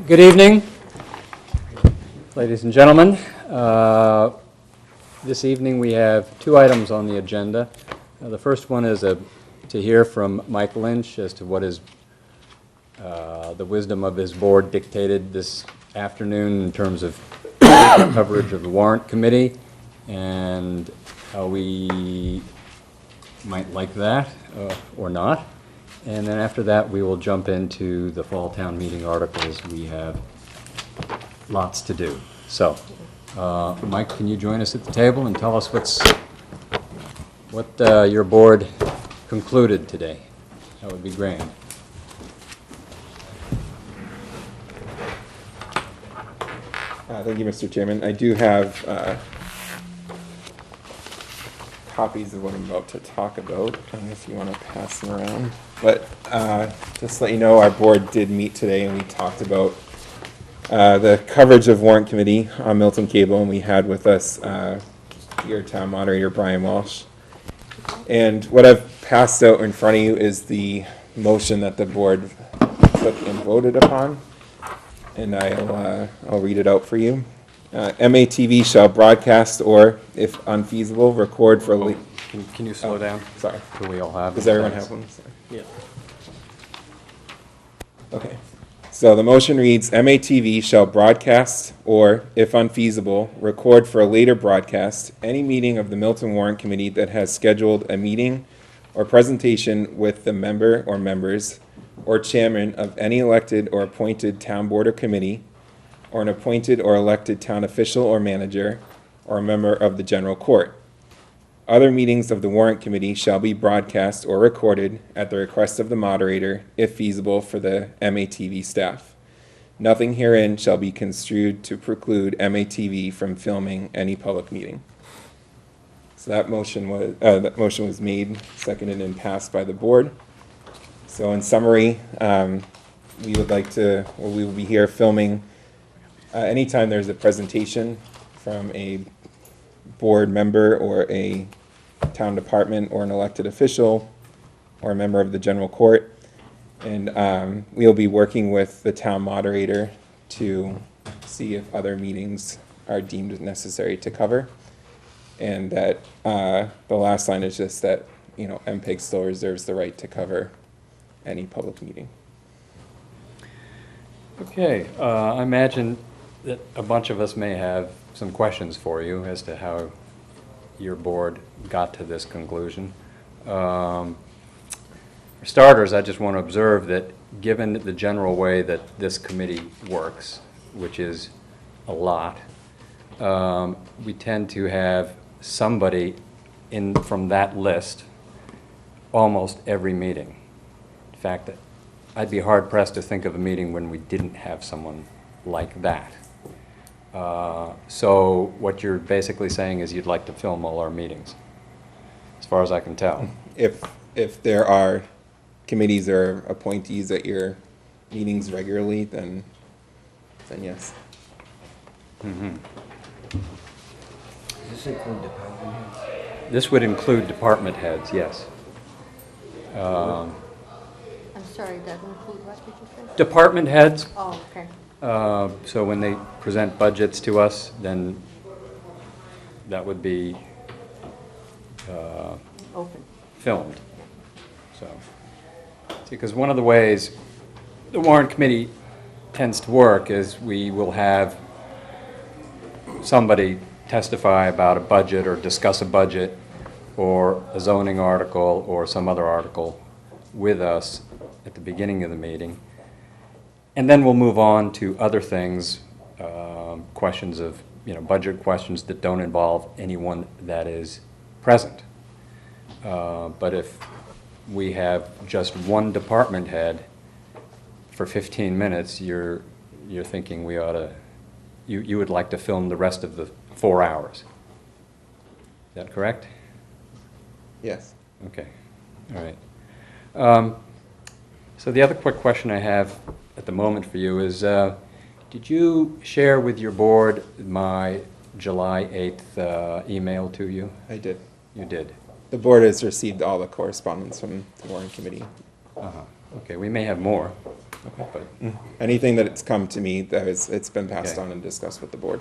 Good evening, ladies and gentlemen. This evening we have two items on the agenda. The first one is to hear from Mike Lynch as to what is the wisdom of his board dictated this afternoon in terms of coverage of the warrant committee and how we might like that or not. And then after that, we will jump into the fall town meeting articles. We have lots to do. So, Mike, can you join us at the table and tell us what your board concluded today? That would be grand. Thank you, Mr. Chairman. I do have copies of what I'm about to talk about. I don't know if you want to pass them around. But just to let you know, our board did meet today and we talked about the coverage of warrant committee on Milton Cable, and we had with us your town moderator, Brian Walsh. And what I've passed out in front of you is the motion that the board took and voted upon. And I'll read it out for you. MATV shall broadcast or, if unfeasible, record for... Can you slow down? Sorry. Do we all have? Does everyone have one? Sorry. Yeah. Okay. So the motion reads, MATV shall broadcast or, if unfeasible, record for a later broadcast any meeting of the Milton Warrant Committee that has scheduled a meeting or presentation with the member or members or chairman of any elected or appointed town board or committee, or an appointed or elected town official or manager, or a member of the general court. Other meetings of the warrant committee shall be broadcast or recorded at the request of the moderator, if feasible, for the MATV staff. Nothing herein shall be construed to preclude MATV from filming any public meeting. So that motion was made, seconded, and passed by the board. So in summary, we will be here filming anytime there's a presentation from a board member or a town department or an elected official or a member of the general court. And we'll be working with the town moderator to see if other meetings are deemed necessary to cover. And that the last line is just that, MPEG still reserves the right to cover any public meeting. Okay. I imagine that a bunch of us may have some questions for you as to how your board got to this conclusion. For starters, I just want to observe that given the general way that this committee works, which is a lot, we tend to have somebody from that list almost every meeting. In fact, I'd be hard-pressed to think of a meeting when we didn't have someone like that. So what you're basically saying is you'd like to film all our meetings, as far as I can tell. If there are committees or appointees at your meetings regularly, then yes. Mm-hmm. Does this include department heads? This would include department heads, yes. I'm sorry, that include what did you say? Department heads. Oh, okay. So when they present budgets to us, then that would be Open. filmed. So, because one of the ways the warrant committee tends to work is we will have somebody testify about a budget or discuss a budget or a zoning article or some other article with us at the beginning of the meeting. And then we'll move on to other things, questions of, budget questions that don't involve anyone that is present. But if we have just one department head for 15 minutes, you're thinking we ought to, you would like to film the rest of the 4 hours. Is that correct? Yes. Okay. All right. So the other quick question I have at the moment for you is, did you share with your board my July 8th email to you? I did. You did. The board has received all the correspondence from the warrant committee. Okay, we may have more. But, Anything that it's come to me, that it's been passed Okay. on and discussed with the board.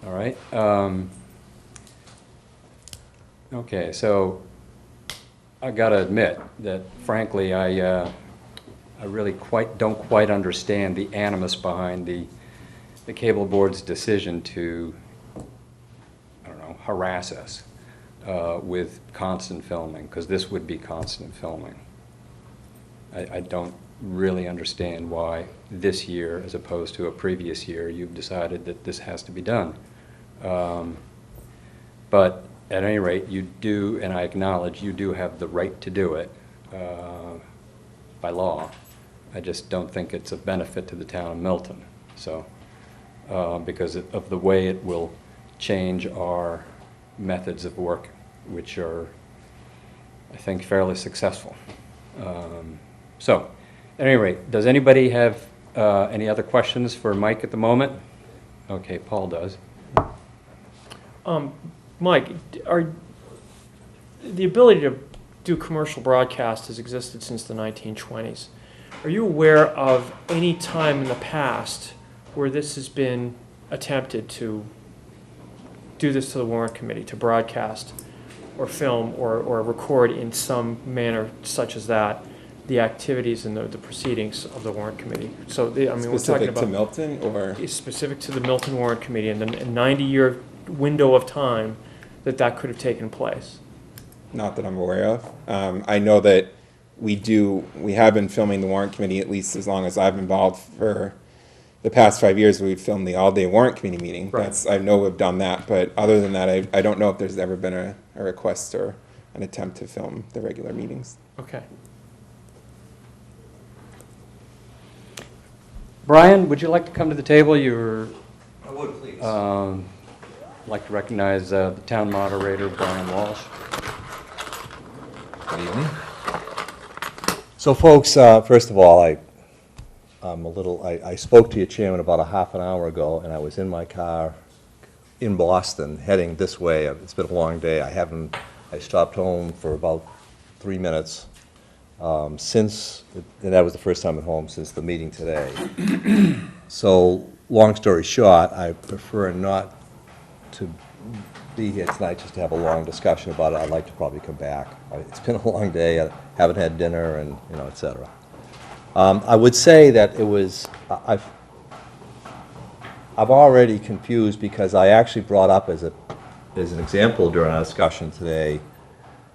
all right. Okay, so I gotta admit that frankly, I really don't quite understand the animus behind the cable board's decision to, I don't know, harass us with constant filming, because this would be constant filming. I don't really understand why this year, as opposed to a previous year, you've decided that this has to be done. But at any rate, you do, and I acknowledge, you do have the right to do it by law. I just don't think it's a benefit to the town of Milton, so, because of the way it will change our methods of work, which are, I think, fairly successful. So, at any rate, does anybody have any other questions for Mike at the moment? Okay, Paul does. Mike, the ability to do commercial broadcast has existed since the 1920s. Are you aware of any time in the past where this has been attempted to do this to the Warrant Committee, to broadcast or film or record in some manner such as that the activities and the proceedings of the Warrant Committee? So, we're talking Specific about to Milton, or? is specific to the Milton Warrant Committee and the 90-year window of time that could have taken place. Not that I'm aware of. I know that we have been filming the Warrant Committee at least as long as I've been involved. For the past 5 years, we've filmed the all-day Warrant Committee meeting. Right. I know we've done that, but other than that, I don't know if there's ever been a request or an attempt to film the regular meetings. Okay. Brian, would you like to come to the table? You're, I would, please. I'd like to recognize the town moderator, Brian Walsh. Good evening. So folks, first of all, I spoke to your chairman about a half an hour ago, and I was in my car in Boston, heading this way. It's been a long day. I stopped home for about 3 minutes and that was the first time at home since the meeting today. So, long story short, I prefer not to be here tonight just to have a long discussion about it. I'd like to probably come back. It's been a long day. I haven't had dinner, and et cetera. I would say that it was, I've already confused, because I actually brought up as an example during our discussion today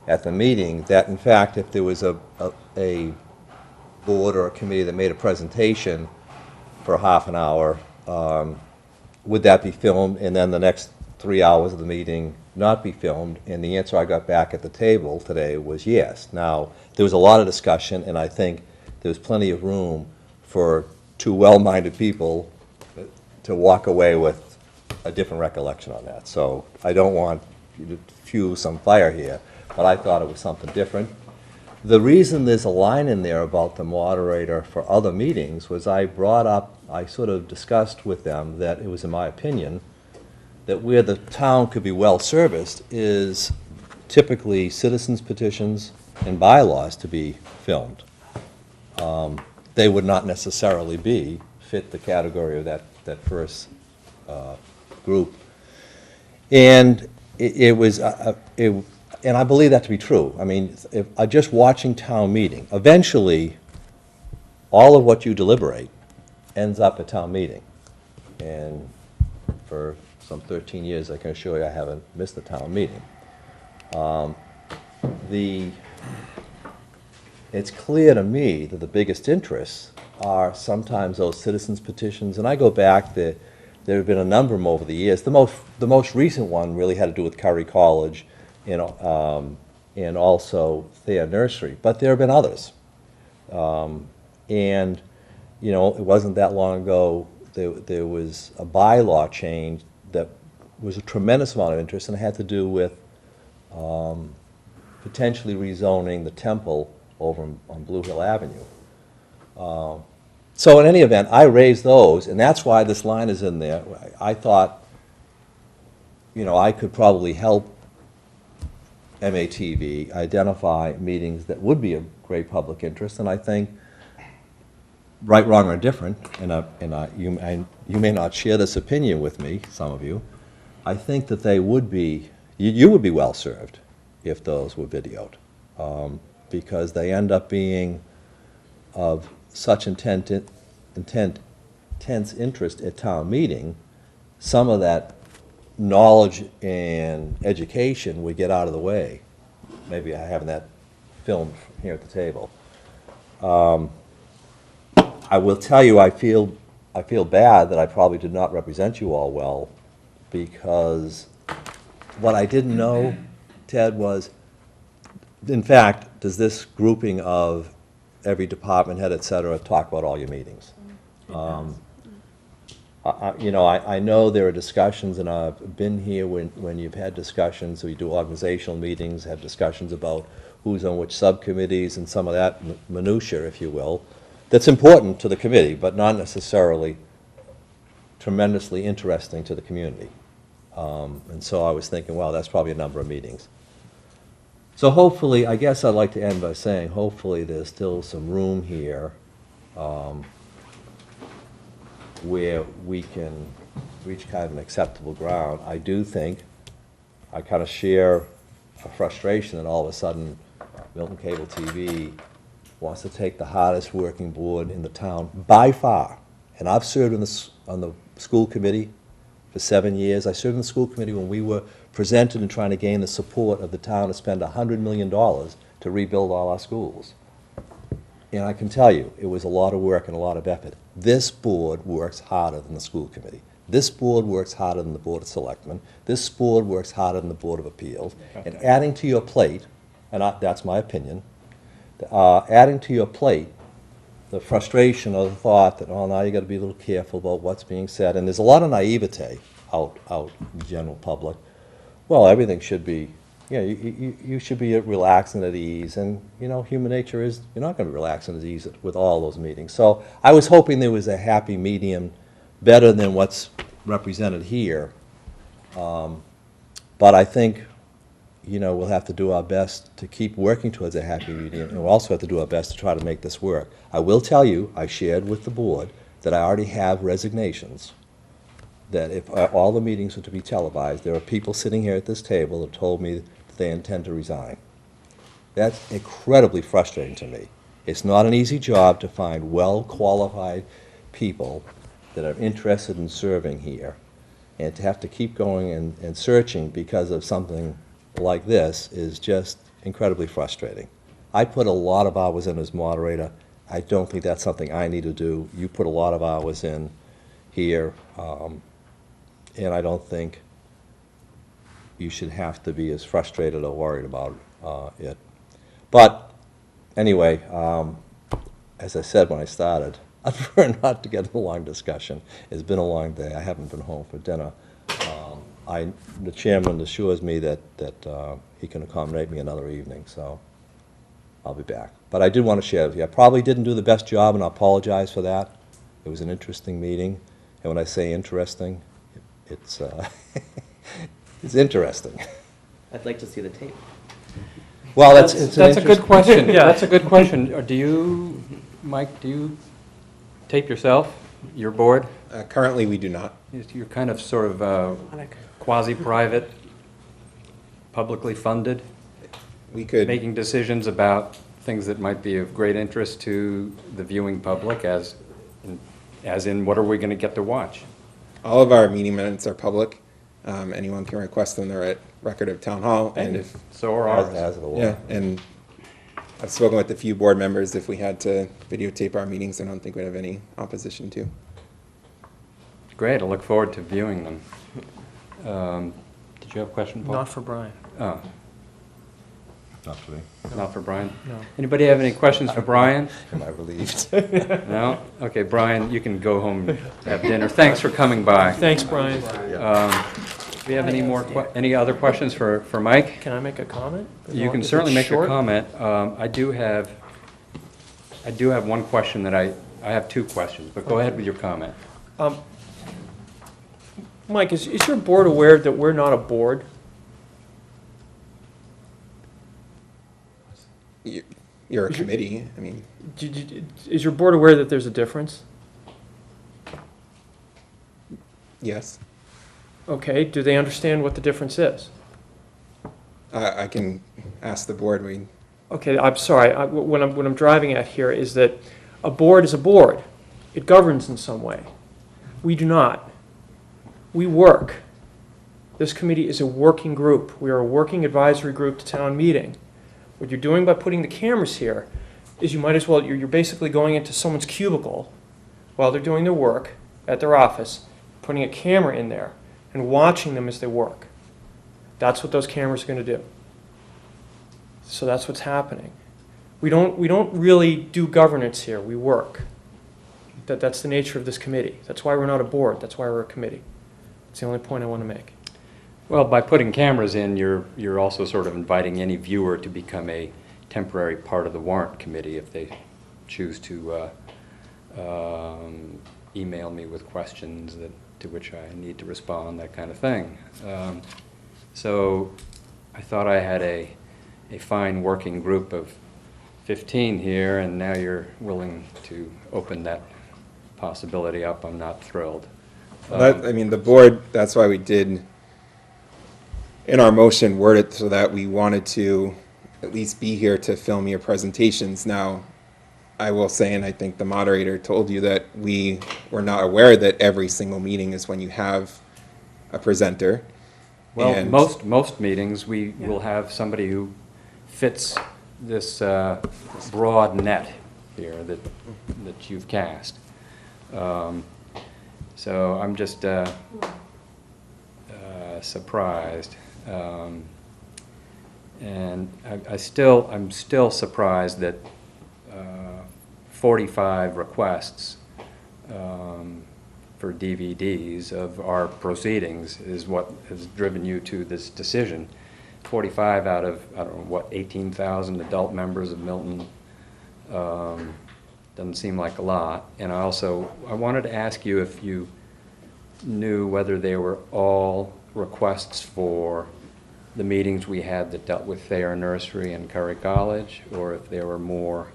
at the meeting that, in fact, if there was a board or a committee that made a presentation for half an hour, would that be filmed, and then the next 3 hours of the meeting not be filmed? And the answer I got back at the table today was yes. Now, there was a lot of discussion, and I think there was plenty of room for two well-minded people to walk away with a different recollection on that. So I don't want you to fuel some fire here, but I thought it was something different. The reason there's a line in there about the moderator for other meetings was I sort of discussed with them that it was, in my opinion, that where the town could be well-serviced is typically citizens' petitions and bylaws to be filmed. They would not necessarily fit the category of that first group. And and I believe that to be true. I mean, if just watching town meeting, eventually, all of what you deliberate ends up at town meeting. And for some 13 years, I can assure you I haven't missed a town meeting. It's clear to me that the biggest interests are sometimes those citizens' petitions, and I go back, there have been a number of them over the years. The most recent one really had to do with Curry College and also Thayer Nursery, but there have been others. And it wasn't that long ago, there was a bylaw change that was a tremendous amount of interest, and it had to do with potentially rezoning the temple over on Blue Hill Avenue. So in any event, I raised those, and that's why this line is in there. I thought, I could probably help MATV identify meetings that would be of great public interest, and I think right, wrong, or indifferent, you may not share this opinion with me, some of you, I think that they would be, you would be well-served if those were videoed, because they end up being of such intense interest at town meeting. Some of that knowledge and education would get out of the way. Maybe having that filmed here at the table. I will tell you, I feel bad that I probably did not represent you all well, because what I didn't know, Ted, was, in fact, does this grouping of every department head, et cetera, talk about all your meetings? I know there are discussions, and I've been here when you've had discussions, we do organizational meetings, have discussions about who's on which subcommittees and some of that minutia, if you will, that's important to the committee, but not necessarily tremendously interesting to the community. And so I was thinking, well, that's probably a number of meetings. So hopefully, I guess I'd like to end by saying, hopefully there's still some room here where we can reach kind of an acceptable ground. I do think, I kind of share a frustration that all of a sudden Milton Cable TV wants to take the hardest working board in the town by far. And I've served on the school committee for 7 years. I served in the school committee when we were presented and trying to gain the support of the town to spend $100 million to rebuild all our schools. And I can tell you, it was a lot of work and a lot of effort. This board works harder than the school committee. This board works harder than the Board of Selectmen. This board works harder than the Board of Appeals. Okay. And adding to your plate, and that's my opinion, adding to your plate the frustration or the thought that, oh, now you got to be a little careful about what's being said. And there's a lot of naivete out in the general public. Well, everything should be, you should be relaxed and at ease. And, human nature is, you're not going to be relaxed and at ease with all those meetings. So I was hoping there was a happy medium, better than what's represented here. But I think, we'll have to do our best to keep working towards a happy medium, and we'll also have to do our best to try to make this work. I will tell you, I shared with the board that I already have resignations, that if all the meetings were to be televised, there are people sitting here at this table that told me that they intend to resign. That's incredibly frustrating to me. It's not an easy job to find well-qualified people that are interested in serving here, and to have to keep going and searching because of something like this is just incredibly frustrating. I put a lot of hours in as moderator. I don't think that's something I need to do. You put a lot of hours in here, and I don't think you should have to be as frustrated or worried about it. But anyway, as I said when I started, I prefer not to get into a long discussion. It's been a long day. I haven't been home for dinner. The chairman assures me that he can accommodate me another evening, so I'll be back. But I did want to share with you. I probably didn't do the best job, and I apologize for that. It was an interesting meeting, and when I say interesting, it's it's interesting. I'd like to see the tape. Well, That's a good question. Yeah. That's a good question. Or do you, Mike, do you tape yourself, your board? Currently, we do not. You're kind of sort of quasi-private, publicly funded, We could, making decisions about things that might be of great interest to the viewing public, as in what are we going to get to watch? all of our meeting minutes are public. Anyone can request them. They're at Record of Town Hall. And if, So are As ours. of the law. yeah, and I've spoken with a few board members. If we had to videotape our meetings, I don't think we'd have any opposition to. Great, I look forward to viewing them. Did you have a question, Paul? Not for Brian. Oh, Not for me. not for Brian? No. Anybody have any questions for Brian? Am I relieved? No? Okay, Brian, you can go home and have dinner. Thanks for coming by. Thanks, Brian. Do we have any more, any other questions for Mike? Can I make a comment? You can If certainly it's make a short? comment. I do have one question that I have two questions, but go ahead with your comment. Mike, is your board aware that we're not a board? you're a committee, I mean, Is your board aware that there's a difference? yes. Okay, do they understand what the difference is? I can ask the board, Okay, I'm sorry, what I'm driving at here is that a board is a board. It governs in some way. We do not. We work. This committee is a working group. We are a working advisory group to town meeting. What you're doing by putting the cameras here is you might as well, you're basically going into someone's cubicle while they're doing their work at their office, putting a camera in there and watching them as they work. That's what those cameras are going to do. So that's what's happening. We don't really do governance here. We work. That's the nature of this committee. That's why we're not a board. That's why we're a committee. That's the only point I want to make. Well, by putting cameras in, you're also sort of inviting any viewer to become a temporary part of the warrant committee if they choose to email me with questions to which I need to respond, that kind of thing. So I thought I had a fine working group of 15 here, and now you're willing to open that possibility up. I'm not thrilled. I mean, the board, that's why we did, in our motion, word it so that we wanted to at least be here to film your presentations. Now, I will say, and I think the moderator told you, that we were not aware that every single meeting is when you have a presenter. Well, And- most meetings, we will have somebody who fits this broad net here that you've cast. So I'm just surprised. And I'm still surprised that 45 requests for DVDs of our proceedings is what has driven you to this decision. 45 out of, I don't know, what, 18,000 adult members of Milton doesn't seem like a lot. And I wanted to ask you if you knew whether they were all requests for the meetings we had that dealt with Thayer Nursery and Curry College, or if they were more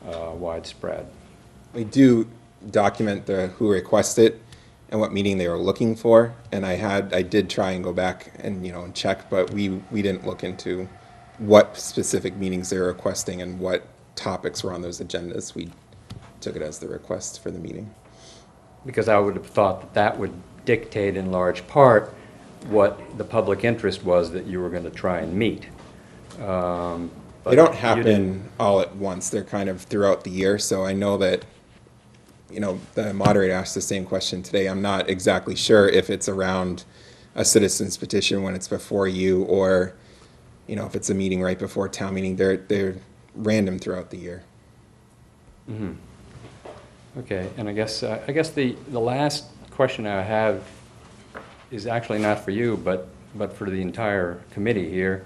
widespread. We do document who requested and what meeting they were looking for, and I did try and go back and and check, but we didn't look into what specific meetings they were requesting and what topics were on those agendas. We took it as the request for the meeting. Because I would have thought that would dictate in large part what the public interest was that you were going to try and meet. They don't happen all at once. They're kind of throughout the year, so I know that the moderator asked the same question today. I'm not exactly sure if it's around a citizen's petition when it's before you, or if it's a meeting right before town meeting. They're random throughout the year. Mm-hmm. Okay, and I guess the last question I have is actually not for you, but for the entire committee here,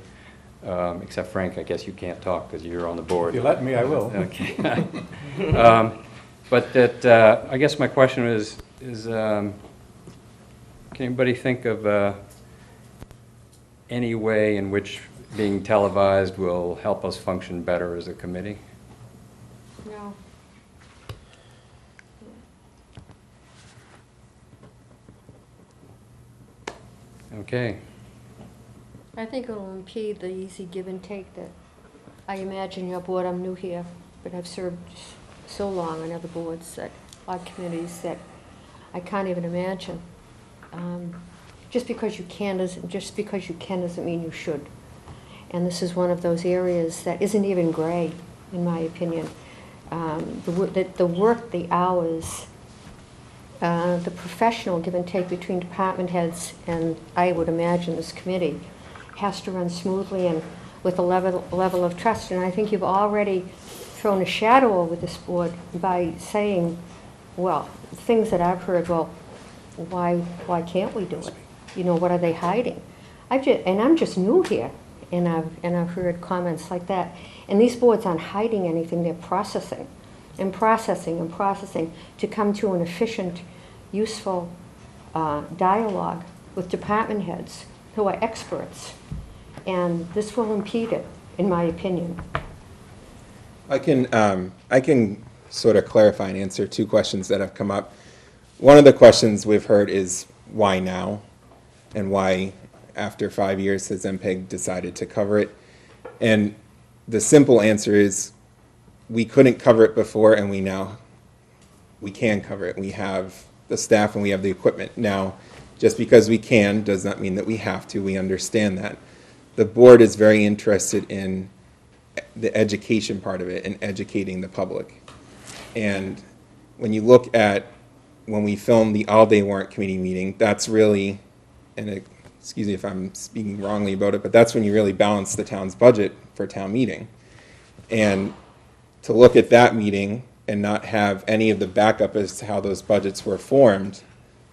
except Frank. I guess you can't talk because you're on the board. If you let me, I will. Okay. But I guess my question is can anybody think of any way in which being televised will help us function better as a committee? No. Okay. I think it'll impede the easy give and take that I imagine your board. I'm new here, but I've served so long on other boards, that odd committees, that I can't even imagine. Just because you can doesn't mean you should. And this is one of those areas that isn't even gray, in my opinion. The work, the hours, the professional give and take between department heads and, I would imagine, this committee has to run smoothly and with a level of trust. And I think you've already thrown a shadow over this board by saying, well, things that I've heard, well, why can't we do it? What are they hiding? I'm just new here, and I've heard comments like that. And these boards aren't hiding anything; they're processing, and processing and processing to come to an efficient, useful dialogue with department heads who are experts. And this will impede it, in my opinion. I can sort of clarify and answer two questions that have come up. One of the questions we've heard is why now? And why, after 5 years, has MPEG decided to cover it? And the simple answer is we couldn't cover it before, and we can cover it. We have the staff and we have the equipment. Now, just because we can does not mean that we have to. We understand that. The board is very interested in the education part of it and educating the public. And when you look at when we filmed the all-day warrant committee meeting, that's really, and excuse me if I'm speaking wrongly about it, but that's when you really balance the town's budget for town meeting. And to look at that meeting and not have any of the backup as to how those budgets were formed,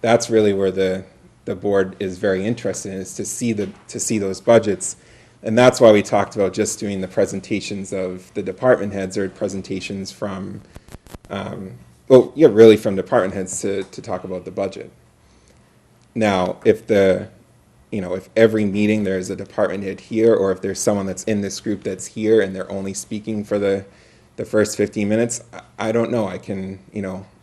that's really where the board is very interested in, is to see those budgets. And that's why we talked about just doing the presentations of the department heads or presentations from, really from department heads to talk about the budget. Now, if if every meeting there's a department head here, or if there's someone that's in this group that's here and they're only speaking for the first 15 minutes, I don't know. I can,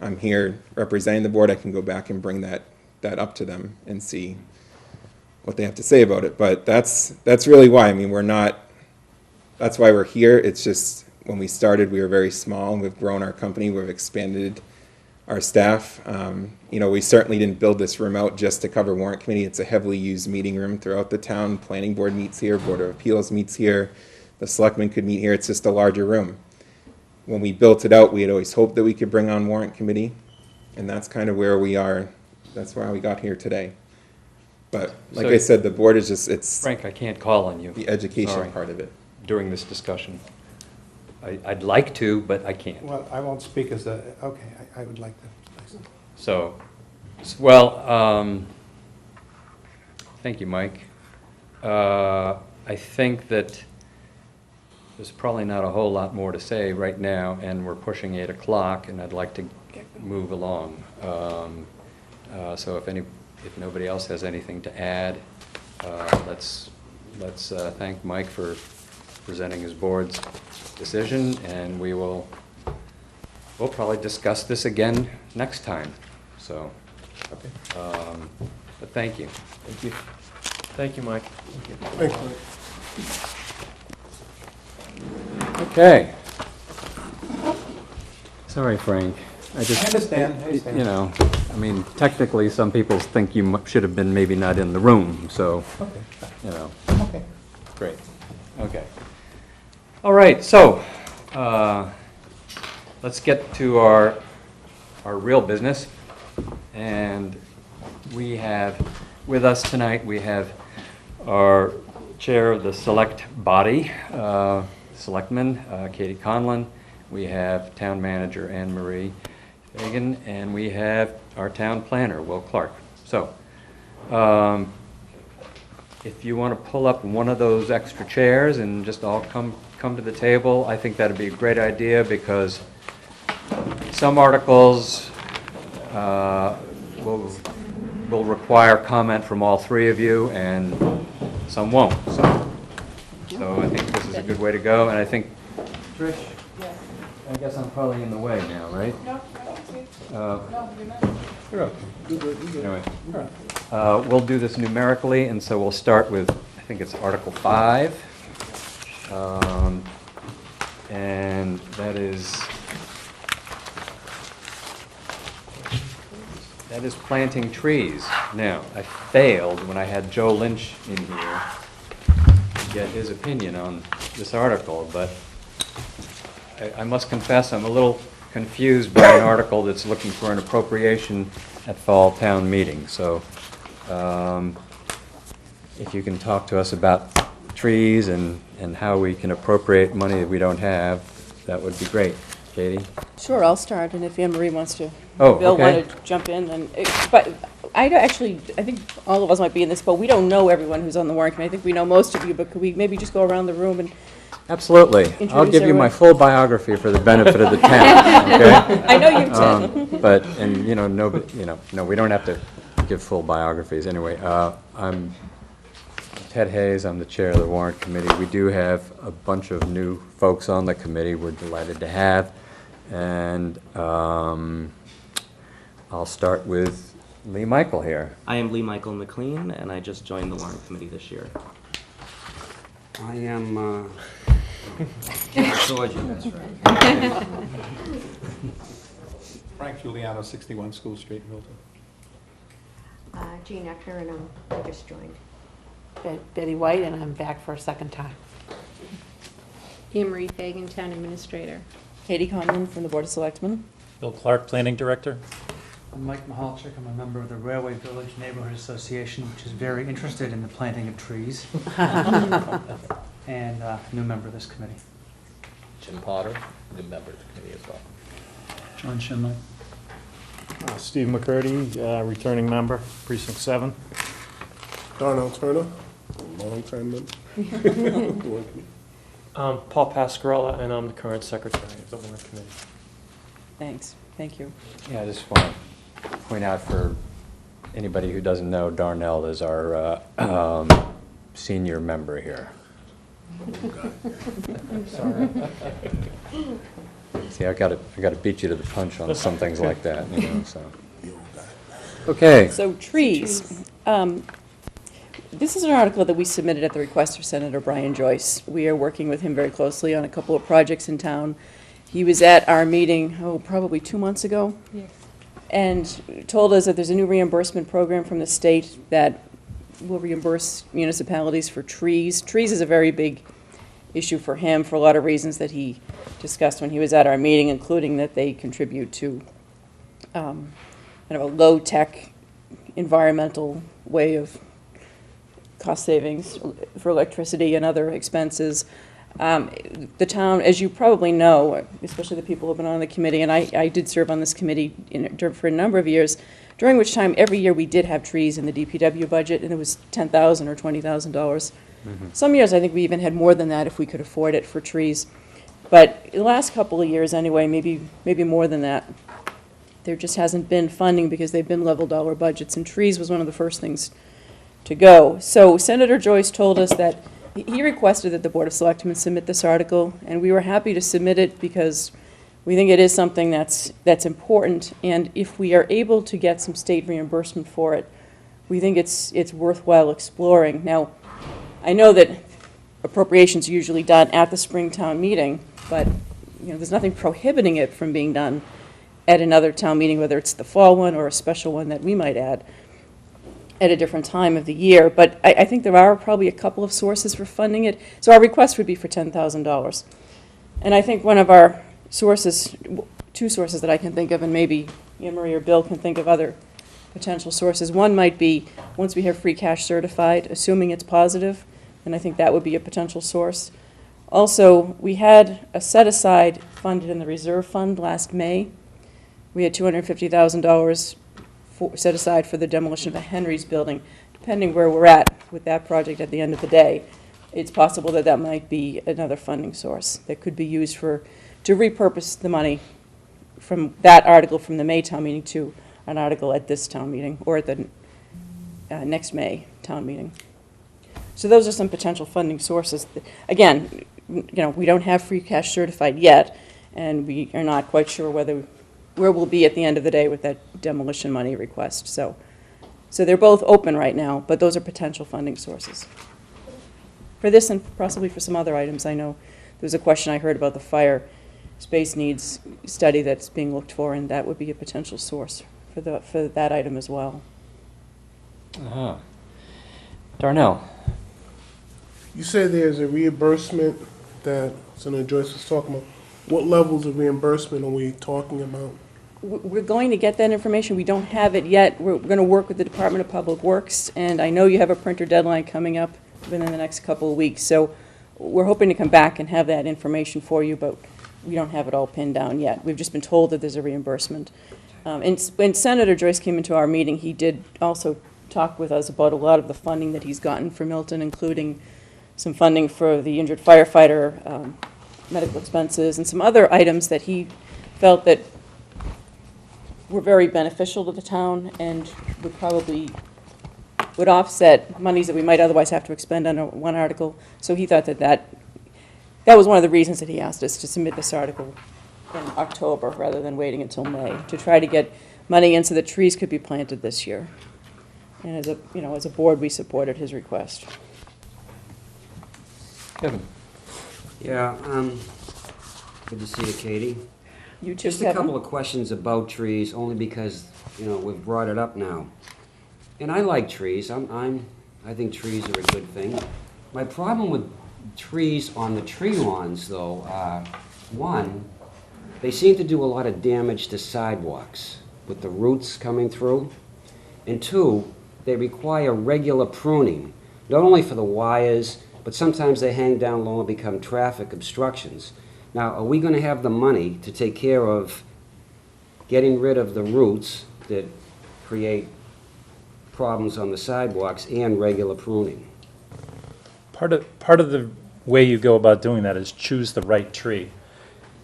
I'm here representing the board. I can go back and bring that up to them and see what they have to say about it. But that's really why. I mean, that's why we're here. It's just when we started, we were very small, and we've grown our company. We've expanded our staff. We certainly didn't build this room out just to cover warrant committee. It's a heavily used meeting room throughout the town. Planning board meets here, Board of Appeals meets here, the selectmen could meet here. It's just a larger room. When we built it out, we had always hoped that we could bring on warrant committee, and that's kind of where we are. That's why we got here today. But like I said, the board is just, it's Frank, I can't call on you. the education Sorry. part of it. During this discussion. I'd like to, but I can't. Well, I won't speak as a, okay, I would like to. So, thank you, Mike. I think that there's probably not a whole lot more to say right now, and we're pushing 8 o'clock, and I'd like to move along. So if nobody else has anything to add, let's thank Mike for presenting his board's decision, and we'll probably discuss this again next time. So, Okay. but thank you. Thank you. Thank you, Mike. Okay. Sorry, Frank. I understand. I mean, technically, some people think you should have been maybe not in the room, so, Okay. Okay. Great. Okay. All right, so, let's get to our real business. And we have, with us tonight, we have our chair of the select body, selectman, Katie Conlon. We have town manager Anne Marie Fagan, and we have our town planner, Will Clark. So, if you want to pull up one of those extra chairs and just all come to the table, I think that'd be a great idea, because some articles will require comment from all three of you, and some won't. So I think this is a good way to go, and I think, Trish, I guess I'm probably in the way now, right? No, I don't see. No, you're not. You're okay. Anyway, we'll do this numerically, and so we'll start with, I think it's Article 5. And that is planting trees. Now, I failed when I had Joe Lynch in here to get his opinion on this article, but I must confess I'm a little confused by an article that's looking for an appropriation at fall town meeting. So if you can talk to us about trees and how we can appropriate money that we don't have, that would be great. Katie? Sure, I'll start, and if Anne Marie wants to, Oh, Bill okay. want to jump in, but I think all of us might be in this boat. We don't know everyone who's on the warrant committee. I think we know most of you, but could we maybe just go around the room and Absolutely. I'll Introduce give you my everyone. full biography for the benefit of the town, okay? I know you did. But, and, nobody, no, we don't have to give full biographies anyway. I'm Ted Hayes, I'm the chair of the warrant committee. We do have a bunch of new folks on the committee we're delighted to have. And I'll start with Lee Michael here. I am Lee Michael McLean, and I just joined the warrant committee this year. I am, Frank Giuliano, 61 School Street, Milton. Jean Eckner, and I just joined. Betty White, and I'm back for a second time. Anne Marie Fagan, Town Administrator. Katie Conlon from the Board of Selectmen. Bill Clark, Planning Director. I'm Mike Mahalchik. I'm a member of the Railway Village Neighborhood Association, which is very interested in the planting of trees. And new member of this committee. Jim Potter, new member of the committee as well. John Schindler. Steve McCurdy, returning member, Precinct 7. Darnell Turner, long-time member. Paul Pascarella, and I'm the current secretary of the warrant committee. Thanks, thank you. Yeah, I just want to point out for anybody who doesn't know, Darnell is our senior member here. Sorry. See, I got to beat you to the punch on some things like that, you know, so. Okay. So trees. This is an article that we submitted at the request of Senator Brian Joyce. We are working with him very closely on a couple of projects in town. He was at our meeting, probably 2 months ago. Yes. And told us that there's a new reimbursement program from the state that will reimburse municipalities for trees. Trees is a very big issue for him for a lot of reasons that he discussed when he was at our meeting, including that they contribute to kind of a low-tech environmental way of cost savings for electricity and other expenses. The town, as you probably know, especially the people who have been on the committee, and I did serve on this committee for a number of years, during which time every year we did have trees in the DPW budget, and it was $10,000 or $20,000. Some years I think we even had more than that if we could afford it for trees. But the last couple of years anyway, maybe more than that, there just hasn't been funding because they've been level dollar budgets, and trees was one of the first things to go. So Senator Joyce told us that he requested that the Board of Selectmen submit this article, and we were happy to submit it because we think it is something that's important, and if we are able to get some state reimbursement for it, we think it's worthwhile exploring. Now, I know that appropriations are usually done at the spring town meeting, but there's nothing prohibiting it from being done at another town meeting, whether it's the fall one or a special one that we might add at a different time of the year. But I think there are probably a couple of sources for funding it. So our request would be for $10,000. And I think one of our sources, two sources that I can think of, and maybe Anne Marie or Bill can think of other potential sources. One might be, once we have free cash certified, assuming it's positive, and I think that would be a potential source. Also, we had a set-aside funded in the reserve fund last May. We had $250,000 set aside for the demolition of a Henry's building. Depending where we're at with that project at the end of the day, it's possible that that might be another funding source that could be used to repurpose the money from that article from the May town meeting to an article at this town meeting or at the next May town meeting. So those are some potential funding sources. Again, we don't have free cash certified yet, and we are not quite sure where we'll be at the end of the day with that demolition money request. So they're both open right now, but those are potential funding sources. For this and possibly for some other items, I know there was a question I heard about the fire space needs study that's being looked for, and that would be a potential source for that item as well. Darnell. You said there's a reimbursement that Senator Joyce was talking about. What levels of reimbursement are we talking about? We're going to get that information. We don't have it yet. We're going to work with the Department of Public Works, and I know you have a printer deadline coming up within the next couple of weeks. So we're hoping to come back and have that information for you, but we don't have it all pinned down yet. We've just been told that there's a reimbursement. And when Senator Joyce came into our meeting, he did also talk with us about a lot of the funding that he's gotten for Milton, including some funding for the injured firefighter, medical expenses, and some other items that he felt that were very beneficial to the town and would probably would offset monies that we might otherwise have to expend on one article. So he thought that was one of the reasons that he asked us to submit this article in October rather than waiting until May, to try to get money in so that trees could be planted this year. And as a board, we supported his request. Kevin? Yeah, good to see you, Katie. You too, Just a Kevin? couple of questions about trees, only because, we've brought it up now. And I like trees. I think trees are a good thing. My problem with trees on the tree lawns, though, one, they seem to do a lot of damage to sidewalks with the roots coming through. And two, they require regular pruning, not only for the wires, but sometimes they hang down low and become traffic obstructions. Now, are we going to have the money to take care of getting rid of the roots that create problems on the sidewalks and regular pruning? Part of the way you go about doing that is choose the right tree.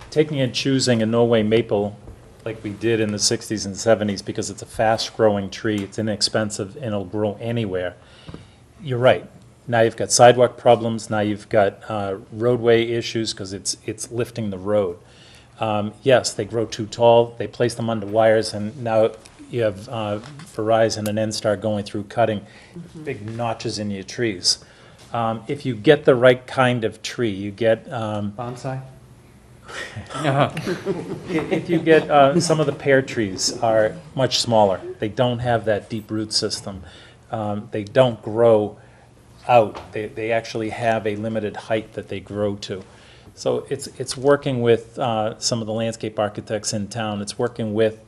Taking and choosing a Norway maple like we did in the 60s and 70s because it's a fast-growing tree, it's inexpensive, and it'll grow anywhere. You're right. Now you've got sidewalk problems, now you've got roadway issues because it's lifting the road. Yes, they grow too tall, they place them under wires, and now you have Verizon and N-Star going through cutting big notches in your trees. If you get the right kind of tree, you get... Bonsai? If you get, some of the pear trees are much smaller. They don't have that deep root system. They don't grow out. They actually have a limited height that they grow to. So it's working with some of the landscape architects in town. It's working with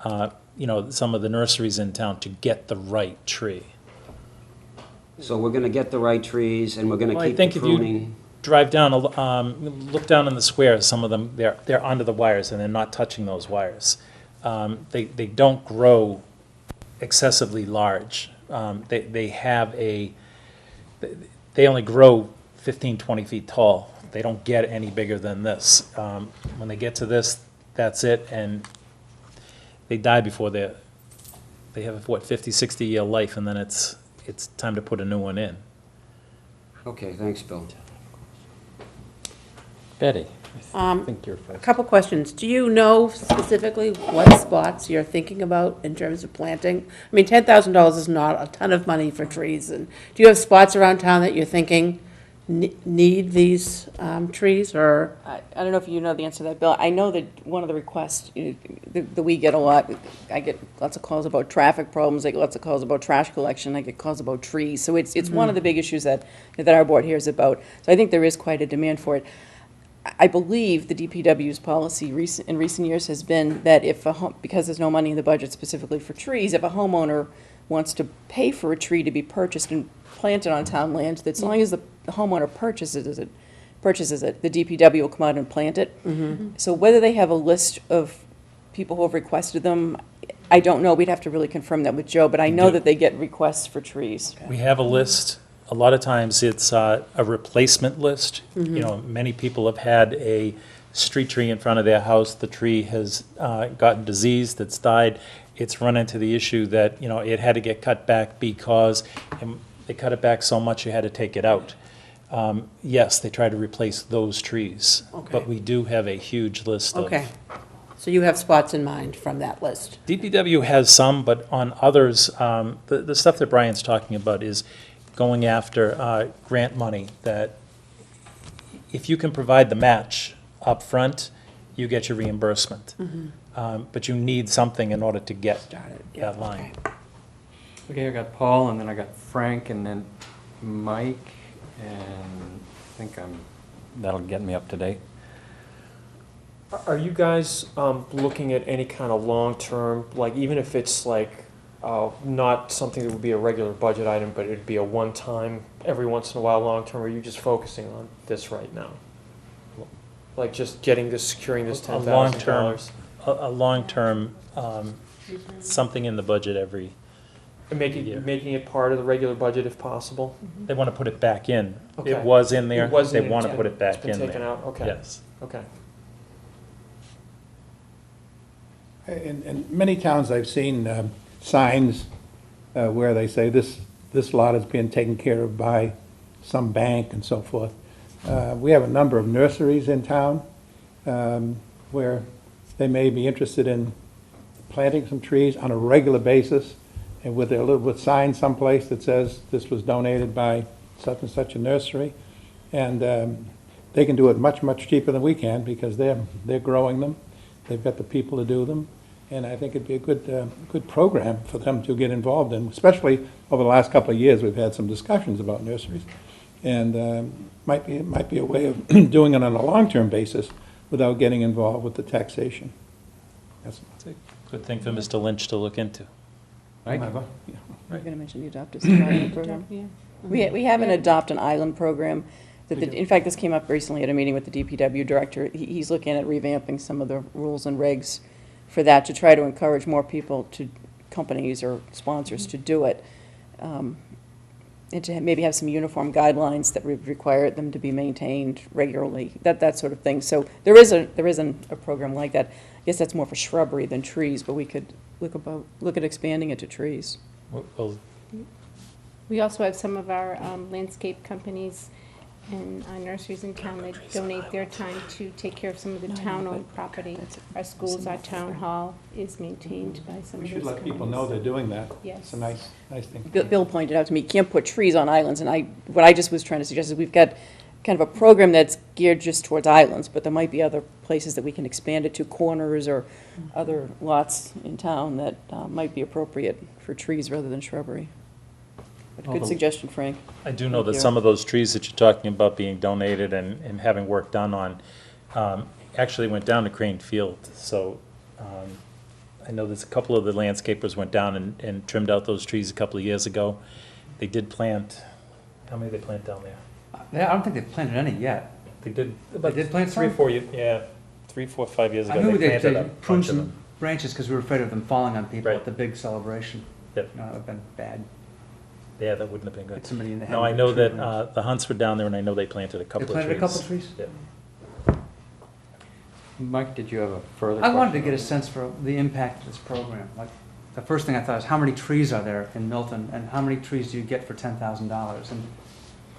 some of the nurseries in town to get the right tree. So we're going to get the right trees, and we're going to Well, I keep think the if you pruning. drive down, look down in the squares, some of them, they're under the wires and they're not touching those wires. They don't grow excessively large. They only grow 15, 20 feet tall. They don't get any bigger than this. When they get to this, that's it, and they die before they have, 50, 60-year life, and then it's time to put a new one in. Okay, thanks, Bill. Betty? I A think you're first. couple questions. Do you know specifically what spots you're thinking about in terms of planting? I mean, $10,000 is not a ton of money for trees. And do you have spots around town that you're thinking need these trees, or? I don't know if you know the answer to that, Bill. I know that one of the requests that we get a lot, I get lots of calls about traffic problems, I get lots of calls about trash collection, I get calls about trees. So it's one of the big issues that our board hears about. So I think there is quite a demand for it. I believe the DPW's policy in recent years has been that because there's no money in the budget specifically for trees, if a homeowner wants to pay for a tree to be purchased and planted on town land, that as long as the homeowner purchases it, the DPW will come out and plant it. So whether they have a list of people who have requested them, I don't know. We'd have to really confirm that with Joe, but I know that they get requests for trees. We have a list. A lot of times it's a replacement list. Many people have had a street tree in front of their house. The tree has gotten diseased, it's died. It's run into the issue that, it had to get cut back because they cut it back so much you had to take it out. Yes, they try to replace those trees. Okay. But we do have a huge list of... Okay. So you have spots in mind from that list? DPW has some, but on others, the stuff that Brian's talking about is going after grant money, that if you can provide the match up front, you get your reimbursement. But you need something in order to get that line. Okay, I got Paul, and then I got Frank, and then Mike, and I think that'll get me up to date. Are you guys looking at any kind of long-term, like even if it's like not something that would be a regular budget item, but it'd be a one-time, every once in a while long-term, or are you just focusing on this right now? Like just securing this $10,000? A long-term, something in the budget every And making it part of the regular budget if possible? They want to put it back in. Okay. It was in there. It was in They there. want to put it back It's been in there. taken out? Okay. Yes. Okay. In many towns, I've seen signs where they say this this lot is being taken care of by some bank and so forth. We have a number of nurseries in town where they may be interested in planting some trees on a regular basis, and with a little with sign someplace that says this was donated by such and such a nursery, and they can do it much, much cheaper than we can because they're growing them. They've got the people to do them, and I think it'd be a good program for them to get involved in. Especially over the last couple of years, we've had some discussions about nurseries, and might be a way of doing it on a long-term basis without getting involved with the taxation. That's It's a good thing for Mr. Lynch to look into. Right. I was going to mention the Adopt a Survivor program. We have an Adopt an Island program. In fact, this came up recently at a meeting with the DPW director. He's looking at revamping some of the rules and regs for that to try to encourage more people companies or sponsors to do it. And to maybe have some uniform guidelines that would require them to be maintained regularly, that sort of thing. So there is a program like that. I guess that's more for shrubbery than trees, but we could look at expanding it to trees. Well, We also have some of our landscape companies and nurseries in town that donate their time to take care of some of the town-owned property. Our schools, our town hall is maintained by some We of should those let people companies. know they're doing that. Yes. It's a nice thing. Bill pointed out to me, you can't put trees on islands, and what I just was trying to suggest is we've got kind of a program that's geared just towards islands, but there might be other places that we can expand it to, corners or other lots in town that might be appropriate for trees rather than shrubbery. But good suggestion, Frank. I do know Thank that you. some of those trees that you're talking about being donated and having work done on actually went down to Crane Field. So I know there's a couple of the landscapers went down and trimmed out those trees a couple of years ago. They did plant, how many did they plant down there? I don't think they've planted any yet. They did, They did plant 3 or some? 4 years, yeah, 3, 4, 5 years I ago. knew They they planted a pruned bunch of some them. branches because we were afraid of them falling on people Right. at the big celebration. Yep. No, that would have been bad. Yeah, that wouldn't have been Hit good. somebody in the head No, with I a know tree that branch. the Hunts were down there, and I know they planted a They couple of trees. planted a couple of trees? Yeah. Mike, did you have a further I wanted to question? get a sense for the impact of this program. Like, the first thing I thought is, how many trees are there in Milton, and how many trees do you get for $10,000? And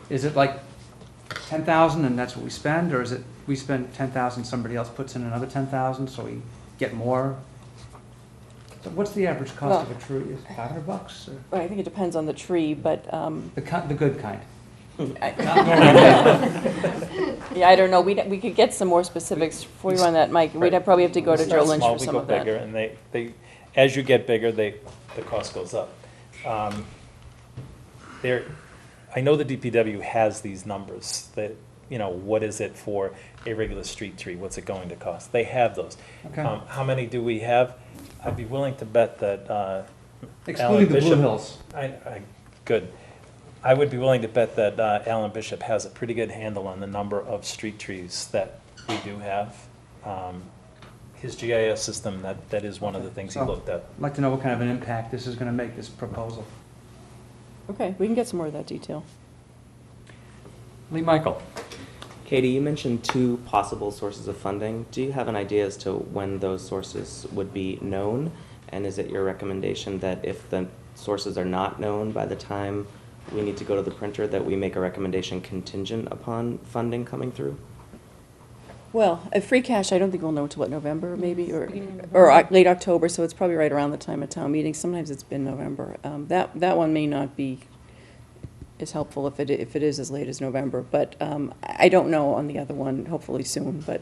is it like 10,000 and that's what we spend, or is it we spend 10,000, somebody else puts in another 10,000, so we get more? So what's the average cost of a tree? Is it $500? Or Well, I think it depends on the tree, but the good kind? yeah, I don't know. We could get some more specifics for you on that, Mike. We'd probably have to go to We start Joe Lynch small, for we some go of that. bigger, and they, as you get bigger, the cost goes up. I know the DPW has these numbers that, what is it for a regular street tree? What's it going to cost? They have those. Okay. How many do we have? I'd be willing to bet that Excluding the Blue Bishop- Hills. Good. I would be willing to bet that Alan Bishop has a pretty good handle on the number of street trees that we do have. His GIS system, that is one of the things he So, looked at. I'd like to know what kind of an impact this is going to make, this proposal. Okay, we can get some more of that detail. Lee Michael. Katie, you mentioned 2 possible sources of funding. Do you have an idea as to when those sources would be known? And is it your recommendation that if the sources are not known by the time we need to go to the printer, that we make a recommendation contingent upon funding coming through? Well, free cash, I don't think we'll know until, November, maybe, or Beginning of late October, so it's probably right around the time of town meeting. Sometimes it's been November. That one may not be as helpful if it is as late as November, but I don't know on the other one, hopefully soon, but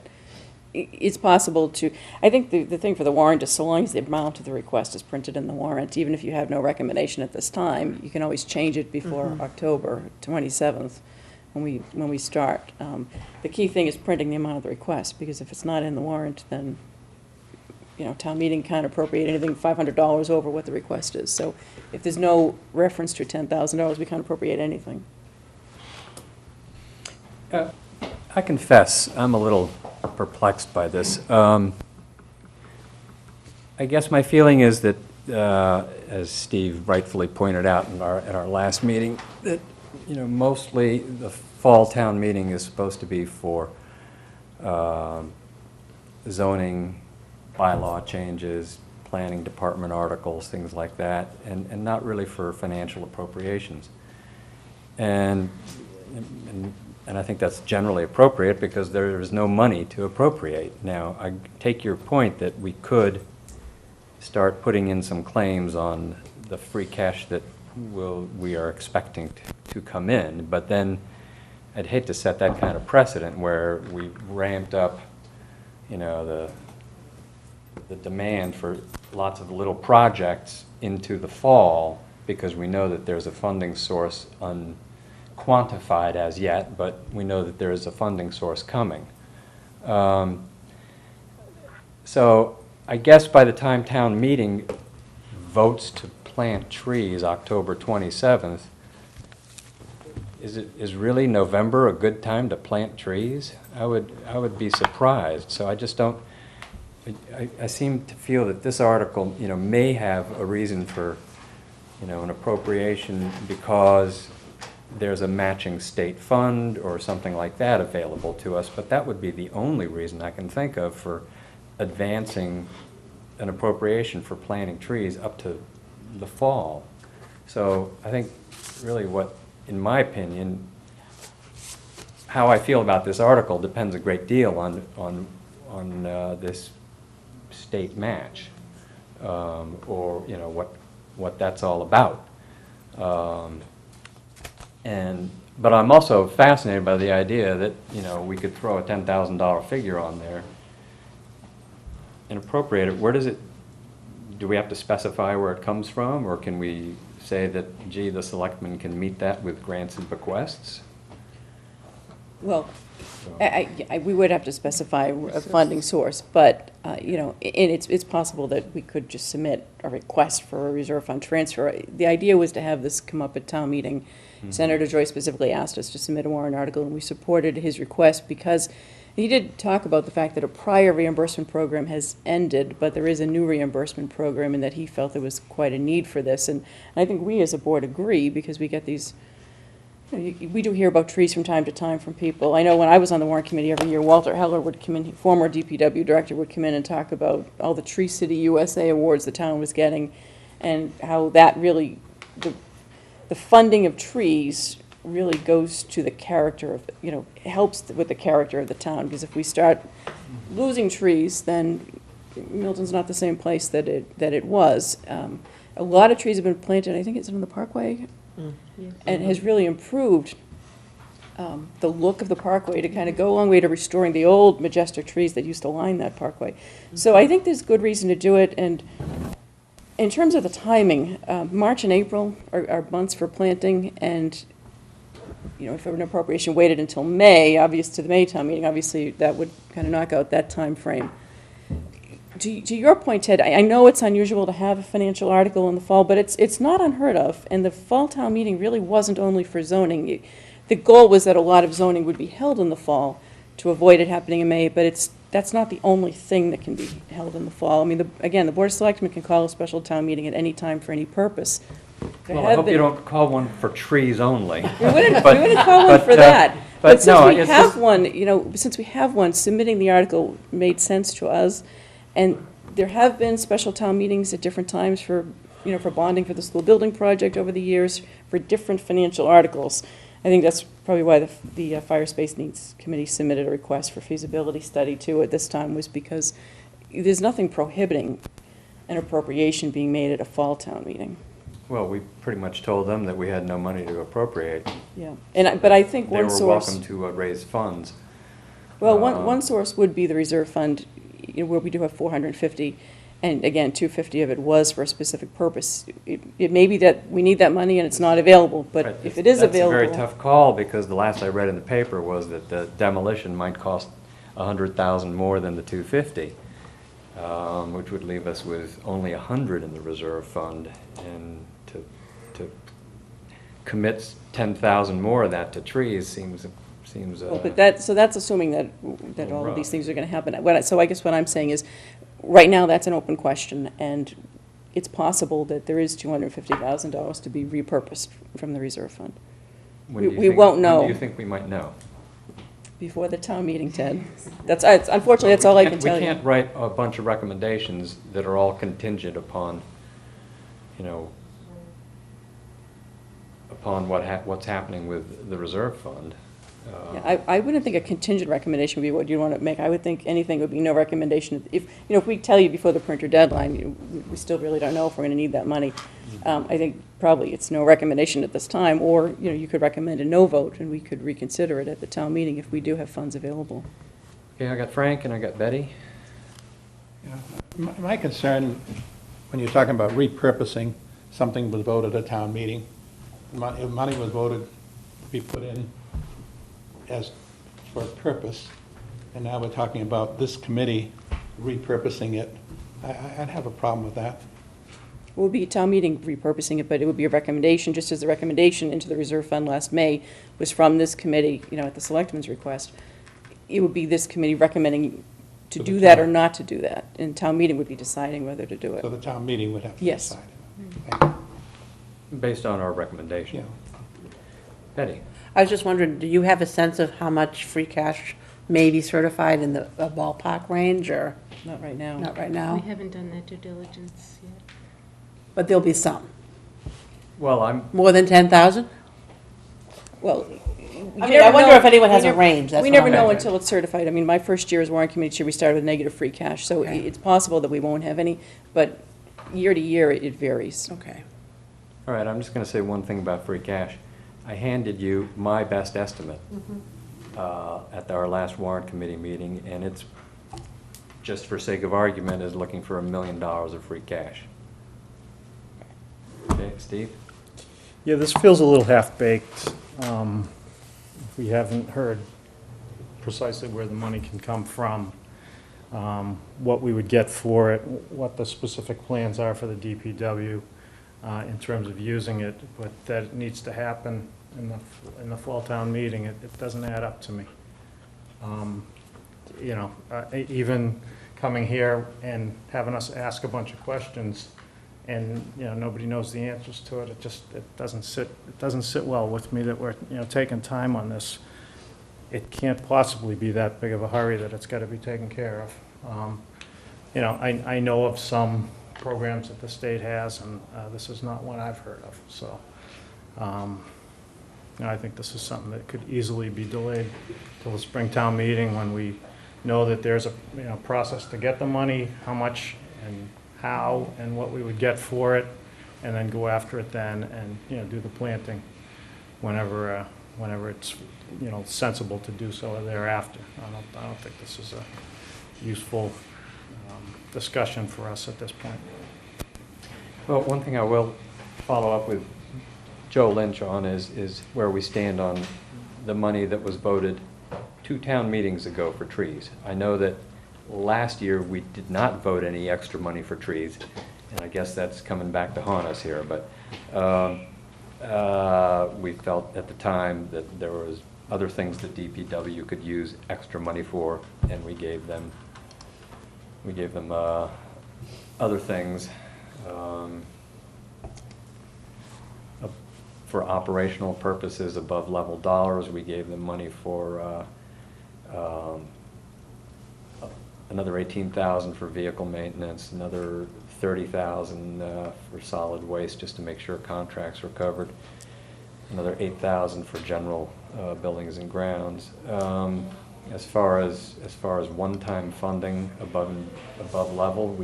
it's possible to, I think the thing for the warrant is so long as the amount of the request is printed in the warrant, even if you have no recommendation at this time, you can always change it before October 27th when we start. The key thing is printing the amount of the request, because if it's not in the warrant, then town meeting can't appropriate anything $500 over what the request is. So if there's no reference to $10,000, we can't appropriate anything. I confess, I'm a little perplexed by this. I guess my feeling is that, as Steve rightfully pointed out at our last meeting, that mostly the fall town meeting is supposed to be for zoning, bylaw changes, planning department articles, things like that, and not really for financial appropriations. And I think that's generally appropriate because there is no money to appropriate. Now, I take your point that we could start putting in some claims on the free cash that we are expecting to come in, but then I'd hate to set that kind of precedent where we ramped up, you know, the demand for lots of little projects into the fall because we know that there's a funding source unquantified as yet, but we know that there is a funding source coming. So I guess by the time town meeting votes to plant trees October 27th, is really November a good time to plant trees? I would be surprised. So I just don't. I seem to feel that this article, you know, may have a reason for, you know, an appropriation because there's a matching state fund or something like that available to us. But that would be the only reason I can think of for advancing an appropriation for planting trees up to the fall. So I think really what, in my opinion, how I feel about this article depends a great deal on this state match, or you know what that's all about. But I'm also fascinated by the idea that, you know, we could throw a $10,000 figure on there and appropriate it. Where does it? Do we have to specify where it comes from, or can we say that, gee, the selectmen can meet that with grants and bequests? Well, we would have to specify a funding source, but, you know, and it's possible that we could just submit a request for a reserve fund transfer. The idea was to have this come up at town meeting. Mm-hmm. Senator Joy specifically asked us to submit a warrant article, and we supported his request because he did talk about the fact that a prior reimbursement program has ended, but there is a new reimbursement program, and that he felt there was quite a need for this. And I think we as a board agree, because we get these, you know, we do hear about trees from time to time from people. I know when I was on the warrant committee every year, Walter Heller would come in, former DPW director, would come in and talk about all the Tree City USA awards the town was getting, and how that really, the funding of trees really goes to the character of, you know, helps with the character of the town, because if we start losing trees, then Milton's not the same place that it was. A lot of trees have been planted, I think it's on the Parkway, and has really improved the look of the Parkway to kind of go a long way to restoring the old majestic trees that used to line that Parkway. So I think there's good reason to do it, and in terms of the timing, March and April are months for planting, and you know, if an appropriation waited until May, obvious to the May town meeting, obviously that would kind of knock out that time frame. To your point, Ted, I know it's unusual to have a financial article in the fall, but it's not unheard of, and the fall town meeting really wasn't only for zoning. The goal was that a lot of zoning would be held in the fall to avoid it happening in May, but that's not the only thing that can be held in the fall. I mean, again, the Board of Selectmen can call a special town meeting at any time for any purpose. Well, I hope you don't call one for trees only. We wouldn't call one for that. But since we have one, you know, since we have one, submitting the article made sense to us. And there have been special town meetings at different times for, you know, for bonding for the school building project over the years, for different financial articles. I think that's probably why the Fire Space Needs Committee submitted a request for feasibility study too at this time, was because there's nothing prohibiting an appropriation being made at a fall town meeting. Well, we pretty much told them that we had no money to appropriate. Yeah, but I think one source. They were welcome to raise funds. Well, one source would be the reserve fund, you know, where we do have 450, and again, 250 of it was for a specific purpose. It may be that we need that money and it's not available, but right. If it is available. That's a very tough call, because the last I read in the paper was that the demolition might cost $100,000 more than the 250, which would leave us with only 100 in the reserve fund, and to commit 10,000 more of that to trees seems. Well, but that's assuming that all of these things are going to happen. So I guess what I'm saying is, right now that's an open question, and it's possible that there is $250,000 to be repurposed from the reserve fund. We won't know. When do you think we might know? Before the town meeting, Ted. Unfortunately, that's all I can tell We you. can't write a bunch of recommendations that are all contingent upon, upon what's happening with the reserve fund. Yeah, I wouldn't think a contingent recommendation would be what you want to make. I would think anything would be no recommendation. If we tell you before the printer deadline, we still really don't know if we're going to need that money. I think probably it's no recommendation at this time, or, you could recommend a no vote, and we could reconsider it at the town meeting if we do have funds available. Okay, I got Frank and I got Betty. My concern, when you're talking about repurposing, something was voted at a town meeting, if money was voted to be put in as for a purpose, and now we're talking about this committee repurposing it, I'd have a problem with that. It would be a town meeting repurposing it, but it would be a recommendation, just as the recommendation into the reserve fund last May was from this committee, at the selectmen's request. It would be this committee recommending to do that or not to do that, and town meeting would be deciding whether to do it. So the town meeting would have to Yes. decide. Thank you. Based on our recommendation. Yeah. Betty? I was just wondering, do you have a sense of how much free cash may be certified in the ballpark range, or Not right now. not right We now? haven't done that due diligence yet. But there'll be some. Well, I'm, More than 10,000? Well, I mean, I wonder if anyone has a range, that's We what never I'm know wondering. until it's certified. I mean, my first year as warrant committee chair, we started with negative free cash, so Okay. it's possible that we won't have any, but year to year, it varies. Okay. all right, I'm just going to say one thing about free cash. I handed you my best estimate at our last warrant committee meeting, and it's, just for sake of argument, is looking for $1 million of free cash. Okay, Steve? Yeah, this feels a little half-baked. We haven't heard precisely where the money can come from, what we would get for it, what the specific plans are for the DPW in terms of using it, but that it needs to happen in the fall town meeting, it doesn't add up to me. Even coming here and having us ask a bunch of questions, and nobody knows the answers to it. It doesn't sit well with me that we're taking time on this. It can't possibly be that big of a hurry that it's got to be taken care of. I know of some programs that the state has, and this is not one I've heard of. So I think this is something that could easily be delayed till the Springtown meeting, when we know that there's a process to get the money, how much and how and what we would get for it, and then go after it then, and do the planting whenever it's sensible to do so thereafter. I don't think this is a useful discussion for us at this point. Well, one thing I will follow up with Joe Lynch on is where we stand on the money that was voted 2 town meetings ago for trees. I know that last year we did not vote any extra money for trees, and I guess that's coming back to haunt us here, but we felt at the time that there was other things that DPW could use extra money for, and we gave them other things for operational purposes, above level dollars. We gave them money for another $18,000 for vehicle maintenance, another $30,000 for solid waste, just to make sure contracts were covered, another $8,000 for general buildings and grounds. As far as one-time funding above level,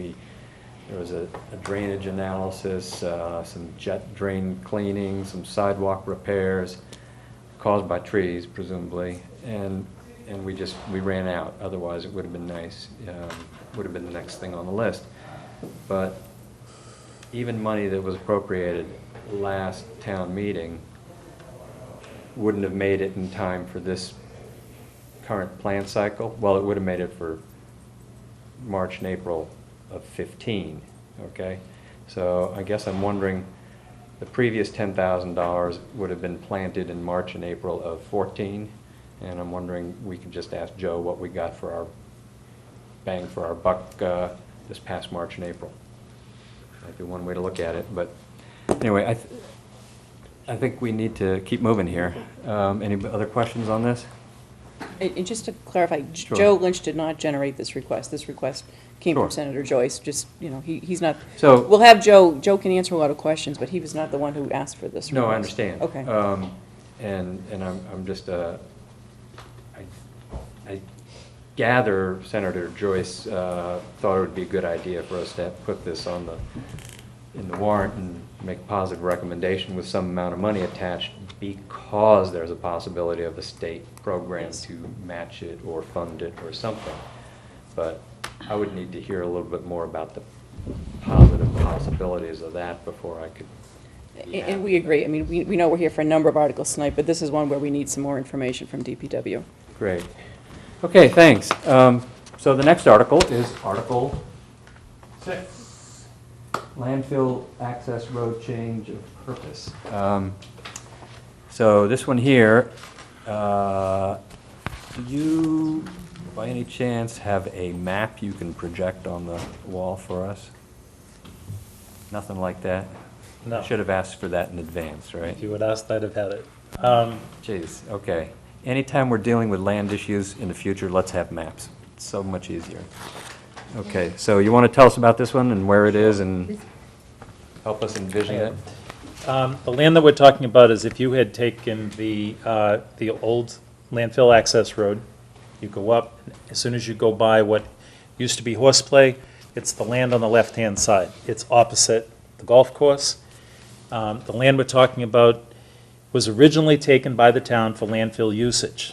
there was a drainage analysis, some jet drain cleaning, some sidewalk repairs caused by trees, presumably, and we ran out. Otherwise, it would have been nice. Would have been the next thing on the list. But even money that was appropriated last town meeting wouldn't have made it in time for this current plan cycle. Well, it would have made it for March and April of 15, okay? So I guess I'm wondering, the previous $10,000 would have been planted in March and April of 14, and I'm wondering, we could just ask Joe what we got for our bang for our buck this past March and April. Might be one way to look at it, but anyway, I think we need to keep moving here. Any other questions on this? And just to clarify, Sure. Joe Lynch did not generate this request. This request came Sure. from Senator Joyce, just, he's not, So- we'll have Joe can answer a lot of questions, but he was not the one who asked for this request. No, I understand. Okay. And I'm just, I gather Senator Joyce thought it would be a good idea for us to put this in the warrant and make a positive recommendation with some amount of money attached because there's a possibility of a state program to match it or fund it or something. But I would need to hear a little bit more about the positive possibilities of that before I could. And we agree. I mean, we know we're here for a number of articles tonight, but this is one where we need some more information from DPW. Great. Okay, thanks. So the next article is Article 6, Landfill Access Road Change of Purpose. So this one here, do you, by any chance, have a map you can project on the wall for us? Nothing like that? No. I should have asked for that in advance, right? If you would ask, I'd have had it. Jeez, okay. Anytime we're dealing with land issues in the future, let's have maps. It's so much easier. Okay, so you want to tell us about this one and where it is and help us envision it? The land that we're talking about is if you had taken the old landfill access road, you go up, as soon as you go by what used to be Horseplay, it's the land on the left-hand side. It's opposite the golf course. The land we're talking about was originally taken by the town for landfill usage.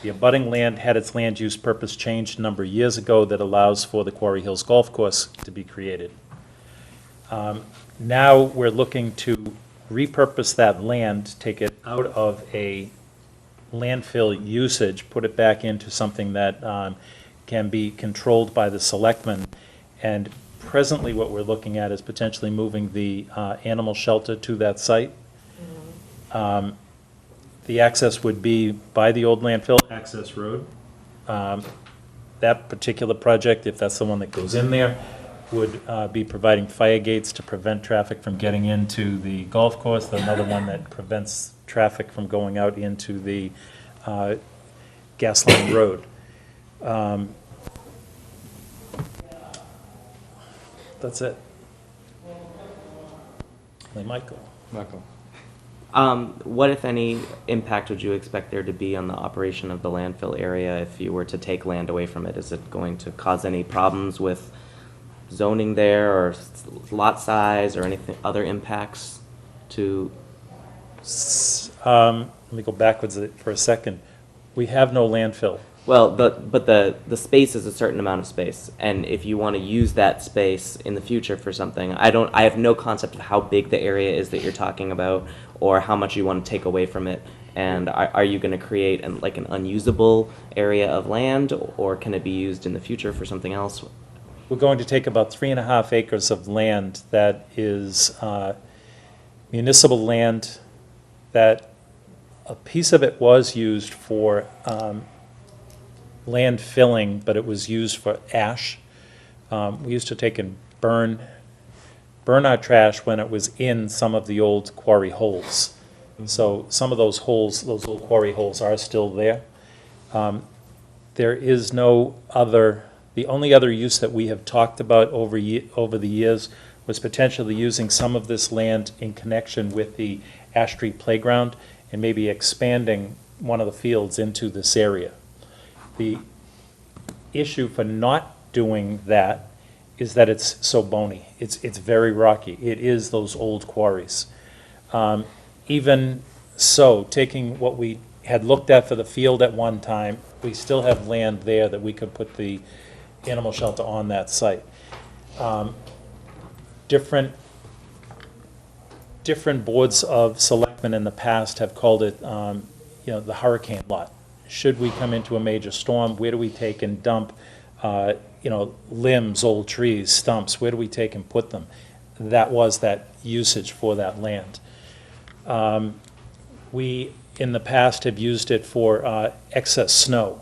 The abutting land had its land use purpose changed a number of years ago that allows for the Quarry Hills Golf Course to be created. Now we're looking to repurpose that land, take it out of a landfill usage, put it back into something that can be controlled by the selectmen. And presently what we're looking at is potentially moving the animal shelter to that site. The access would be by the old landfill access road. That particular project, if that's the one that goes in there, would be providing fire gates to prevent traffic from getting into the golf course. Another one that prevents traffic from going out into the Gasline Road. That's it. Michael. What, if any, impact would you expect there to be on the operation of the landfill area if you were to take land away from it? Is it going to cause any problems with zoning there or lot size or anything, other impacts to? Let me go backwards for a second. We have no landfill. Well, but the space is a certain amount of space, and if you want to use that space in the future for something, I have no concept of how big the area is that you're talking about, or how much you want to take away from it. And are you going to create an unusable area of land, or can it be used in the future for something else? We're going to take about 3.5 acres of land that is municipal land, that a piece of it was used for land filling, but it was used for ash. We used to take and burn our trash when it was in some of the old quarry holes. So some of those holes, those old quarry holes, are still there. There is no other, the only other use that we have talked about over the years was potentially using some of this land in connection with the Ash Street Playground and maybe expanding one of the fields into this area. The issue for not doing that is that it's so bony. It's very rocky. It is those old quarries. Even so, taking what we had looked at for the field at one time, we still have land there that we could put the animal shelter on that site. Different boards of selectmen in the past have called it, the hurricane lot. Should we come into a major storm, where do we take and dump, limbs, old trees, stumps? Where do we take and put them? That was that usage for that land. We, in the past, have used it for excess snow.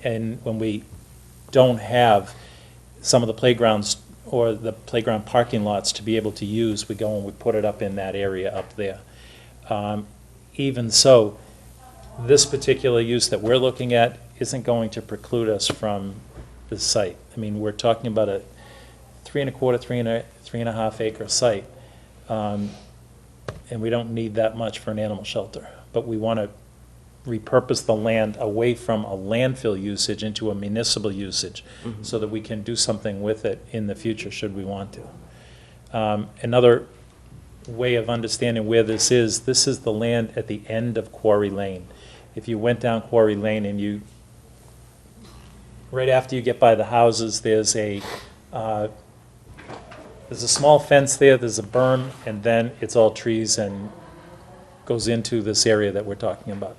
And when we don't have some of the playgrounds or the playground parking lots to be able to use, we go and we put it up in that area up there. Even so, this particular use that we're looking at isn't going to preclude us from the site. I mean, we're talking about a 3.25, 3.5 acre site. And we don't need that much for an animal shelter, but we want to repurpose the land away from a landfill usage into a municipal usage so that we can do something with it in the future should we want to. Another way of understanding where this is the land at the end of Quarry Lane. If you went down Quarry Lane and you, right after you get by the houses, there's a small fence there, there's a berm, and then it's all trees and goes into this area that we're talking about.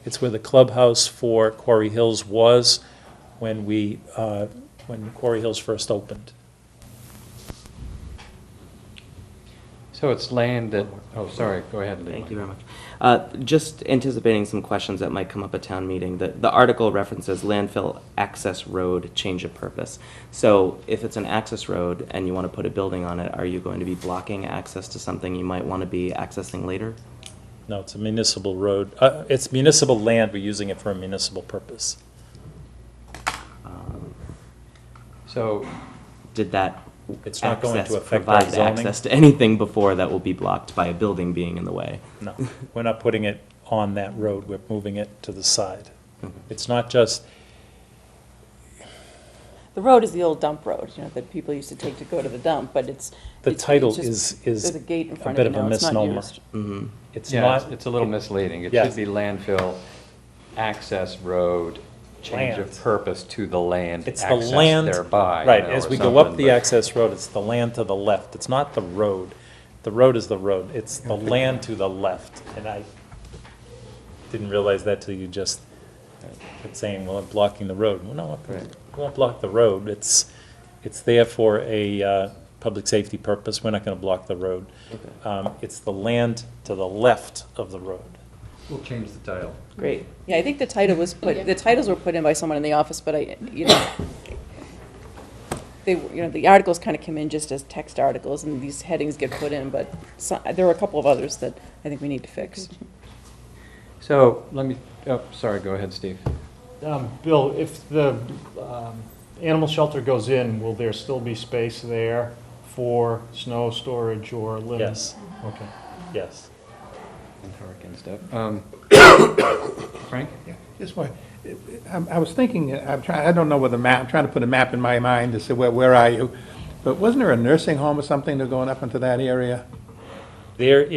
It's where the clubhouse for Quarry Hills was when when Quarry Hills first opened. So it's land that, oh, sorry, go ahead, Lee. Thank you very much. Just anticipating some questions that might come up at town meeting. The article references landfill access road change of purpose. So if it's an access road and you want to put a building on it, are you going to be blocking access to something you might want to be accessing later? No, it's a municipal road. It's municipal land, we're using it for a municipal purpose. So did that it's not going to affect our provide zoning? access to anything before that will be blocked by a building being in the way? No, we're not putting it on that road, we're moving it to the side. It's not just, The road is the old dump road, that people used to take to go to the dump, but it's. the it's title just- is There's a gate in a front bit of of it a now, it's not misnomer. used. It's yeah, not. it's a little misleading. It Yes. should be landfill access road, change Land. of purpose to the land, It's the access land, thereby. right, you know, as or we go up something, the but- access road, it's the land to the left, it's not the road. The road is the road, it's the land to the left, and I didn't realize that till you just kept saying, well, I'm blocking the road. Well, no, Right. we won't block the road, it's there for a public safety purpose, we're not gonna block the road. It's the land to the left of the road. We'll change the title. Great. Yeah, I think the title was put, the titles were put in by someone in the office, but the articles kind of come in just as text articles, and these headings get put in, but there are a couple of others that I think we need to fix. So let me, oh, sorry, go ahead, Steve. Bill, if the animal shelter goes in, will there still be space there for snow storage or living? Yes, Okay. yes. And hurricane stuff. Frank? Yeah, just one. I was thinking, I don't know where the map, I'm trying to put a map in my mind to say, where are you? But wasn't there a nursing home or something that going up into that area? There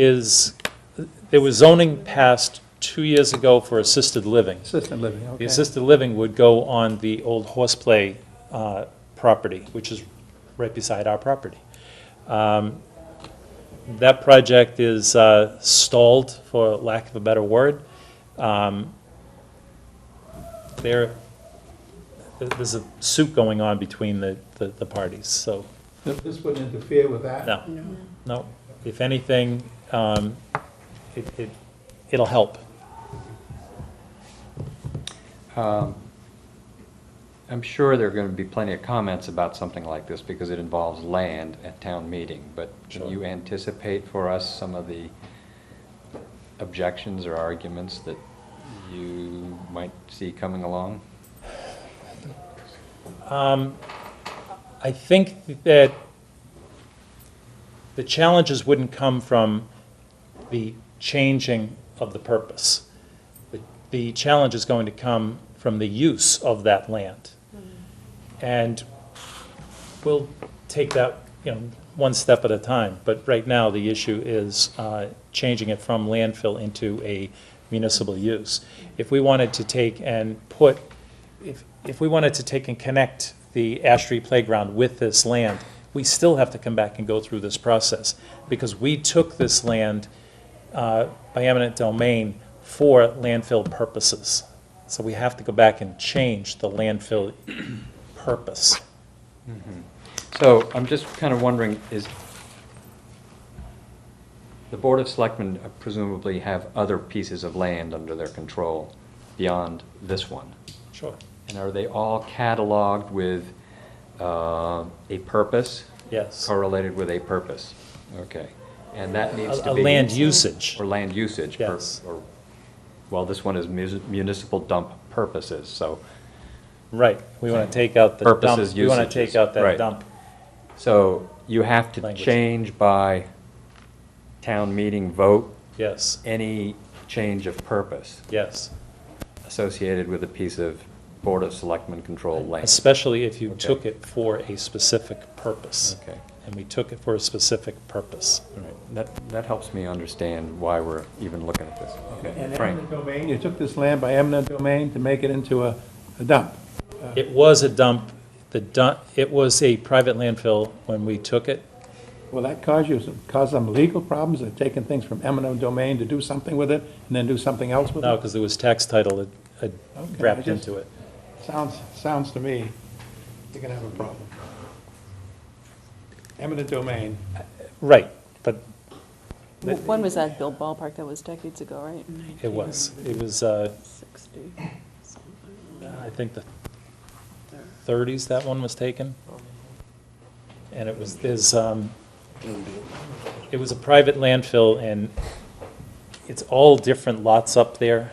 was zoning passed 2 years ago for assisted living. Assisted living, The okay. assisted living would go on the old horseplay property, which is right beside our property. That project is stalled, for lack of a better word. There's a suit going on between the parties, so, This wouldn't interfere with that? no. If anything, it'll help. I'm sure there are going to be plenty of comments about something like this because it involves land at town meeting, but can you anticipate for us some of the objections or arguments that you might see coming along? I think that the challenges wouldn't come from the changing of the purpose. The challenge is going to come from the use of that land. And we'll take that, one step at a time. But right now, the issue is changing it from landfill into a municipal use. If we wanted to take and if we wanted to take and connect the Ash Street Playground with this land, we still have to come back and go through this process, because we took this land by eminent domain for landfill purposes. So we have to go back and change the landfill purpose. So I'm just kind of wondering, is the Board of Selectmen presumably have other pieces of land under their control beyond this one? Sure. And are they all cataloged with a purpose? Yes. Correlated with a purpose? Okay. And that needs to A be... land usage. Or land usage. Yes. Well, this one is municipal dump purposes, so. Right, we want to take out the dump. Purposes, We want to usages. take out that Right. dump. So you have to Language. change by town meeting vote Yes, any change of purpose yes. associated with a piece of Board of Selectmen controlled land. Especially if you Okay. took it for a specific purpose. Okay. And we took it for a specific purpose. All right. That helps me understand why we're even looking at this. Okay, And Frank? eminent domain, you took this land by eminent domain to make it into a dump. It was a dump, it was a private landfill when we took it. Will that cause some legal problems of taking things from eminent domain to do something with it and then do something else with it? No, because there was tax title wrapped I just- into it. Sounds to me, you're gonna have a problem. Eminent domain. Right, but When was that, Bill? Ballpark, that was decades ago, right? it was, 60. I think the 30s that one was taken. And it was, it was a private landfill, and it's all different lots up there,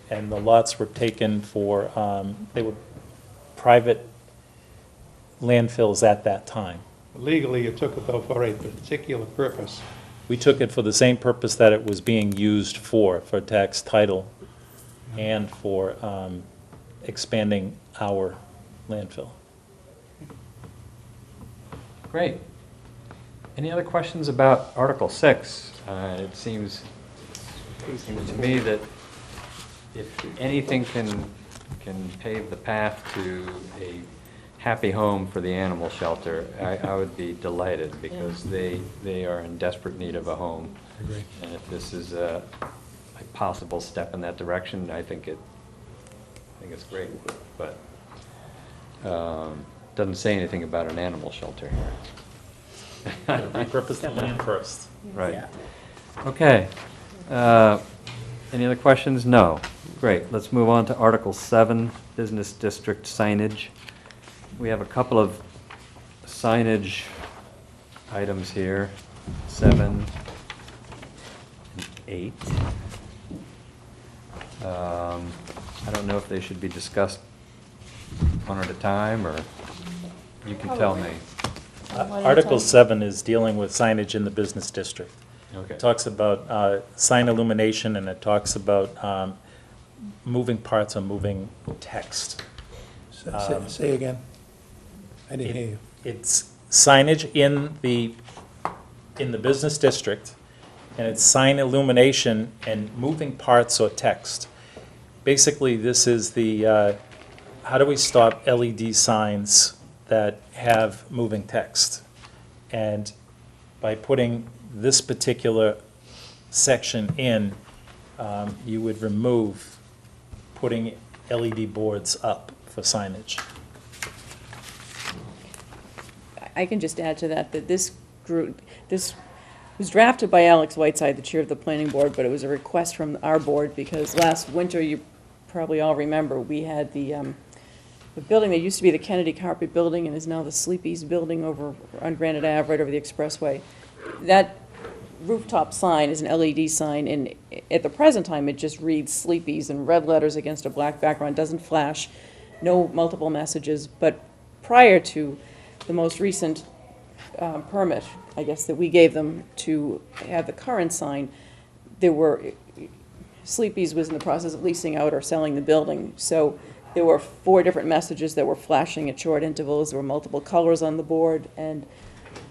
and the lots were taken for, they were private landfills at that time. Legally, you took it though for a particular purpose. We took it for the same purpose that it was being used for tax title and for expanding our landfill. Great. Any other questions about Article 6? It seems to me that if anything can pave the path to a happy home for the animal shelter, I would be delighted, because they are in desperate need of a home. Agree. And if this is a possible step in that direction, I think it's great. But doesn't say anything about an animal shelter here. Repurpose the land first. Right. Okay. Any other questions? No. Great. Let's move on to Article 7, Business District Signage. We have a couple of signage items here, 7 and 8. I don't know if they should be discussed one at a time, or you can tell me. Article 7 is dealing with signage in the business district. Okay. It talks about sign illumination, and it talks about moving parts or moving text. Say again. I didn't hear you. It's signage in the business district, and it's sign illumination and moving parts or text. Basically, this is the, how do we stop LED signs that have moving text? And by putting this particular section in, you would remove putting LED boards up for signage. I can just add to that, that this was drafted by Alex Whiteside, the chair of the planning board, but it was a request from our board, because last winter, you probably all remember, we had the building that used to be the Kennedy Carpet Building and is now the Sleepy's Building over on Granite Ave, right over the expressway. That rooftop sign is an LED sign, and at the present time, it just reads Sleepy's in red letters against a black background, doesn't flash, no multiple messages, but prior to the most recent permit, I guess, that we gave them to have the current sign, Sleepy's was in the process of leasing out or selling the building, so there were 4 different messages that were flashing at short intervals. There were multiple colors on the board, and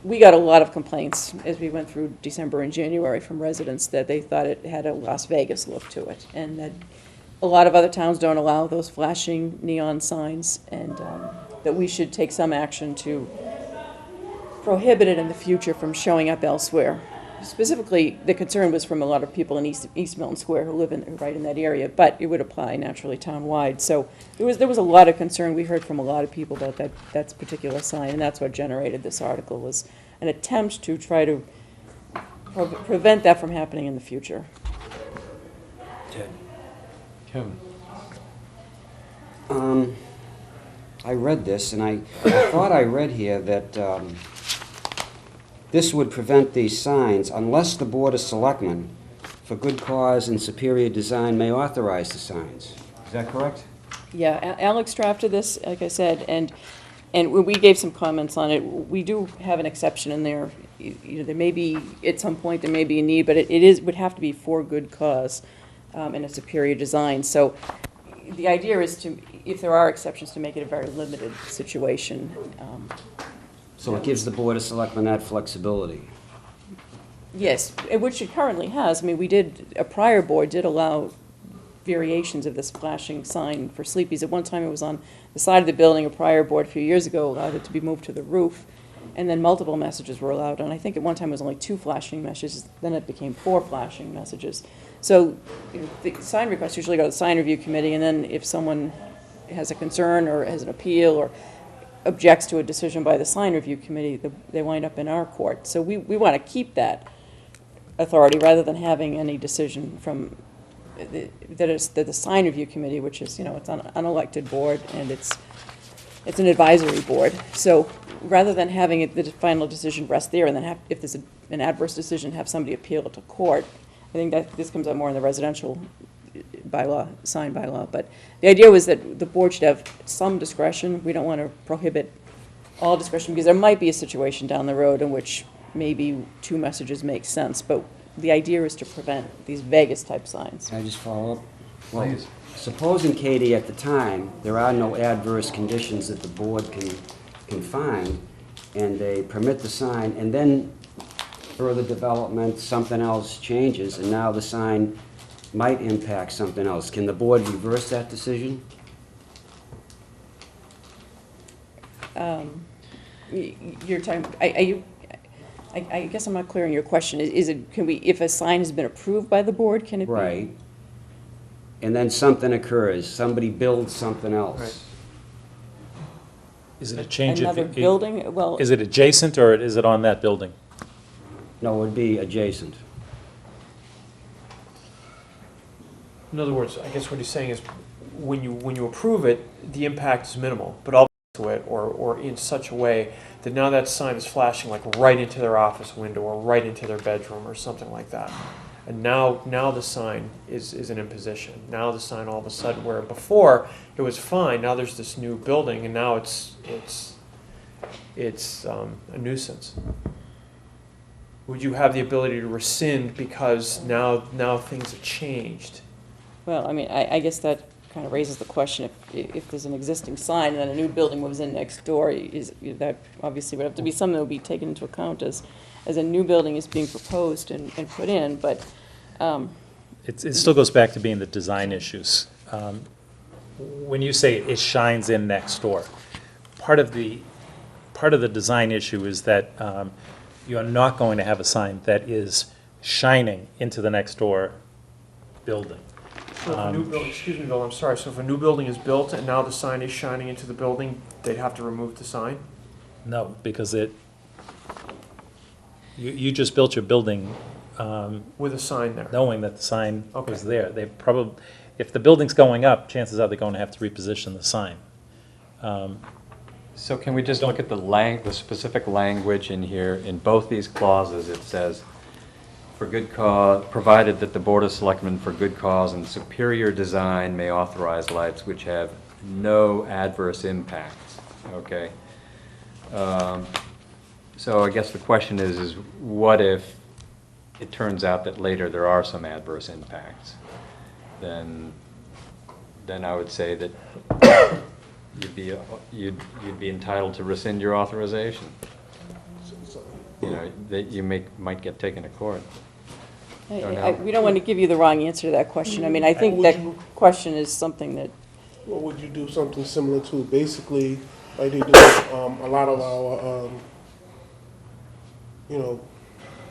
we got a lot of complaints as we went through December and January from residents that they thought it had a Las Vegas look to it, and that a lot of other towns don't allow those flashing neon signs, and that we should take some action to prohibit it in the future from showing up elsewhere. Specifically, the concern was from a lot of people in East Milton Square who live right in that area, but it would apply naturally town-wide. So there was a lot of concern. We heard from a lot of people about that particular sign, and that's what generated this article, was an attempt to try to prevent that from happening in the future. Kevin? I read this, and I thought I read here that this would prevent these signs unless the Board of Selectmen, for good cause and superior design, may authorize the signs. Is that correct? Yeah, Alex drafted this, like I said, and we gave some comments on it. We do have an exception in there. You know, there may be, at some point, there may be a need, but would have to be for good cause, and a superior design. So the idea is to, if there are exceptions, to make it a very limited situation. So it gives the Board of Selectmen that flexibility. Yes, which it currently has. I mean, a prior board did allow variations of this flashing sign for Sleepy's. At one time, it was on the side of the building. A prior board a few years ago allowed it to be moved to the roof, and then multiple messages were allowed. And I think at one time it was only 2 flashing messages, then it became 4 flashing messages. So you know, the sign requests usually go to the sign review committee, and then if someone has a concern or has an appeal or objects to a decision by the sign review committee, they wind up in our court. So we want to keep that authority rather than having any decision from the sign review committee, which is, you know, it's an unelected board and it's an advisory board. So rather than having the final decision rest there and then if there's an adverse decision, have somebody appeal it to court, I think that this comes out more in the residential bylaw, sign bylaw. But the idea was that the board should have some discretion. We don't want to prohibit all discretion because there might be a situation down the road in which maybe 2 messages make sense. But the idea is to prevent these Vegas-type signs. Can I just follow up? Well, supposing, Katie, at the time, there are no adverse conditions that the board can find, and they permit the sign, and then further development, something else changes, and now the sign might impact something else. Can the board reverse that decision? Your time, I guess I'm not clear on your question. Is it, can we, if a sign has been approved by the board, can it be? Right. And then something occurs, somebody builds something else. Right. Is it a change of... Another building? Well, Is it adjacent or is it on that building? No, it would be adjacent. In other words, I guess what he's saying is, when you approve it, the impact is minimal, but all to it, or in such a way that now that sign is flashing like right into their office window or right into their bedroom or something like that. And now the sign is an imposition. Now the sign all of a sudden, where before it was fine, now there's this new building and now it's a nuisance. Would you have the ability to rescind because now things have changed? well, I mean, I guess that kind of raises the question, if there's an existing sign and then a new building moves in next door, that obviously would have to be something that would be taken into account as a new building is being proposed and put in, but... It still goes back to being the design issues. When you say it shines in next door, part of the design issue is that you are not going to have a sign that is shining into the next door building. So if a new building, excuse me, Bill, I'm sorry, so if a new building is built and now the sign is shining into the building, they'd have to remove the sign? No, because you just built your building With a sign there? knowing that the sign Okay. was there. They probably, if the building's going up, chances are they're going to have to reposition the sign. So can we just look at the specific language in here? In both these clauses, it says, for good cause, provided that the Board of Selectmen for good cause and superior design may authorize lights which have no adverse impacts, okay? So I guess the question is what if it turns out that later there are some adverse impacts? Then I would say that you'd be entitled to rescind your authorization. You know, that you might get taken to court. We don't want to give you the wrong answer to that question. I mean, I think that question is something that... Well, would you do something similar to, basically, like they do a lot of our,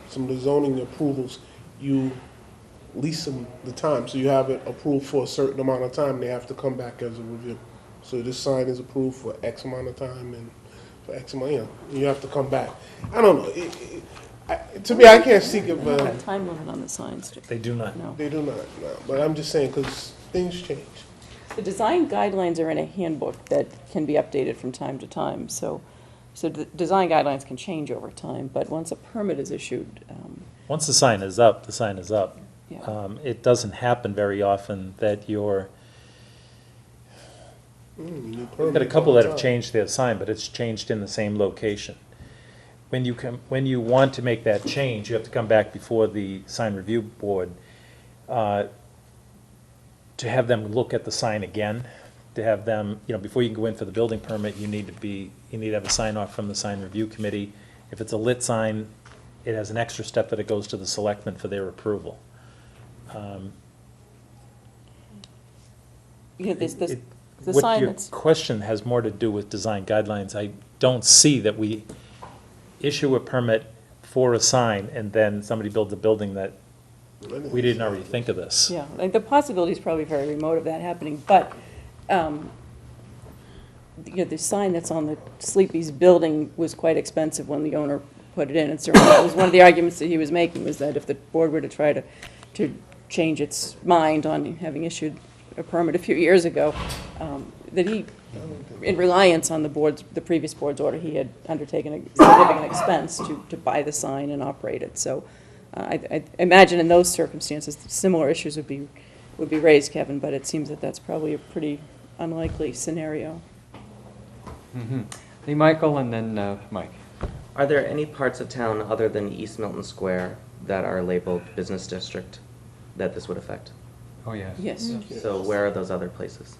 some of the zoning approvals, you lease them the time, so you have it approved for a certain amount of time, they have to come back as a review. So this sign is approved for X amount of time, and for X amount, you have to come back. I don't know. To me, I can't think of They don't have a time limit on the signs. They do not. No. They do not, no. But I'm just saying, because things change. The design guidelines are in a handbook that can be updated from time to time, so the design guidelines can change over time, but once a permit is issued... Once the sign is up, the sign is up. Yeah. It doesn't happen very often that We've got a couple that have changed their sign, but it's changed in the same location. When you want to make that change, you have to come back before the sign review board to have them look at the sign again, to have them, before you can go in for the building permit, you need to have a sign off from the sign review committee. If it's a lit sign, it has an extra step that it goes to the selectmen for their approval. The What sign your that's, question has more to do with design guidelines. I don't see that we issue a permit for a sign and then somebody builds a building that we didn't already think of this. yeah, like the possibility is probably very remote of that happening, but, the sign that's on the Sleepy's building was quite expensive when the owner put it in, and certainly that was one of the arguments that he was making, was that if the board were to try to change its mind on having issued a permit a few years ago, that he, in reliance on the previous board's order, he had undertaken a significant expense to buy the sign and operate it. So I imagine in those circumstances, similar issues would be raised, Kevin, but it seems that that's probably a pretty unlikely scenario. Lee Michael and then Mike. Are there any parts of town other than East Milton Square that are labeled business district that this would affect? Oh, yes. Yes. So where are those other places?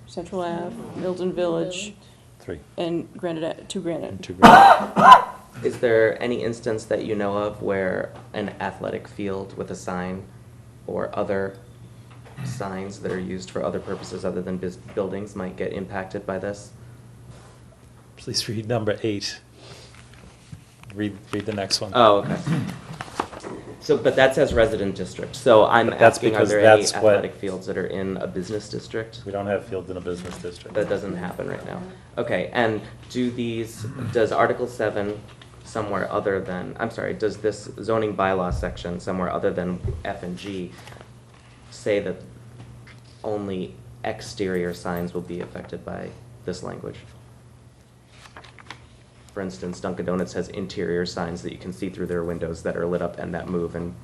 Central Ave, Milton Village, 3 and Granite, 2 Granite. and 2 grand. Is there any instance that you know of where an athletic field with a sign or other signs that are used for other purposes other than buildings might get impacted by this? Please read number 8. Read the next one. Oh, okay. So, but that says resident district, so I'm But that's asking, are because there any that's what- athletic fields that are in a business district? We don't have fields in a business district. That doesn't happen right now. Okay, and does Article 7 somewhere other than, I'm sorry, does this zoning bylaw section somewhere other than F and G say that only exterior signs will be affected by this language? For instance, Dunkin' Donuts has interior signs that you can see through their windows that are lit up and that move, and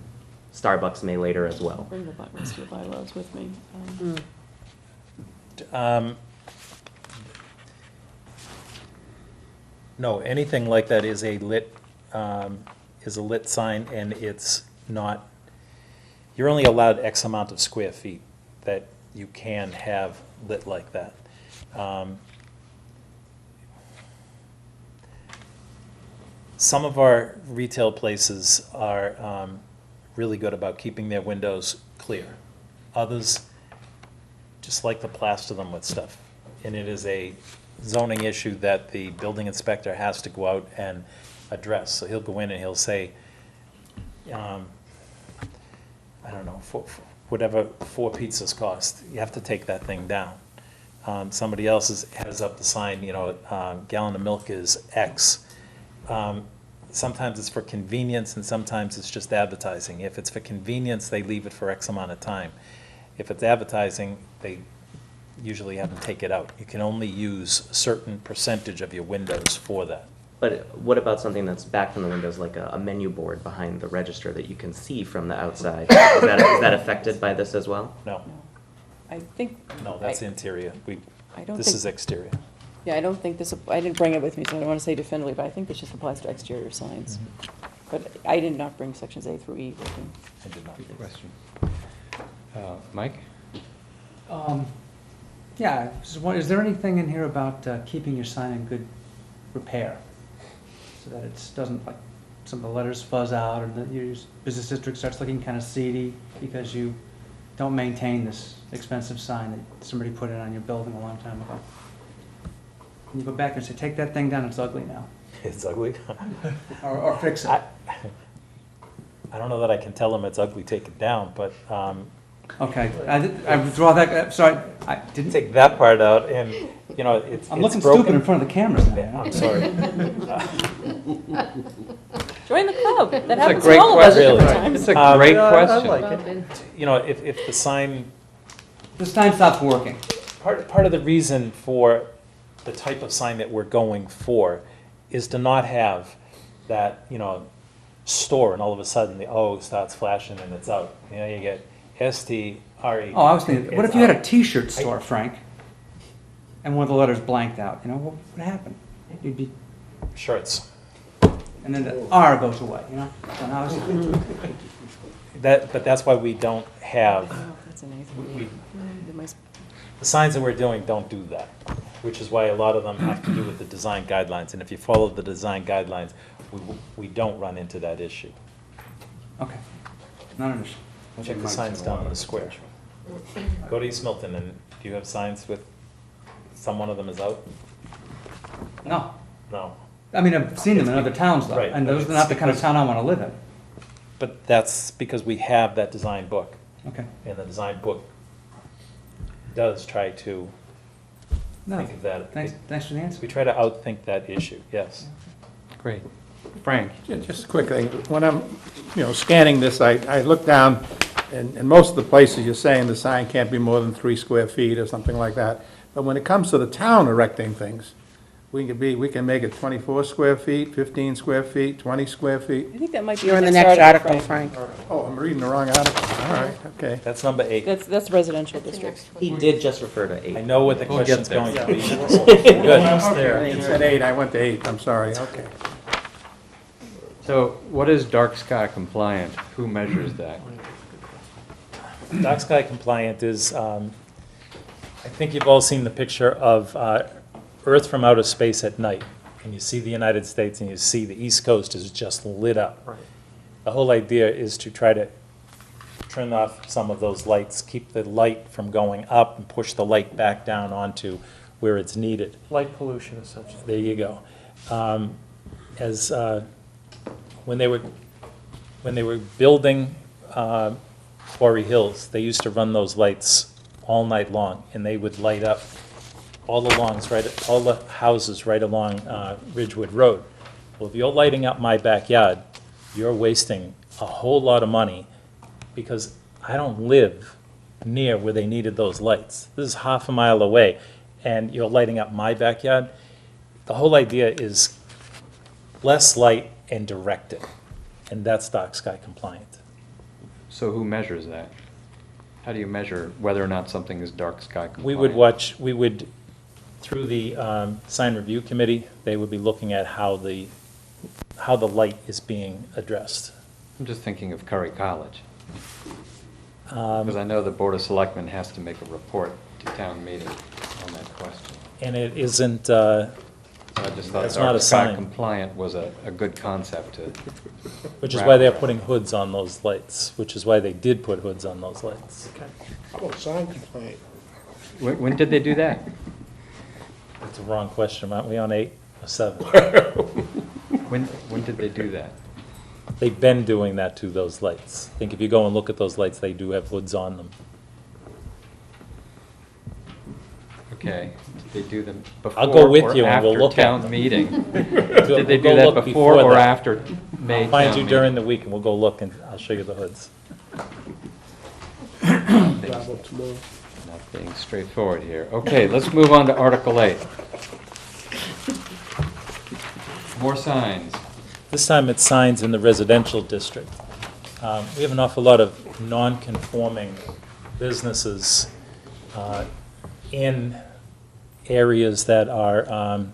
Starbucks may later as well. Bring the rest of the bylaws with me. No, anything like that is a lit sign, and it's not, you're only allowed X amount of square feet that you can have lit like that. Some of our retail places are really good about keeping their windows clear. Others just like to plaster them with stuff. And it is a zoning issue that the building inspector has to go out and address. So he'll go in and he'll say, I don't know, whatever 4 pizzas cost, you have to take that thing down. Somebody else has up the sign, gallon of milk is X. Sometimes it's for convenience and sometimes it's just advertising. If it's for convenience, they leave it for X amount of time. If it's advertising, they usually have them take it out. You can only use a certain percentage of your windows for that. But what about something that's back from the windows, like a menu board behind the register that you can see from the outside? Is that affected by this as well? No, I think. no, that's I interior. don't This think- is exterior. Yeah, I don't think this, I didn't bring it with me, so I don't want to say definitively, but I think this just applies to exterior signs. But I did not bring sections A through E with me. I did not. Good question. Mike? Yeah, is there anything in here about keeping your sign in good repair? So that it doesn't, like, some of the letters fuzz out, or that your business district starts looking kind of seedy because you don't maintain this expensive sign that somebody put in on your building a long time ago? And you go back and say, take that thing down, it's ugly now. It's ugly. Or fix it. I don't know that I can tell them it's ugly, take it down, but Okay, I withdraw that, sorry, I didn't. take that part out and, it's I'm looking broken. stupid in front of the cameras now. Yeah, I'm sorry. Join the club. That It's a happens to great all of us at question. different times. It's a great I question. like it. If the sign, This time stops working. part of the reason for the type of sign that we're going for is to not have that, store and all of a sudden the O starts flashing and it's out. You get STRE. Oh, I was thinking, what if you had a T-shirt store, Frank? and one of the letters blanked out, you know, what happened? You'd be, Shirts. and then the R goes away, you know? So now it's- But that's why we don't have, Oh, that's a nice we- one. There must- the signs that we're doing don't do that, which is why a lot of them have to do with the design guidelines. And if you follow the design guidelines, we don't run into that issue. Okay, not an issue. Check the signs down in the square. Go to East Milton, and do you have signs with, some one of them is out? No, No. I mean, I've seen them in other towns though, Right, and but those are it's not the kind of because- town I want to live in. But that's because we have that design book, Okay. and the design book does try to No, think of that. thanks for the answer. We try to outthink that issue, yes. Great. Frank? Just a quick thing, when I'm, scanning this, I look down, and most of the places you're saying the sign can't be more than 3 square feet or something like that. But when it comes to the town erecting things, we can make it 24 square feet, 15 square feet, 20 square feet. I think that might be You're in the next article, Frank. Frank. Oh, I'm reading the wrong article, all right, okay. That's number 8. That's residential districts. He did just refer to 8. I know what the We'll get question's there. going to be. Okay, it said 8, I went to 8, I'm sorry, okay. So what is dark sky compliant? Who measures that? Dark sky compliant is, I think you've all seen the picture of Earth from outer space at night. And you see the United States and you see the East Coast is just lit up. Right. The whole idea is to try to turn off some of those lights, keep the light from going up and push the light back down onto where it's needed. Light pollution essentially. There you go. When they were building Quarry Hills, they used to run those lights all night long, and they would light up all the houses right along Ridgewood Road. Well, if you're lighting up my backyard, you're wasting a whole lot of money, because I don't live near where they needed those lights. This is half a mile away, and you're lighting up my backyard. The whole idea is less light and direct it, and that's dark sky compliant. So who measures that? How do you measure whether or not something is dark sky compliant? We would, through the sign review committee, they would be looking at how the light is being addressed. I'm just thinking of Curry College. Because I know the Board of Selectmen has to make a report to town meeting on that question. And it isn't, So I just thought It's not a dark sky sign. compliant was a good concept to. which is why they're putting hoods on those lights, which is why they did put hoods on those lights. How about sign compliant? When did they do that? That's a wrong question, aren't we on 8 or 7? When did they do that? They've been doing that to those lights. I think if you go and look at those lights, they do have hoods on them. Okay, did they do them before I'll go with or you and we'll after look at town them. meeting? Did Did they do that before or after May I'll find town you during meeting? the week and we'll go look and I'll show you the hoods. Drive up tomorrow. Not being straightforward here. Okay, let's move on to Article 8. More signs. This time it's signs in the residential district. We have an awful lot of non-conforming businesses in areas that are,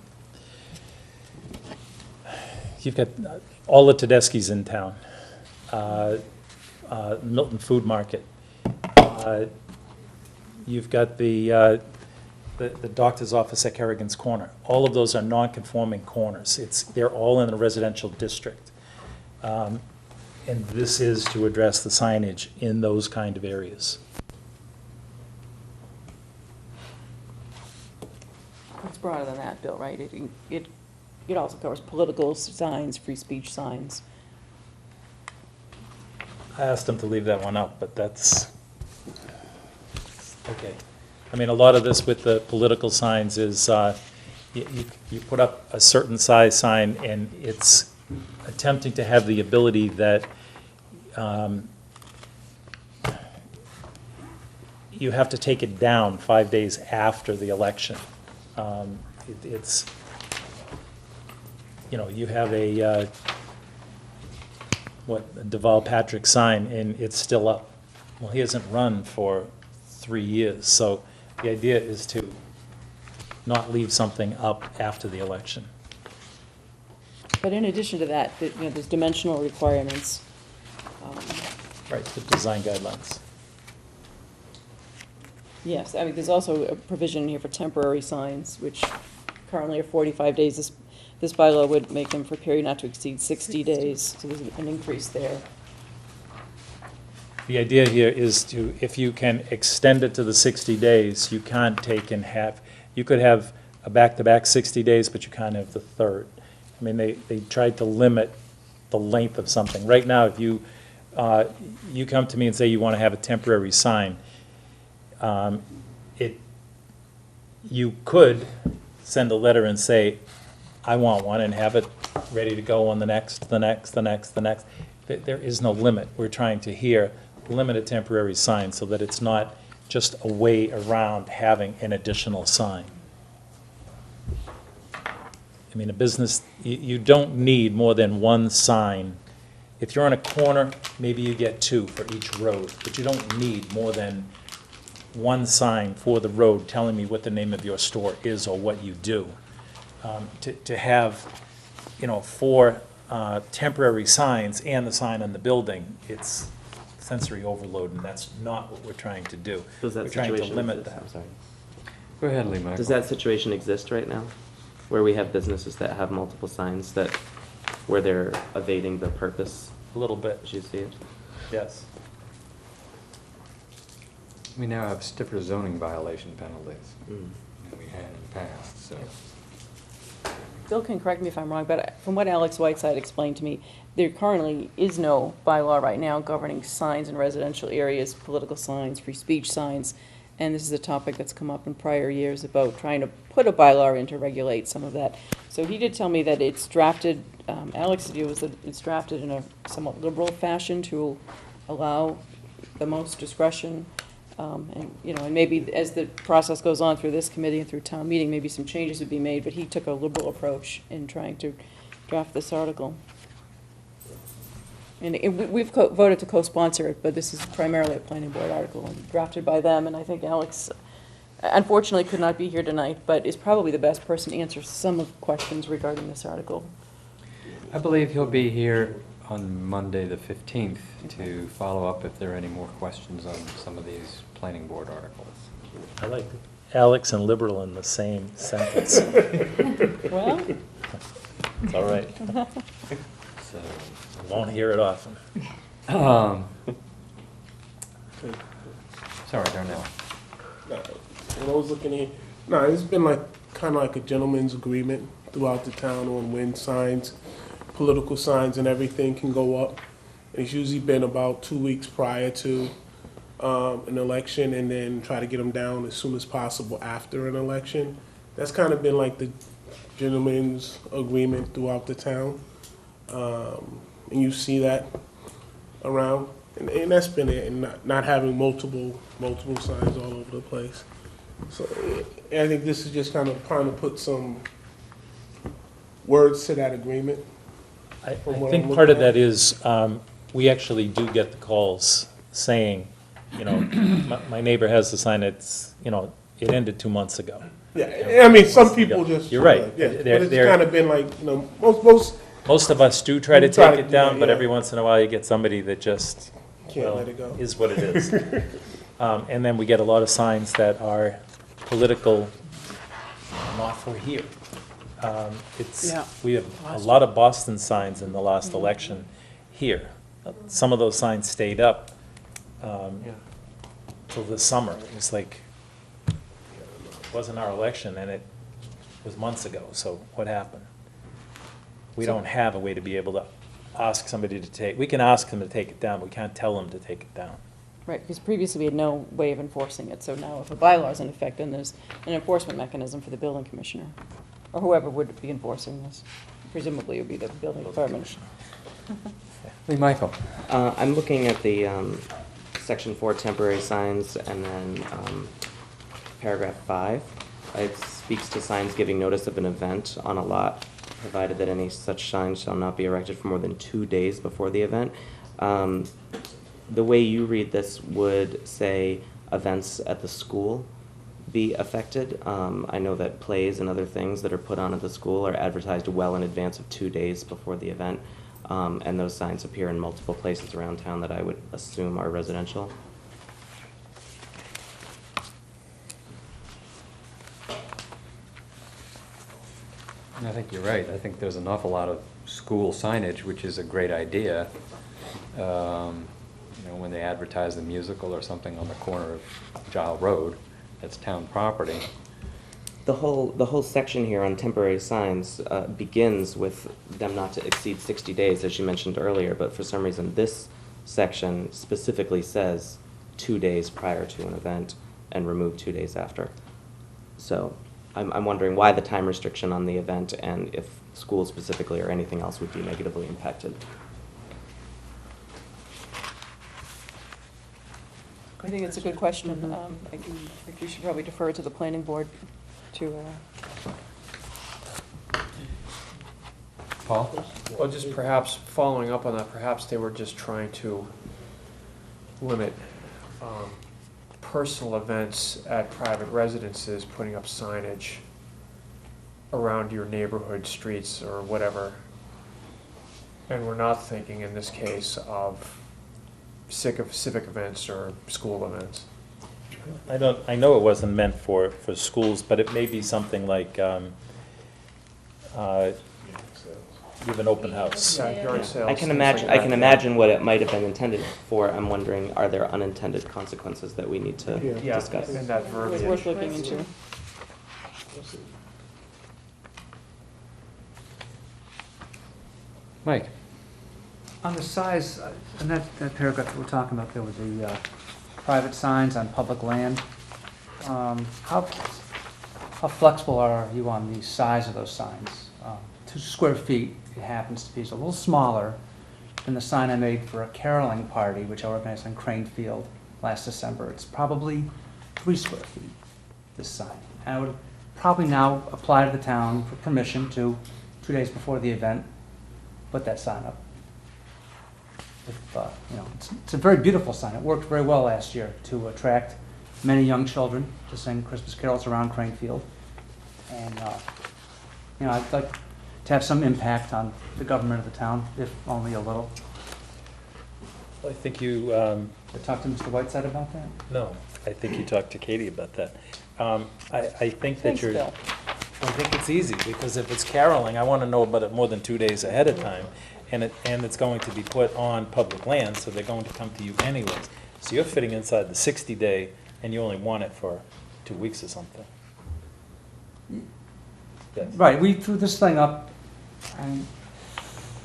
you've got all the Tedeschi's in town, Milton Food Market. You've got the doctor's office at Kerrigan's Corner. All of those are non-conforming corners. They're all in the residential district. And this is to address the signage in those kind of areas. It's broader than that, Bill, right? It also covers political signs, free speech signs. I asked them to leave that one out, but that's, okay. I mean, a lot of this with the political signs is, you put up a certain size sign, and it's attempting to have the ability that you have to take it down 5 days after the election. It's, you have a Deval Patrick sign, and it's still up. Well, he hasn't run for 3 years, so the idea is to not leave something up after the election. But in addition to that, there's dimensional requirements. Right, the design guidelines. Yes, I mean, there's also a provision here for temporary signs, which currently are 45 days. This bylaw would make them for a period not to exceed 60 days, so there's an increase there. The idea here is to, if you can extend it to the 60 days, you can't take and have, you could have a back-to-back 60 days, but you can't have the third. I mean, they tried to limit the length of something. Right now, if you, you come to me and say you want to have a temporary sign, you could send a letter and say, I want one, and have it ready to go on the next. There is no limit. We're trying to limit a temporary sign so that it's not just a way around having an additional sign. I mean, a business, you don't need more than one sign. If you're on a corner, maybe you get two for each road, but you don't need more than one sign for the road telling me what the name of your store is or what you do. To have, 4 temporary signs and the sign on the building, it's sensory overload, and that's not what we're trying to do. Does that We're trying to situation limit exist? that. I'm sorry. Go ahead, Lee Michael. Does that situation exist right now, where we have businesses that have multiple signs where they're evading the purpose? A little bit, As you see it? yes. We now have stiffer zoning violation penalties Mm. than we had in the past, so. Bill can correct me if I'm wrong, but from what Alex Whiteside explained to me, there currently is no bylaw right now governing signs in residential areas, political signs, free speech signs, and this is a topic that's come up in prior years about trying to put a bylaw in to regulate some of that. So he did tell me that it's drafted, Alex's view was that it's drafted in a somewhat liberal fashion to allow the most discretion. And maybe as the process goes on through this committee and through town meeting, maybe some changes would be made, but he took a liberal approach in trying to draft this article. And we've voted to co-sponsor it, but this is primarily a planning board article and drafted by them, and I think Alex, unfortunately, could not be here tonight, but is probably the best person to answer some of the questions regarding this article. I believe he'll be here on Monday, the 15th, to follow up if there are any more questions on some of these planning board articles. I like Alex and liberal in the same sentence. Well, It's all right. So, You won't hear it often. sorry, Darnell. When I was looking at, it's been kind of like a gentleman's agreement throughout the town on when signs, political signs and everything can go up. It's usually been about 2 weeks prior to an election, and then try to get them down as soon as possible after an election. That's kind of been like the gentleman's agreement throughout the town. And you see that around, and that's been it, and not having multiple signs all over the place. So I think this is just kind of trying to put some words to that agreement. I From what think I'm part of looking at. that is, we actually do get the calls saying, my neighbor has the sign that's, it ended 2 months ago. Yeah, I mean, some people just. You're right. Yeah, but They're- it's kind of been like, Most of us do try to We try take to it do down, that, but yeah. every once in a while you get somebody that just, Can't let it go. is what it is. And then we get a lot of signs that are political, not for here. Yeah. We have a lot of Boston signs in the last election here. Some of those signs stayed up till the summer. It was like, it wasn't our election, and it was months ago, so what happened? We don't have a way to be able to ask somebody to take, we can ask them to take it down, but we can't tell them to take it down. Right, because previously we had no way of enforcing it, so now if a bylaw is in effect, then there's an enforcement mechanism for the building commissioner, or whoever would be enforcing this. Presumably it would be the building department. Lee Michael. I'm looking at the section 4 temporary signs, and then paragraph 5. It speaks to signs giving notice of an event on a lot, provided that any such sign shall not be erected for more than 2 days before the event. The way you read this would say events at the school. be affected. I know that plays and other things that are put on at the school are advertised well in advance of 2 days before the event, and those signs appear in multiple places around town that I would assume are residential. I think you're right. I think there's an awful lot of school signage, which is a great idea. You know, when they advertise the musical or something on the corner of Gile Road, that's town property. The whole section here on temporary signs begins with them not to exceed 60 days, as you mentioned earlier, but for some reason this section specifically says 2 days prior to an event and remove 2 days after. So I'm wondering why the time restriction on the event and if school specifically or anything else would be negatively impacted. I think it's a good question. I think you should probably defer to the planning board to, Paul? Well, just perhaps following up on that, perhaps they were just trying to limit personal events at private residences, putting up signage around your neighborhood streets or whatever. And we're not thinking in this case of civic events or school events. I know it wasn't meant for schools, but it may be something like, you have an open house. Yeah, yard sales. I can things imagine. like I can that. imagine what it might have been intended for. I'm wondering, are there unintended consequences that we need to Yeah, discuss? and that it's verbiage. worth looking into. Mike? On the size, in that paragraph that we're talking about, there were the private signs on public land. How flexible are you on the size of those signs? 2 square feet, it happens to be, is a little smaller than the sign I made for a caroling party, which I organized on Crane Field last December. It's probably 3 square feet, this sign. And I would probably now apply to the town for permission to, 2 days before the event, put that sign up. If, you know, it's a very beautiful sign. It worked very well last year to attract many young children to sing Christmas carols around Crane Field. And, you know, I'd like to have some impact on the government of the town, if only a little. I think you, Talk to Mr. Whiteside about that? no, I think you talked to Katie about that. I think that Thanks, you're, Bill. I think it's easy, because if it's caroling, I want to know about it more than 2 days ahead of time. And it's going to be put on public land, so they're going to come to you anyways. So you're fitting inside the 60-day, and you only want it for 2 weeks or something. Yes. Right, we threw this thing up, and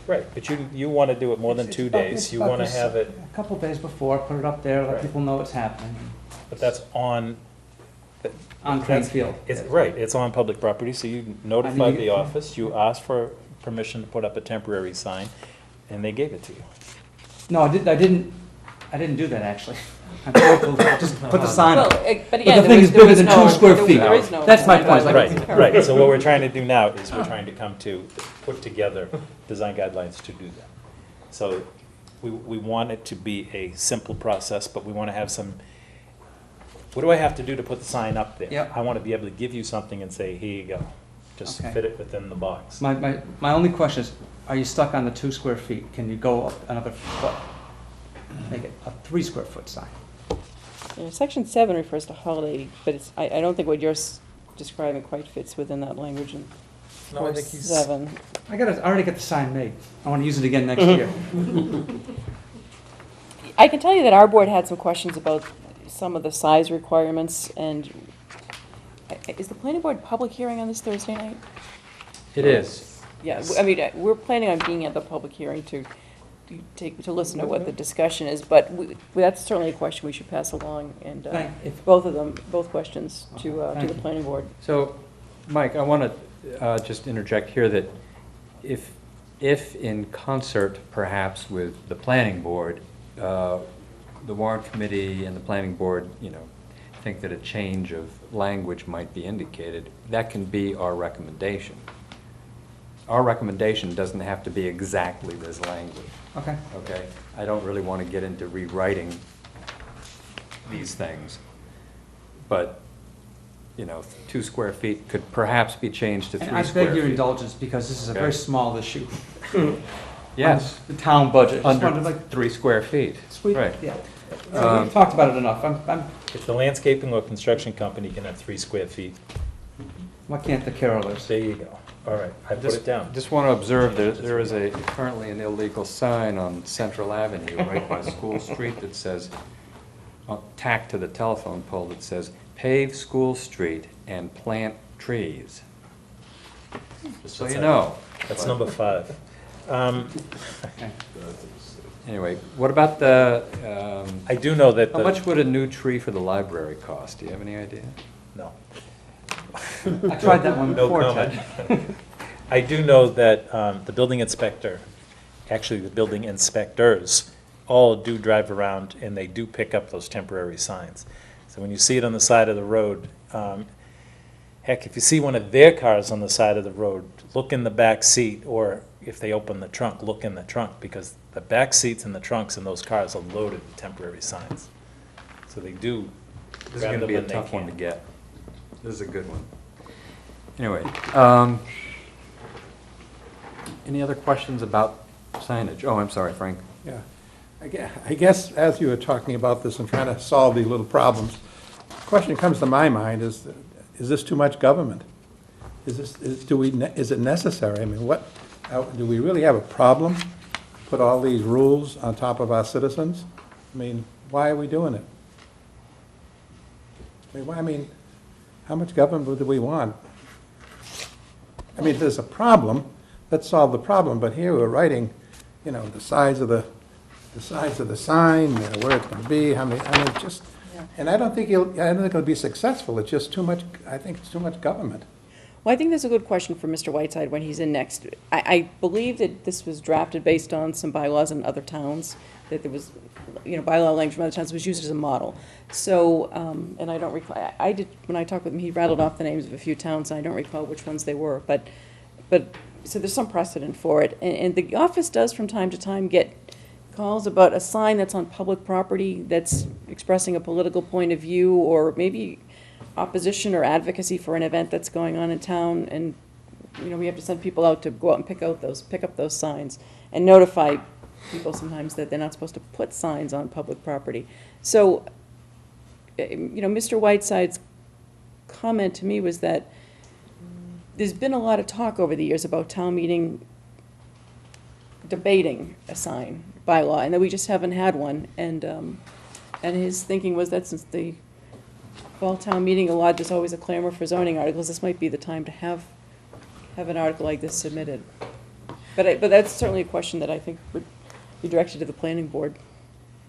Right, but you want to do it more than it's 2 about- days. it's You about want to this- have it, a couple days before, put it up there, let Right. people know it's happening but that's on. on Crane That's- Field. It's, right, it's on public property, so you notified I mean, the office, you asked for permission to put up a temporary sign, and they gave it to you. No, I didn't do that, actually. I'm careful, just put the sign Well, up. but But again, the thing is there bigger was than no- 2 square there- feet. there is no- That's my point. Right, right, so what we're trying to do now is we're trying to come to, put together design guidelines to do that. So we want it to be a simple process, but we want to have some, what do I have to do to put the sign up there? Yep. I want to be able to give you something and say, here you go. Just Okay. fit it within the box. My only question is, are you stuck on the 2 square feet? Can you go up another foot? Make it a 3 square foot sign? Yeah, Section 7 refers to holiday, but it's, I don't think what you're describing quite fits within that language in No, I think he's- 7. I already got the sign made. I want to use it again next year. I can tell you that our board had some questions about some of the size requirements, and is the planning board public hearing on this Thursday night? It is. Yeah, I mean, we're planning on being at the public hearing to listen to what the discussion is, but that's certainly a question we should pass along, and If- both questions to the Thank you. planning board. So, Mike, I want to just interject here that if in concert perhaps with the planning board, the warrant committee and the planning board, you know, think that a change of language might be indicated, that can be our recommendation. Our recommendation doesn't have to be exactly this language, Okay. okay? I don't really want to get into rewriting these things, but you know, 2 square feet could perhaps be changed to 3 And I square beg your feet. indulgence, because this is a Okay. very small issue. Yes. The town budget. Just wanted to, Under like, 3 square feet. sweet, Right. yeah. We've talked about it enough. If the landscaping or construction company can have 3 square feet, Why can't the carolers? there you go. All right, I put it down. Just want to observe that there is currently an illegal sign on Central Avenue right by School Street that says, tacked to the telephone pole that says, pave School Street and plant trees. Just so you know. That's number 5. Anyway, what about the, I do know that how much would a new tree for the library cost? Do you have any idea? No. I tried that one No before, comment. Ted. I do know that the building inspector, actually the building inspectors, all do drive around and they do pick up those temporary signs. So when you see it on the side of the road, heck, if you see one of their cars on the side of the road, look in the back seat, or if they open the trunk, look in the trunk, because the back seats and the trunks in those cars are loaded with temporary signs. So they do. This is grab going to them be a when they tough one can. to get. This is a good one. Anyway, any other questions about signage? Oh, I'm sorry, Frank. Yeah. I guess as you were talking about this and trying to solve these little problems, the question that comes to my mind is this too much government? Is it necessary? I mean, do we really have a problem? Put all these rules on top of our citizens? I mean, why are we doing it? I mean, how much government do we want? I mean, if there's a problem, let's solve the problem, but here we're writing, you know, the size of the sign, where it's gonna be, how many, I mean, just, and I don't think it'll be successful, it's just too much, I think it's too much government. Well, I think that's a good question for Mr. Whiteside when he's in next. I believe that this was drafted based on some bylaws in other towns, that there was, you know, bylaw language from other towns was used as a model. So, and I don't recall, I did, when I talked with him, he rattled off the names of a few towns, and I don't recall which ones they were, but, so there's some precedent for it. And the office does from time to time get calls about a sign that's on public property that's expressing a political point of view, or maybe opposition or advocacy for an event that's going on in town, and, you know, we have to send people out to go out and pick up those signs and notify people sometimes that they're not supposed to put signs on public property. So, you know, Mr. Whiteside's comment to me was that there's been a lot of talk over the years about town meeting debating a sign bylaw, and that we just haven't had one. And his thinking was that since the fall town meeting, there's always a clamor for zoning articles, this might be the time to have an article like this submitted. But that's certainly a question that I think would be directed to the planning board.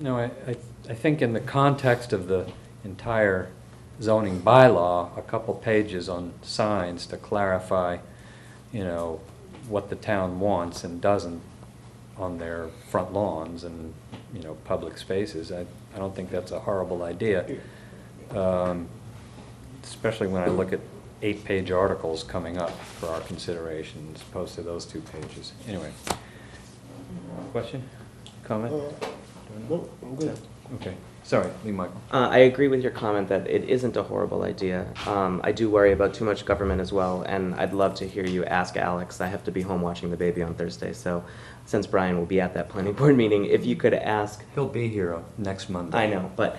No, I think in the context of the entire zoning bylaw, a couple pages on signs to clarify, you know, what the town wants and doesn't on their front lawns and, you know, public spaces. I don't think that's a horrible idea, especially when I look at 8-page articles coming up for our consideration as opposed to those 2 pages. Anyway, question, comment? No, I'm good. Okay, sorry, Lee Michael. I agree with your comment that it isn't a horrible idea. I do worry about too much government as well, and I'd love to hear you ask Alex. I have to be home watching the baby on Thursday, so since Brian will be at that planning board meeting, if you could ask. He'll be here next Monday. I know, but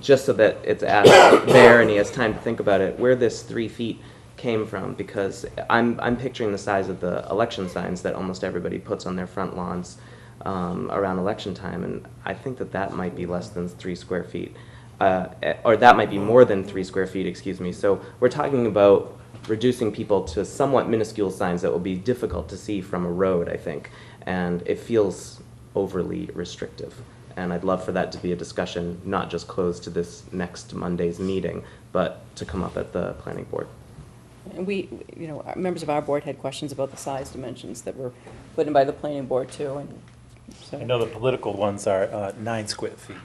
just so that it's asked there and he has time to think about it, where this 3 feet came from, because I'm picturing the size of the election signs that almost everybody puts on their front lawns around election time, and I think that might be less than 3 square feet, or that might be more than 3 square feet, excuse me. So we're talking about reducing people to somewhat minuscule signs that will be difficult to see from a road, I think, and it feels overly restrictive. And I'd love for that to be a discussion, not just closed to this next Monday's meeting, but to come up at the planning board. And we, you know, members of our board had questions about the size dimensions that were put in by the planning board too, and so. I know the political ones are 9 square feet,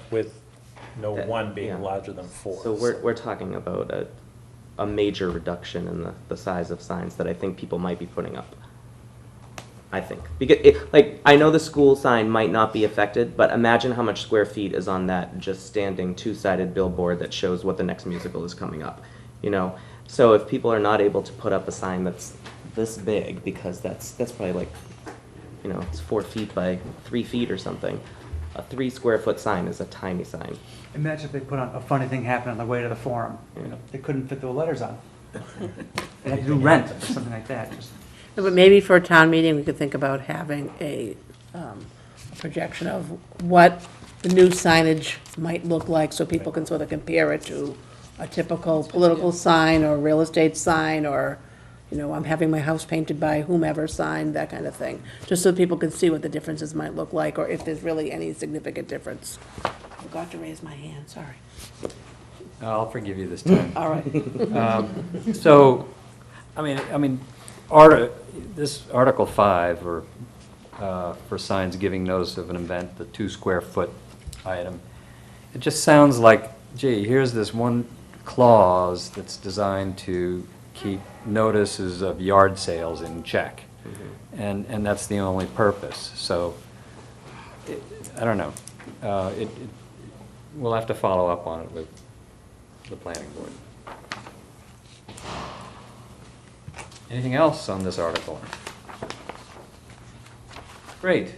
with no one being yeah. larger than 4. So we're talking about a major reduction in the size of signs that I think people might be putting up. I think. Because, like, I know the school sign might not be affected, but imagine how much square feet is on that just standing two-sided billboard that shows what the next musical is coming up, you know? So if people are not able to put up a sign that's this big, because that's probably like, you know, it's 4 feet by 3 feet or something. A 3 square foot sign is a tiny sign. Imagine if they put on a funny thing happened on the way to the forum. You know, they couldn't fit the letters on. They had to do rent or something like that. Just But maybe for a town meeting, we could think about having a projection of what the new signage might look like, so people can sort of compare it to a typical political sign or real estate sign, or, you know, I'm having my house painted by whomever sign, that kind of thing. Just so people can see what the differences might look like, or if there's really any significant difference. I forgot to raise my hand, sorry. I'll forgive you this time. All right. So, this Article 5, or for signs giving notice of an event, the 2 square foot item, it just sounds like, gee, here's this one clause that's designed to keep notices of yard sales in check, and that's the only purpose. So, I don't know. We'll have to follow up on it with the planning board. Anything else on this article? Great.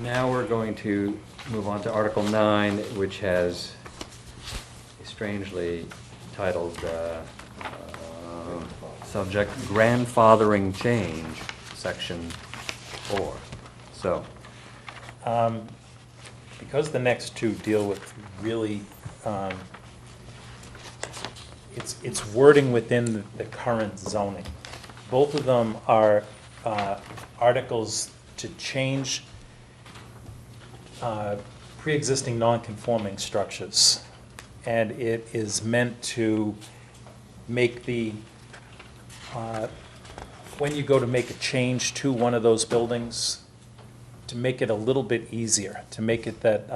Now we're going to move on to Article 9, which has a strangely titled subject, Grandfathering Change, Section 4. So, because the next two deal with really, it's wording within the current zoning. Both of them are articles to change pre-existing non-conforming structures. And it is meant to make the, when you go to make a change to one of those buildings, to make it a little bit easier, to make it that,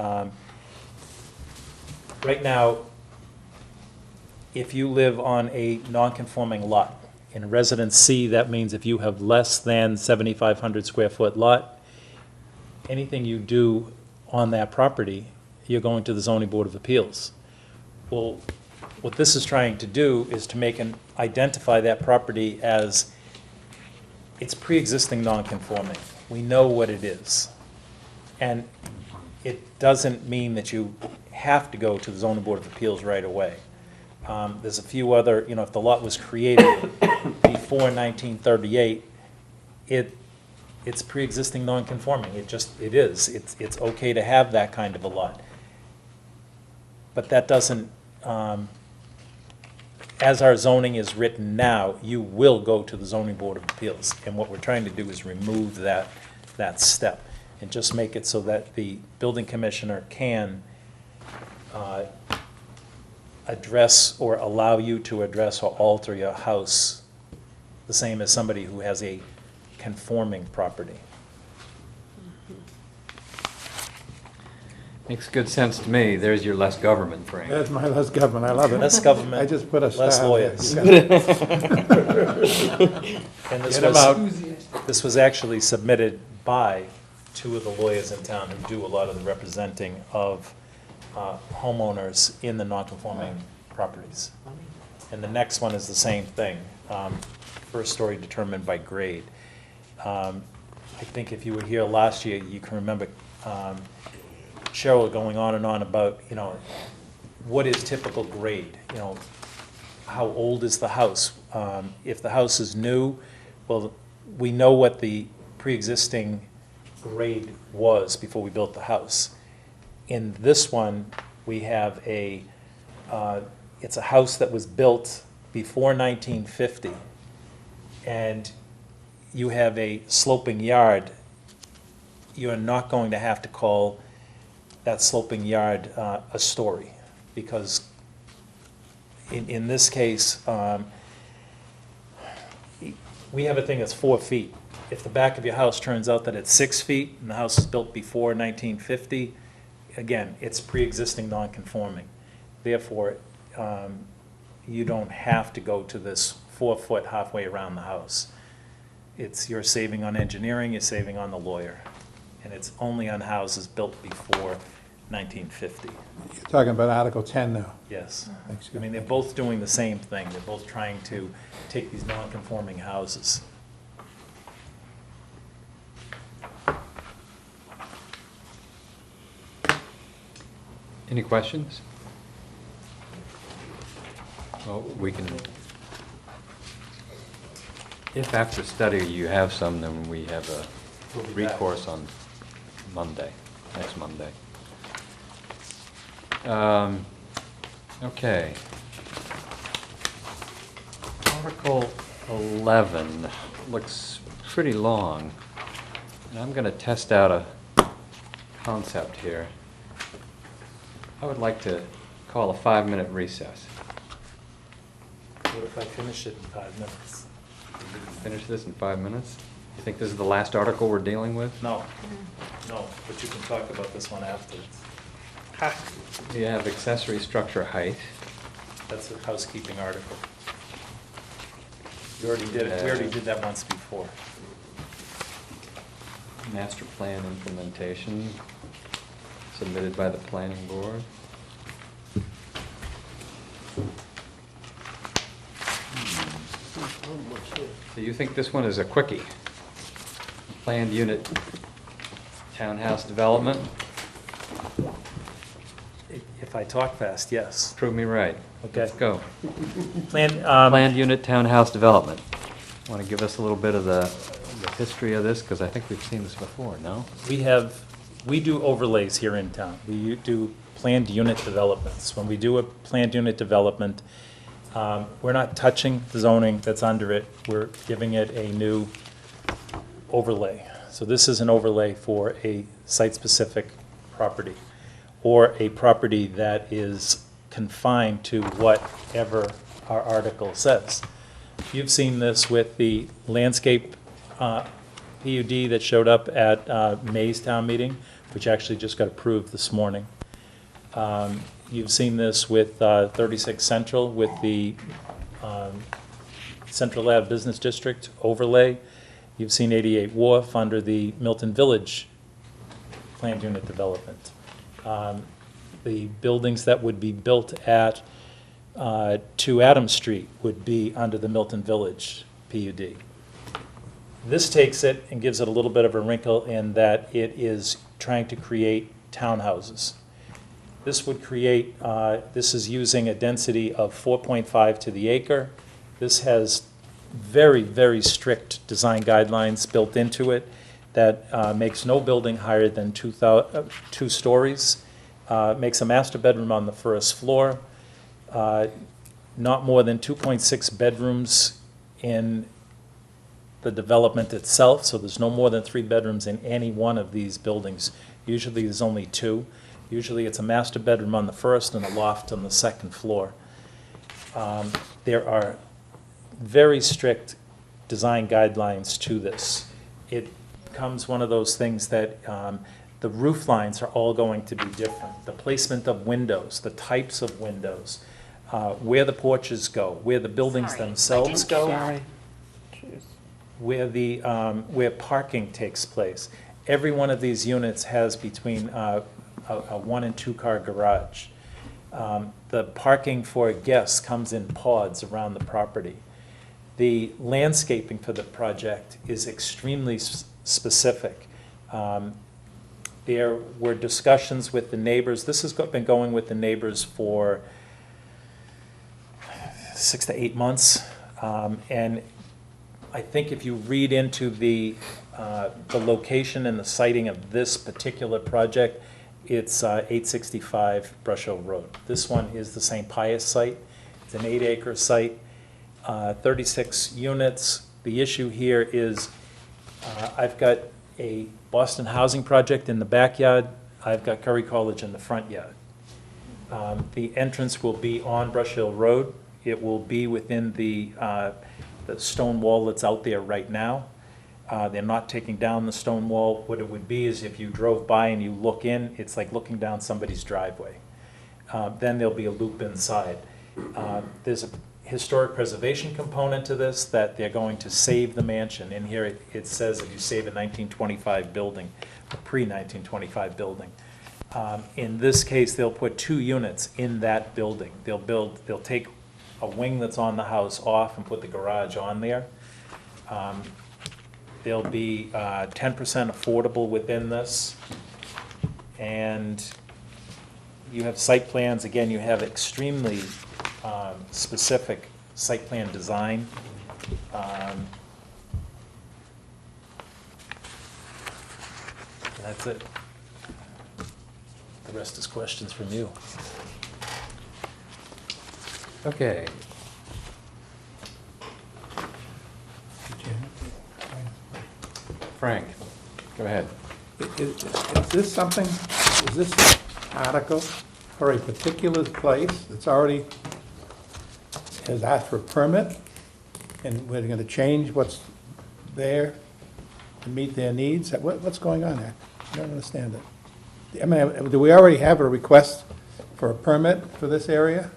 right now, if you live on a non-conforming lot, in Residence C, that means if you have less than 7,500 square foot lot, anything you do on that property, you're going to the Zoning Board of Appeals. Well, what this is trying to do is to identify that property as it's pre-existing non-conforming. We know what it is. And it doesn't mean that you have to go to the Zoning Board of Appeals right away. There's a few other, if the lot was created before 1938, it's pre-existing non-conforming. It is. It's okay to have that kind of a lot. But that doesn't, as our zoning is written now, you will go to the Zoning Board of Appeals. And what we're trying to do is remove that step and just make it so that the building commissioner can address or allow you to address or alter your house the same as somebody who has a conforming property. makes good sense to me. There's your less government, Frank. That's my less government, I love it. Less government, I just put a star. less there. lawyers. You got it. And Get 'em out. this was actually submitted by 2 of the lawyers in town who do a lot of the representing of homeowners in the non-conforming properties. And the next one is the same thing, first story determined by grade. I think if you were here last year, you can remember Cheryl going on and on about, what is typical grade? How old is the house? If the house is new, well, we know what the pre-existing grade was before we built the house. In this one, we have it's a house that was built before 1950, and you have a sloping yard. You're not going to have to call that sloping yard a story, because in this case, we have a thing that's 4 feet. If the back of your house turns out that it's 6 feet and the house is built before 1950, again, it's pre-existing non-conforming. Therefore, you don't have to go to this 4 foot halfway around the house. You're saving on engineering, you're saving on the lawyer. And it's only on houses built before 1950. You're talking about Article 10 now. Yes. Thanks, I mean, they're both doing the same thing. They're both trying to take these non-conforming houses. Any questions? Well, we can, if after study you have some, then we have a We'll be back. recourse on Monday, next Monday. Okay. Article 11 looks pretty long, and I'm going to test out a concept here. I would like to call a 5-minute recess. What if I finish it in 5 minutes? Finish this in 5 minutes? You think this is the last article we're dealing with? No, no, but you can talk about this one afterwards. You have accessory structure height. That's a housekeeping article. We already did it, we already did that once before. Master plan implementation submitted by the planning board. So you think this one is a quickie? Planned unit townhouse development? If I talk fast, yes. Prove me right. Okay. Let's go. Planned Planned unit townhouse development. Want to give us a little bit of the history of this? Because I think we've seen this before, no? We do overlays here in town. We do planned unit developments. When we do a planned unit development, we're not touching the zoning that's under it. We're giving it a new overlay. So this is an overlay for a site-specific property, or a property that is confined to whatever our article says. You've seen this with the landscape PUD that showed up at May's town meeting, which actually just got approved this morning. You've seen this with 36 Central, with the Central Ave Business District overlay. You've seen 88 Wharf under the Milton Village planned unit development. The buildings that would be built at 2 Adams Street would be under the Milton Village PUD. This takes it and gives it a little bit of a wrinkle in that it is trying to create townhouses. This would create, this is using a density of 4.5 to the acre. This has very, very strict design guidelines built into it that makes no building higher than 2 stories. Makes a master bedroom on the first floor. Not more than 2.6 bedrooms in the development itself, so there's no more than 3 bedrooms in any one of these buildings. Usually there's only 2. Usually it's a master bedroom on the first and a loft on the second floor. There are very strict design guidelines to this. It becomes one of those things that the roof lines are all going to be different. The placement of windows, the types of windows, where the porches go, where the buildings themselves go. Sorry. Where parking takes place. Every one of these units has between a 1 and 2 car garage. The parking for guests comes in pods around the property. The landscaping for the project is extremely specific. There were discussions with the neighbors. This has been going with the neighbors for 6 to 8 months. And I think if you read into the location and the siting of this particular project, it's 865 Brush Hill Road. This one is the St. Pius site. It's an 8-acre site, 36 units. The issue here is I've got a Boston housing project in the backyard. I've got Curry College in the front yard. The entrance will be on Brush Hill Road. It will be within the stone wall that's out there right now. They're not taking down the stone wall. What it would be is if you drove by and you look in, it's like looking down somebody's driveway. Then there'll be a loop inside. historic preservation component to this, that they're going to save the mansion. In here, it says that you save a 1925 building, a pre-1925 building. In this case, they'll put 2 units in that building. They'll take a wing that's on the house off and put the garage on there. There'll be 10% affordable within this. And you have site plans, again, you have extremely specific site plan design. That's it. The rest is questions from you. Okay. Frank, go ahead. Is this something, is this article for a particular place that's already has asked for a permit, and we're gonna change what's there to meet their needs? What's going on there? I don't understand it. I mean, do we already have a request for a permit for this area?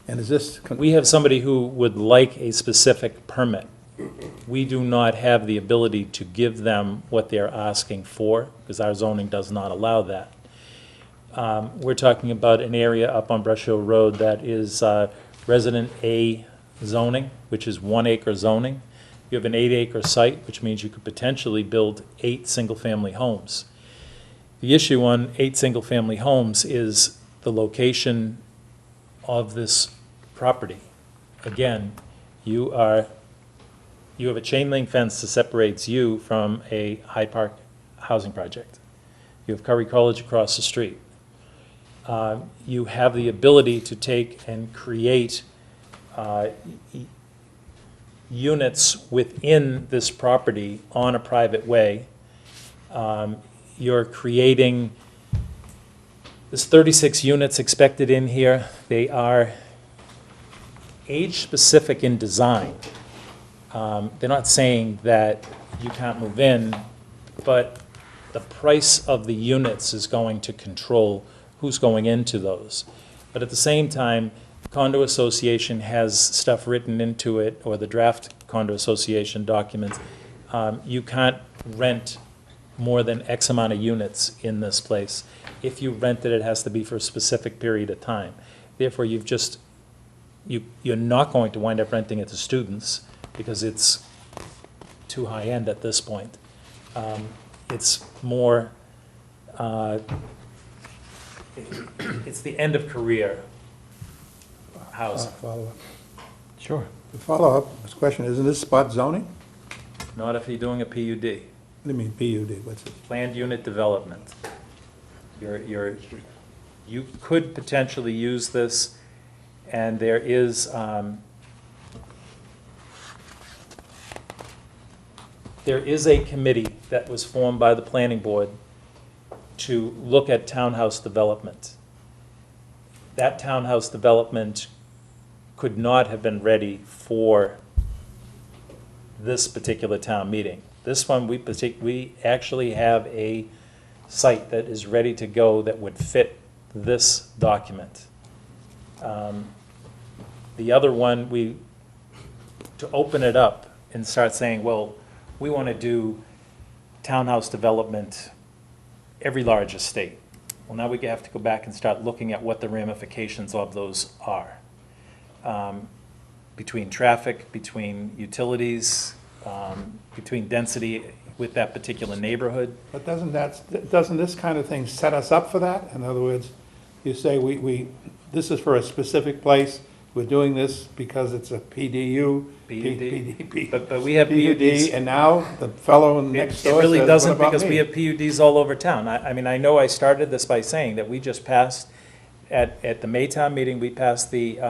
And is this? We have somebody who would like a specific permit. We do not have the ability to give them what they're asking for, because our zoning does not allow that. We're talking about an area up on Brush Hill Road that is Resident A zoning, which is 1 acre zoning. You have an 8 acre site, which means you could potentially build 8 single-family homes. The issue on 8 single-family homes is the location of this property. Again, you have a chain link fence that separates you from a Hyde Park housing project. You have Curry College across the street. You have the ability to take and create units within this property on a private way. You're creating, there's 36 units expected in here. They are age-specific in design. They're not saying that you can't move in, but the price of the units is going to control who's going into those. But at the same time, condo association has stuff written into it, or the draft condo association documents. You can't rent more than X amount of units in this place. If you rent it, it has to be for a specific period of time. Therefore, you're not going to wind up renting it to students, because it's too high-end at this point. It's more, it's the end of career housing. Follow-up. Sure. The follow-up, this question, isn't this spot zoning? Not if you're doing a PUD, What do you mean PUD? What's it? planned unit development. You could potentially use this, and there is, a committee that was formed by the planning board to look at townhouse development. That townhouse development could not have been ready for this particular town meeting. This one, we actually have a site that is ready to go that would fit this document. The other one, to open it up and start saying, well, we want to do townhouse development every large estate. Well, now we have to go back and start looking at what the ramifications of those are. Between traffic, between utilities, between density with that particular neighborhood. But doesn't this kind of thing set us up for that? In other words, you say this is for a specific place, we're doing this because it's a PDU. But we have PUDs. And now the fellow next door It really says, doesn't, "What about because we me?" have PUDs all over town. I mean, I know I started this by saying that we just passed, at the Maytown meeting, we passed the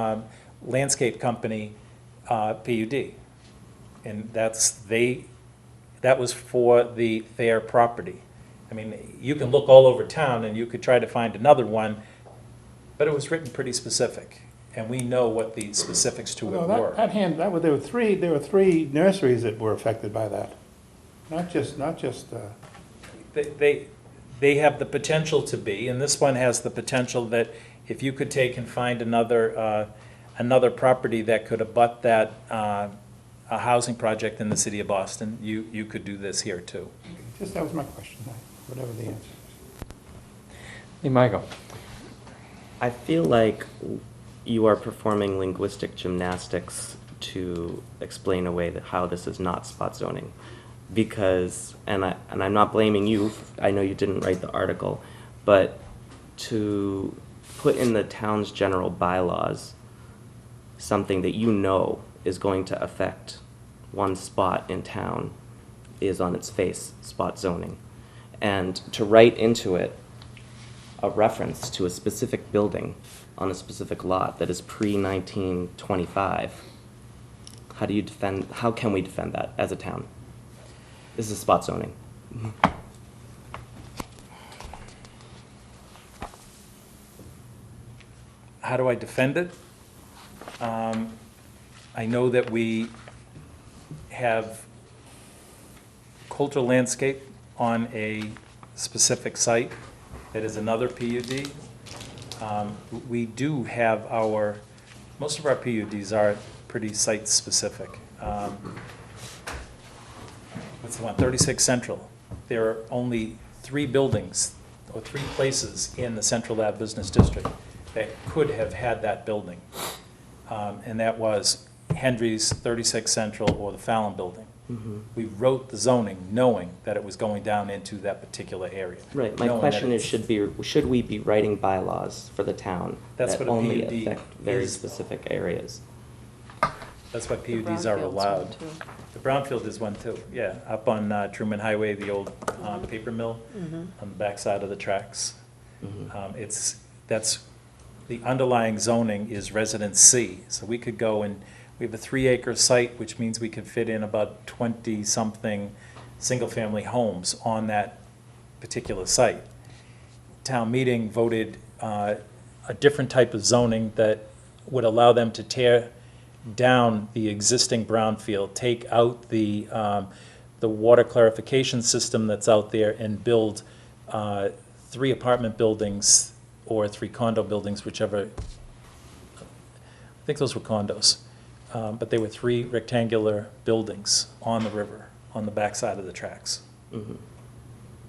landscape company PUD. And that was for the Thayer property. I mean, you can look all over town and you could try to find another one, but it was written pretty specific. And we know what the specifics to it No, were. there were three nurseries that were affected by that. Not just. They have the potential to be, and this one has the potential that if you could take and find another another property that could abut that, a housing project in the city of Boston, you could do this here too. Just, that was my question, whatever the answer. Hey, Michael. I feel like you are performing linguistic gymnastics to explain away how this is not spot zoning. Because, and I'm not blaming you, I know you didn't write the article, but to put in the town's general bylaws something that you know is going to affect one spot in town is on its face spot zoning. And to write into it a reference to a specific building on a specific lot that is pre-1925, how can we defend that as a town? This is spot zoning. How do I defend it? I know that we have cultural landscape on a specific site that is another PUD. We do have most of our PUDs are pretty site-specific. What's the one, 36 Central? There are only 3 buildings, or 3 places in the Central Ave Business District that could have had that building. And that was Hendry's, 36 Central, or the Fallon Building. Mm-hmm. We wrote the zoning knowing that it was going down into that particular area. Right, my Knowing question that is, should we be writing bylaws for the town That's that what a only PUD affect very is. specific areas? That's why The PUDs are brownfield's allowed. one, too. The Brownfield is one too, yeah, up on Truman Highway, the old paper mill on the backside of the tracks. Mhm. That's, the underlying zoning is Residence C, so we could go and, we have a 3-acre site, which means we could fit in about 20-something single-family homes on that particular site. Town meeting voted a different type of zoning that would allow them to tear down the existing brownfield, take out the water clarification system that's out there, and build 3 apartment buildings or 3 condo buildings, whichever. I think those were condos, but they were 3 rectangular buildings on the river, on the backside of the tracks. Mhm.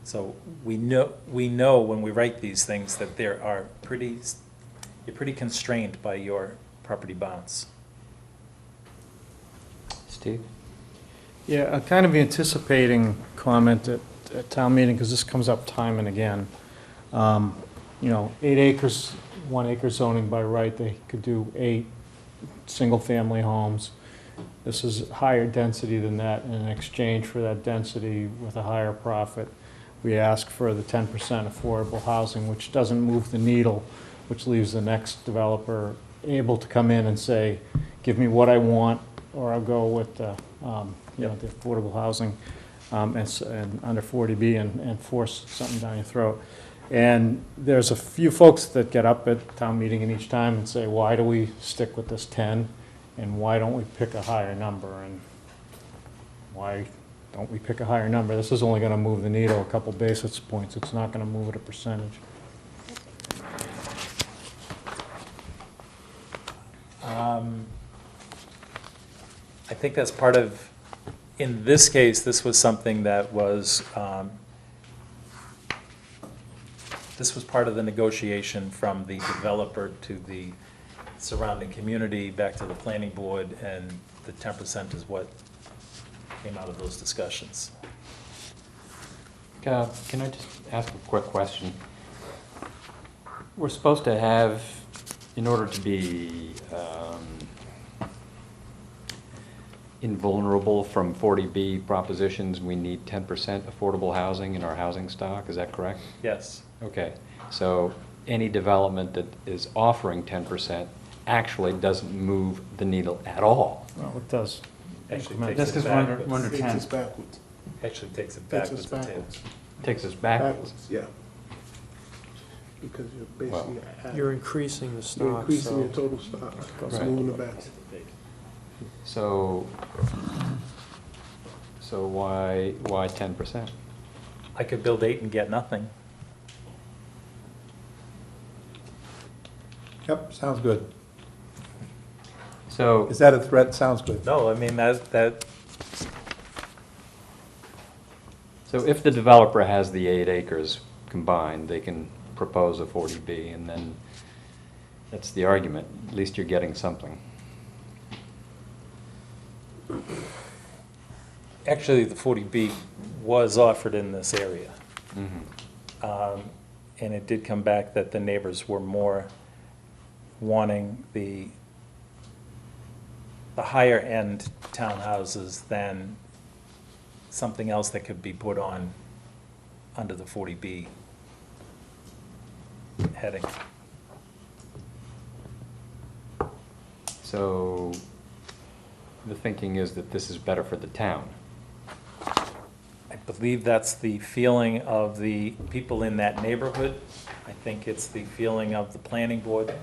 So we know when we write these things that you're pretty constrained by your property bounds. Steve? Yeah, kind of anticipating comment at town meeting, because this comes up time and again. 8 acres, 1 acre zoning by right, they could do 8 single-family homes. This is higher density than that, and in exchange for that density with a higher profit, we ask for the 10% affordable housing, which doesn't move the needle, which leaves the next developer able to come in and say, give me what I want, or I'll go with the affordable housing and under 40B and force something down your throat. And there's a few folks that get up at town meeting in each time and say, why do we stick with this 10? And why don't we pick a higher number? And why don't we pick a higher number? This is only going to move the needle a couple basis points. It's not going to move it a percentage. I think that's part of, in this case, this was something that was, this was part of the negotiation from the developer to the surrounding community, back to the planning board, and the 10% is what came out of those discussions. Can I just ask a quick question? We're supposed to have, in order to be invulnerable from 40B propositions, we need 10% affordable housing in our housing stock, is that correct? Yes. Okay, so any development that is offering 10% actually doesn't move the needle at all. Well, it does. Actually Increment. takes That's it 'cause we're backwards. under Takes 10. us backwards. Actually takes it Takes backwards. us a tad. backwards. Takes us backwards. Backwards, yeah. Because you're basically, You're increasing the stock, you're increasing so your total stock. It's Right. moving it back. So why 10%? I could build 8 and get nothing. Yep, sounds good. So, Is that a threat? Sounds good. No, I mean, that, so if the developer has the 8 acres combined, they can propose a 40B, and then that's the argument. At least you're getting something. actually, the 40B was offered in this area. And it did come back that the neighbors were more wanting the higher end townhouses than something else that could be put on under the 40B heading. So the thinking is that this is better for the town. I believe that's the feeling of the people in that neighborhood. I think it's the feeling of the planning board.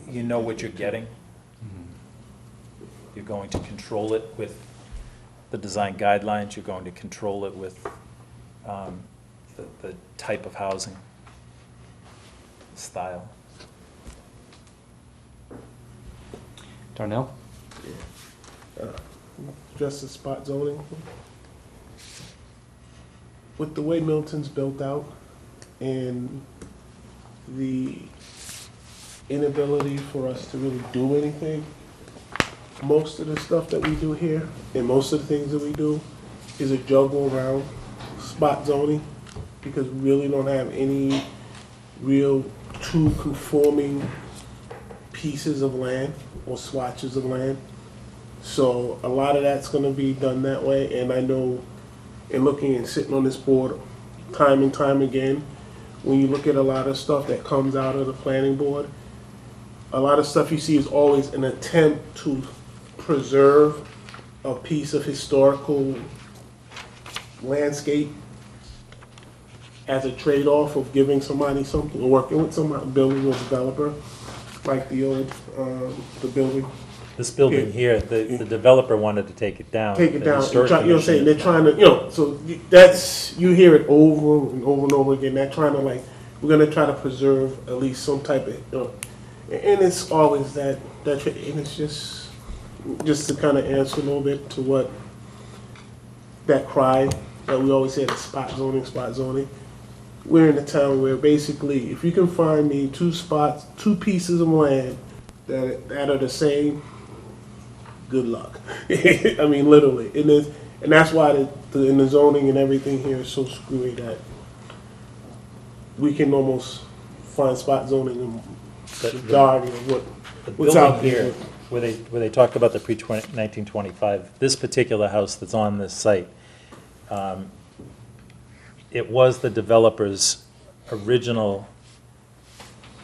You know what you're getting. You're going to control it with the design guidelines. You're going to control it with the type of housing, style. Darnell? Just the spot zoning. With the way Milton's built out and the inability for us to really do anything, most of the stuff that we do here and most of the things that we do is a juggle around spot zoning because we really don't have any real true conforming pieces of land or swatches of land. So a lot of that's going to be done that way. And I know in looking and sitting on this board time and time again, when you look at a lot of stuff that comes out of the planning board, a lot of stuff you see is always an attempt to preserve a piece of historical landscape as a trade-off of giving somebody something, or working with somebody, building a developer, like the old, the building. This building here, the developer wanted to take it down. Take it The down, historic you know what I'm saying, they're commission- trying to, so that's, you hear it over and over and over again, they're trying to like, we're gonna try to preserve at least some type of, and it's always that, and it's just to kind of answer a little bit to what, that cry that we always say, the spot zoning. We're in a town where basically, if you can find me two pieces of land that are the same, good luck. I mean, literally. And that's why in the zoning and everything here is so screwy that we can almost find spot zoning in the majority of what's out building there. here, where they talk about the pre-1925, this particular house that's on this site, it was the developer's original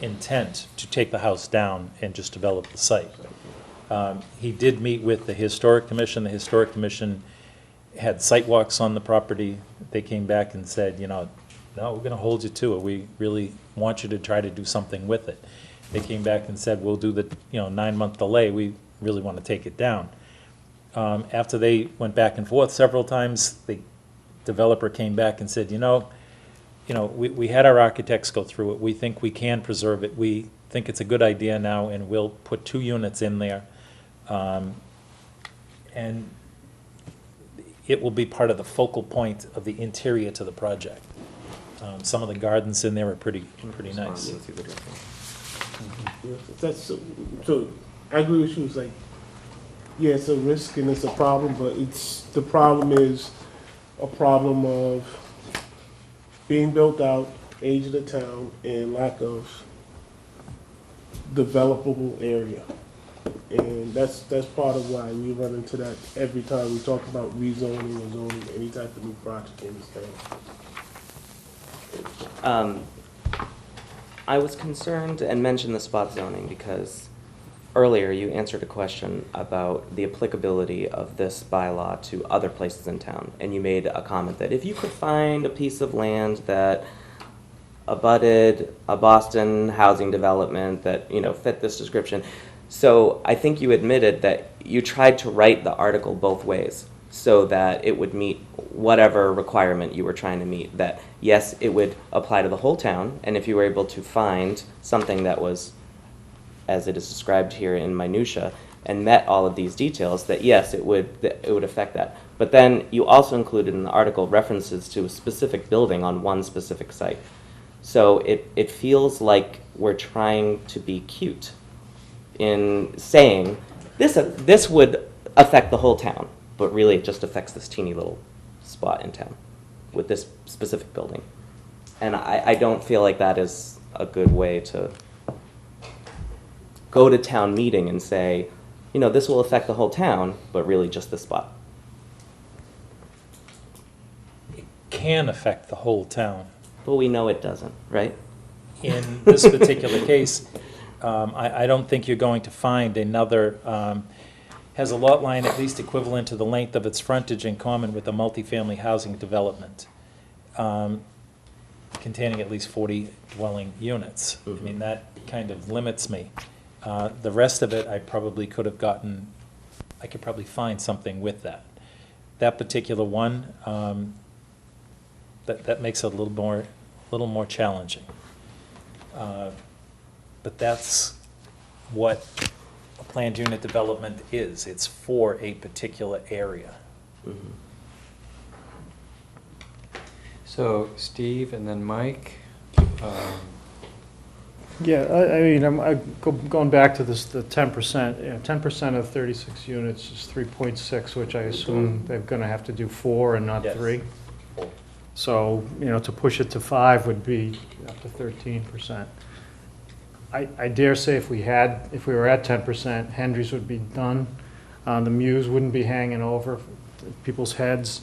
intent to take the house down and just develop the site. He did meet with the Historic Commission. The Historic Commission had site walks on the property. They came back and said, no, we're going to hold you to it. We really want you to try to do something with it. They came back and said, we'll do the 9-month delay. We really want to take it down. After they went back and forth several times, the developer came back and said, we had our architects go through it. We think we can preserve it. We think it's a good idea now, and we'll put 2 units in there. And it will be part of the focal point of the interior to the project. Some of the gardens in there are pretty nice. That's so I agree with you. It's like, yeah, it's a risk and it's a problem, but the problem is a problem of being built out, age of the town, and lack of developable area. And that's part of why we run into that every time we talk about rezoning or zoning any type of new project in this town. I was concerned and mentioned the spot zoning because earlier you answered a question about the applicability of this bylaw to other places in town. And you made a comment that if you could find a piece of land that abutted a Boston housing development that, fit this description. So I think you admitted that you tried to write the article both ways. so that it would meet whatever requirement you were trying to meet. That, yes, it would apply to the whole town, and if you were able to find something that was, as it is described here in minutia, and met all of these details, that yes, it would affect that. But then you also included in the article references to a specific building on one specific site. So it feels like we're trying to be cute in saying this would affect the whole town, but really it just affects this teeny little spot in town with this specific building. And I don't feel like that is a good way to go to town meeting and say, you know, this will affect the whole town, but really just this spot. It can affect the whole town. But we know it doesn't, right? In this particular case, I don't think you're going to find another, has a lot line at least equivalent to the length of its frontage in common with a multifamily housing development containing at least 40 dwelling units. I mean, that kind of limits me. The rest of it, I probably could have gotten, I could probably find something with that. That particular one, that makes it a little more challenging. But that's what a planned unit development is. It's for a particular area. So Steve and then Mike. Yeah, I mean, going back to this, the 10%, 10% of 36 units is 3.6, which I assume they're going to have to do 4 and not Yes. 3. So, you know, to push it to 5 would be up to 13%. I dare say if we were at 10%, Hendry's would be done. The Muse wouldn't be hanging over people's heads.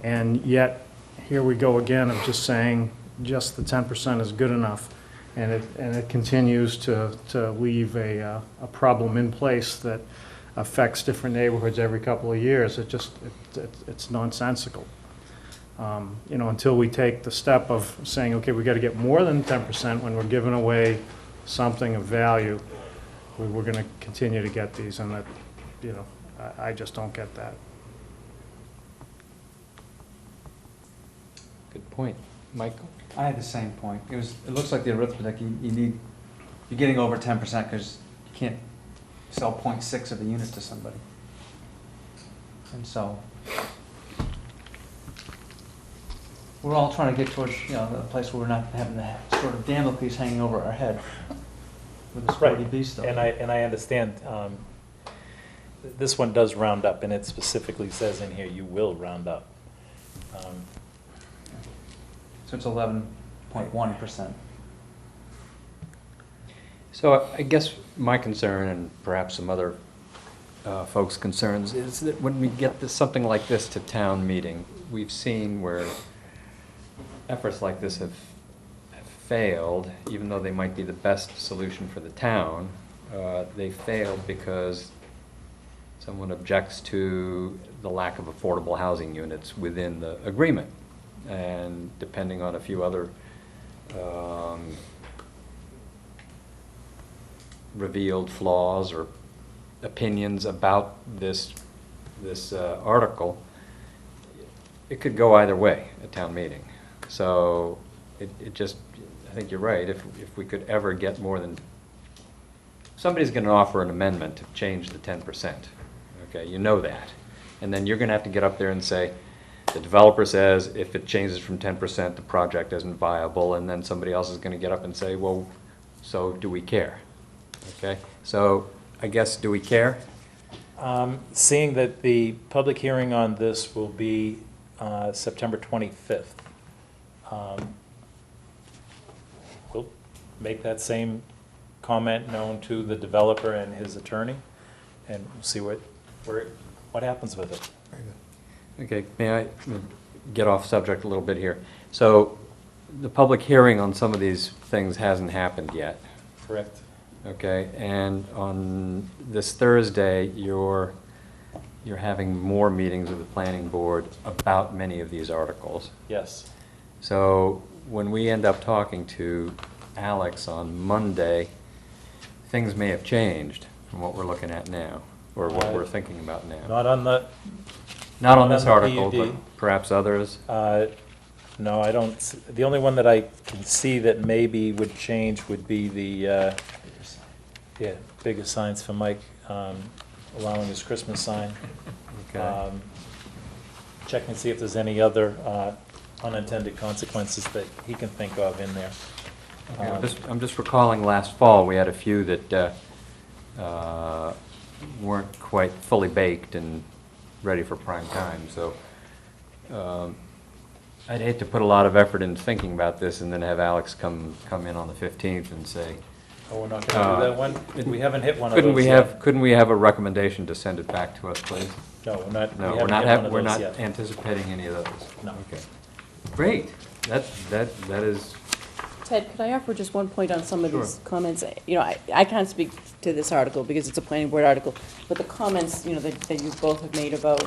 And yet, here we go again of just saying just the 10% is good enough. And it continues to leave a problem in place that affects different neighborhoods every couple of years. It's nonsensical. You know, until we take the step of saying, okay, we got to get more than 10% when we're giving away something of value, we're going to continue to get these, and that, you know, I just don't get that. Good point. Michael? I had the same point. It looks like the arithmetic, you're getting over 10% because you can't sell 0.6 of a unit to somebody. And so, we're all trying to get towards, you know, a place where we're not having the sort of Damocles hanging over our head with this 40B stuff. And I understand, this one does round up, and it specifically says in here, you will round up. So it's 11.1%. So I guess my concern, and perhaps some other folks' concerns, is that when we get something like this to town meeting, we've seen where efforts like this have failed, even though they might be the best solution for the town. They failed because someone objects to the lack of affordable housing units within the agreement. And depending on a few other revealed flaws or opinions about this article, it could go either way at town meeting. So it just, I think you're right, if we could ever get more than, somebody's going to offer an amendment to change the 10%, okay, you know that. And then you're going to have to get up there and say, the developer says if it changes from 10%, the project isn't viable, and then somebody else is going to get up and say, well, so do we care? Okay, so I guess, do we care? Seeing that the public hearing on this will be September 25th, we'll make that same comment known to the developer and his attorney, and we'll see what happens with it. Okay, may I get off subject a little bit here? So the public hearing on some of these things hasn't happened yet. Correct. Okay, and on this Thursday, you're having more meetings with the planning board about many of these articles. Yes. So when we end up talking to Alex on Monday, things may have changed from what we're looking at now, or what we're thinking about now. Not on Not this on the article, PUD. but perhaps others. No, I don't, the only one that I can see that maybe would change would be the, yeah, bigger signs for Mike, allowing his Christmas sign. Okay. Check and see if there's any other unintended consequences that he can think of in there. Okay, I'm just recalling last fall, we had a few that weren't quite fully baked and ready for prime time, so I'd hate to put a lot of effort into thinking about this and then have Alex come in on the 15th and say, Oh, we're not going to do that one? We haven't hit one of those yet. couldn't we have a recommendation to send it back to us, please? No, we're not, No, we we're haven't not, hit one of we're those not yet. anticipating any of those. No. Okay. Great. That is, Ted, could I offer just one point on some of Sure. these comments? You know, I can't speak to this article because it's a planning board article, but the comments, you know, that you both have made about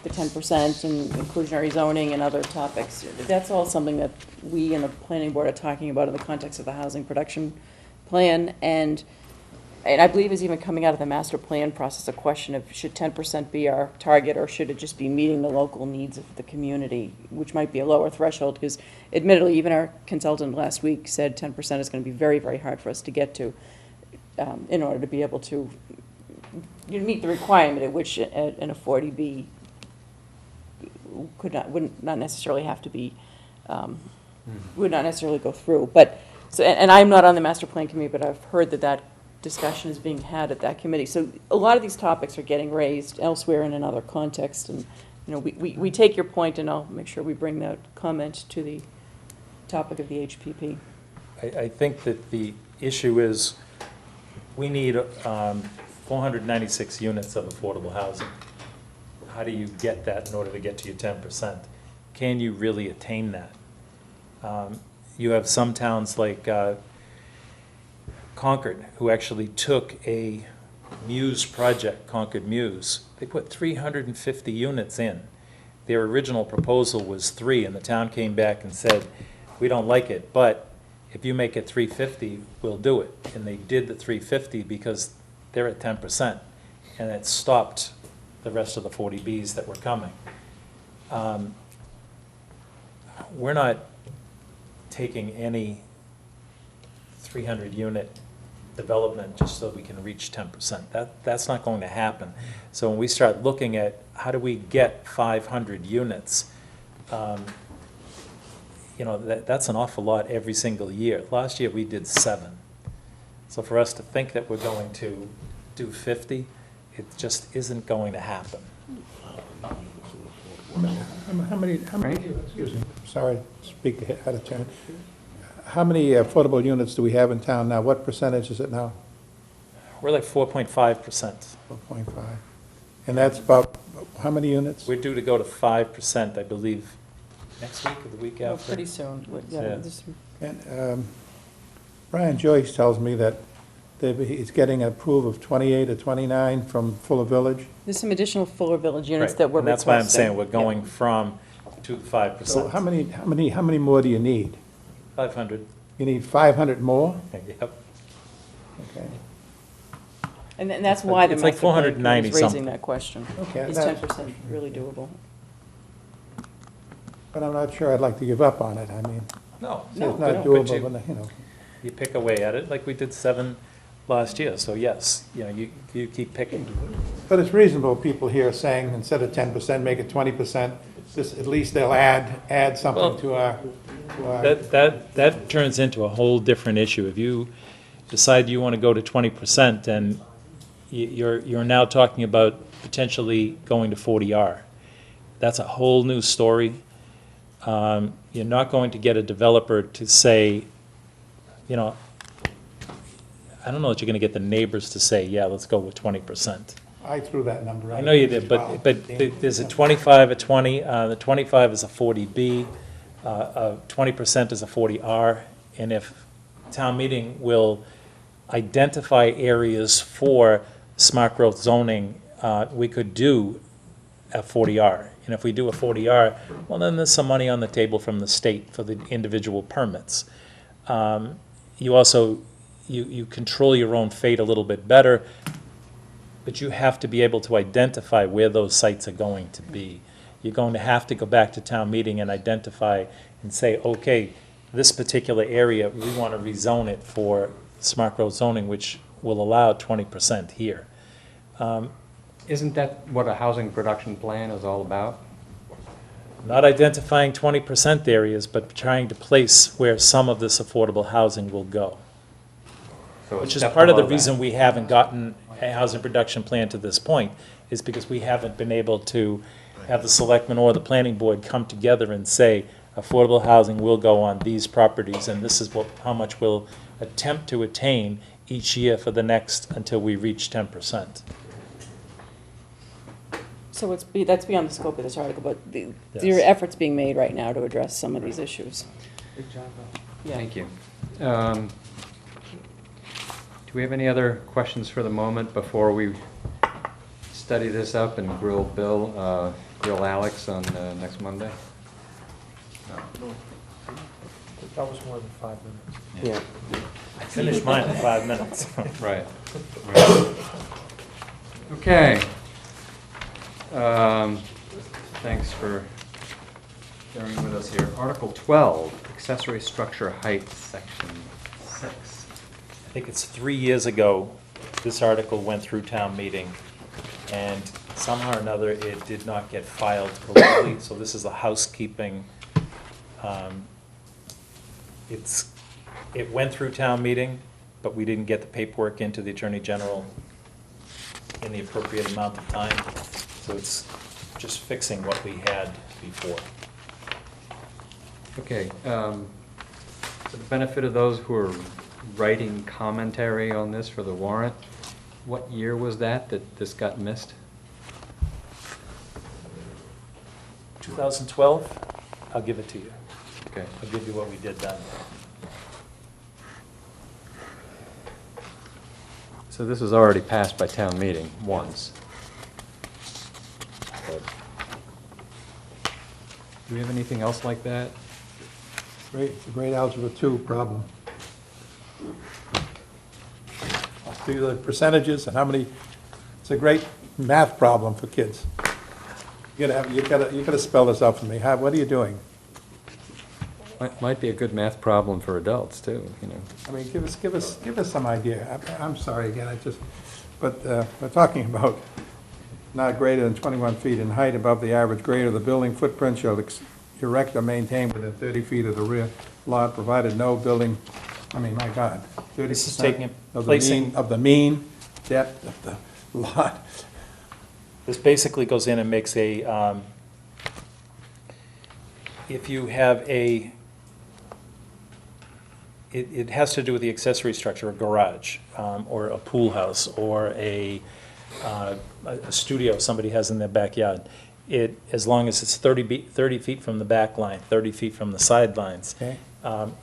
the 10% and inclusionary zoning and other topics, that's all something that we in the planning board are talking about in the context of the housing production plan. And I believe is even coming out of the master plan process, a question of should 10% be our target or should it just be meeting the local needs of the community, which might be a lower threshold, because admittedly, even our consultant last week said 10% is going to be very, very hard for us to get to in order to be able to meet the requirement at which in a 40B wouldn't not necessarily have to be, would not necessarily go through. But, so, and I'm not on the master plan committee, but I've heard that discussion is being had at that committee. So a lot of these topics are getting raised elsewhere in another context. And, you know, we take your point, and I'll make sure we bring that comment to the topic of the HPP. I think that the issue is we need 496 units of affordable housing. How do you get that in order to get to your 10%? Can you really attain that? You have some towns like Concord, who actually took a Muse project, Concord Muse. They put 350 units in. Their original proposal was 3, and the town came back and said, we don't like it, but if you make it 350, we'll do it. And they did the 350 because they're at 10%, and it stopped the rest of the 40Bs that were coming. We're not taking any 300-unit development just so we can reach 10%. That's not going to happen. So when we start looking at how do we get 500 units, you know, that's an awful lot every single year. Last year we did 7. So for us to think that we're going to do 50, it just isn't going to happen. How many, excuse me, sorry to speak out of turn. How many affordable units do we have in town now? What percentage is it now? We're like 4.5%. 4.5. And that's about, how many units? We're due to go to 5%, I believe, next week or the week Oh, after. pretty soon. Yeah. And Brian Joyce tells me that he's getting approval of 28 or 29 from Fuller Village. There's some additional Fuller Village units Right, that we're and that's why I'm saying we're requesting. going from to 5%. So how many more do you need? 500. You need 500 more? Yep. Okay. And that's why the It's like master plan committee 490 is raising something. that question. Okay, Is that- 10% really doable? But I'm not sure I'd like to give up on it. I mean, No, it's no, not but doable, you, but, you know. you pick away at it, like we did 7 last year, so yes, you know, you keep picking. But it's reasonable, people here are saying, instead of 10%, make it 20%. This, at least they'll add something Well, to our, That turns into a whole different issue. If you decide you want to go to 20%, and you're now talking about potentially going to 40R. That's a whole new story. You're not going to get a developer to say, you know, I don't know that you're going to get the neighbors to say, yeah, let's go with 20%. I threw that number out. I know you did, but there's a 25, a 20, the 25 is a 40B, 20% is a 40R, and if town meeting will identify areas for smart growth zoning, we could do a 40R. And if we do a 40R, well, then there's some money on the table from the state for the individual permits. You also, you control your own fate a little bit better, but you have to be able to identify where those sites are going to be. you're going to have to go back to town meeting and identify and say, okay, this particular area, we want to rezone it for smart growth zoning, which will allow 20% here. Isn't that what a housing production plan is all about? Not identifying 20% areas, but trying to place where some of this affordable housing will go. So it's Which is step part of the below that. reason we haven't gotten a housing production plan to this point, is because we haven't been able to have the selectmen or the planning board come together and say, affordable housing will go on these properties, and this is how much we'll attempt to attain each year for the next, until we reach 10%. So that's beyond the scope of this article, but there Yes. are efforts being made right now to address some of these issues. Good job, Bill. Thank you. Do we have any other questions for the moment before we study this up and grill Alex on next Monday? That was more than 5 minutes. Yeah. I finished mine in 5 minutes. Right. Okay. Thanks for bearing with us here. Article 12, accessory structure height, section 6. I think it's 3 years ago, this article went through town meeting, and somehow or another, it did not get filed correctly, so this is a housekeeping. It went through town meeting, but we didn't get the paperwork into the Attorney General in the appropriate amount of time, so it's just fixing what we had before. Okay. For the benefit of those who are writing commentary on this for the warrant, what year was that this got missed? 2012, I'll give it to you. Okay. I'll give you what we did then. So this was already passed by town meeting once. Do we have anything else like that? It's a great Algebra 2 problem. Do the percentages and how many, it's a great math problem for kids. You gotta spell this out for me. What are you doing? Might be a good math problem for adults too, you know. I mean, give us some idea. I'm sorry again, but we're talking about not greater than 21 feet in height above the average grade of the building footprint shall erect or maintain within 30 feet of the rear lot, provided no building, my God, 30% of the mean depth of the lot. This basically goes in and makes a, if you have it has to do with the accessory structure, a garage, or a pool house, or a studio somebody has in their backyard. As long as it's 30 feet from the back line, 30 feet from the sidelines, Okay.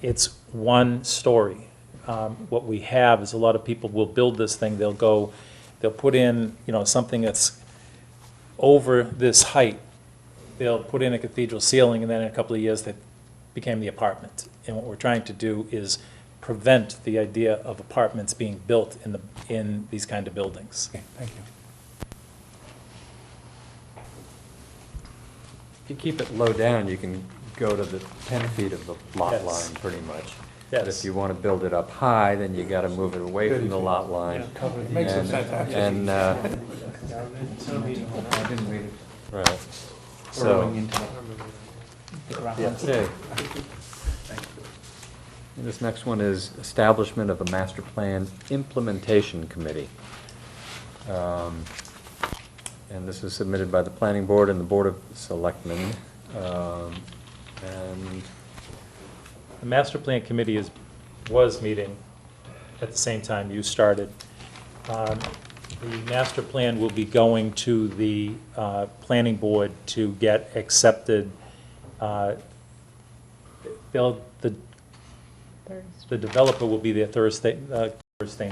it's one story. What we have is a lot of people will build this thing, they'll put in, something that's over this height. They'll put in a cathedral ceiling, and then in a couple of years, that became the apartment. And what we're trying to do is prevent the idea of apartments being built in these kind of buildings. Okay, thank you. If you keep it low down, you can go to the 10 feet of the lot Yes. line, pretty much. Yes. But if you want to build it up high, then you got to move it away from the lot line. It makes some sense, actually. And, I didn't read it. right, so, Going into it. okay. And this next one is establishment of a master plan implementation committee. And this is submitted by the planning board and the board of selectmen. And The master plan committee was meeting at the same time you started. The master plan will be going to the planning board to get accepted. The developer will be there Thursday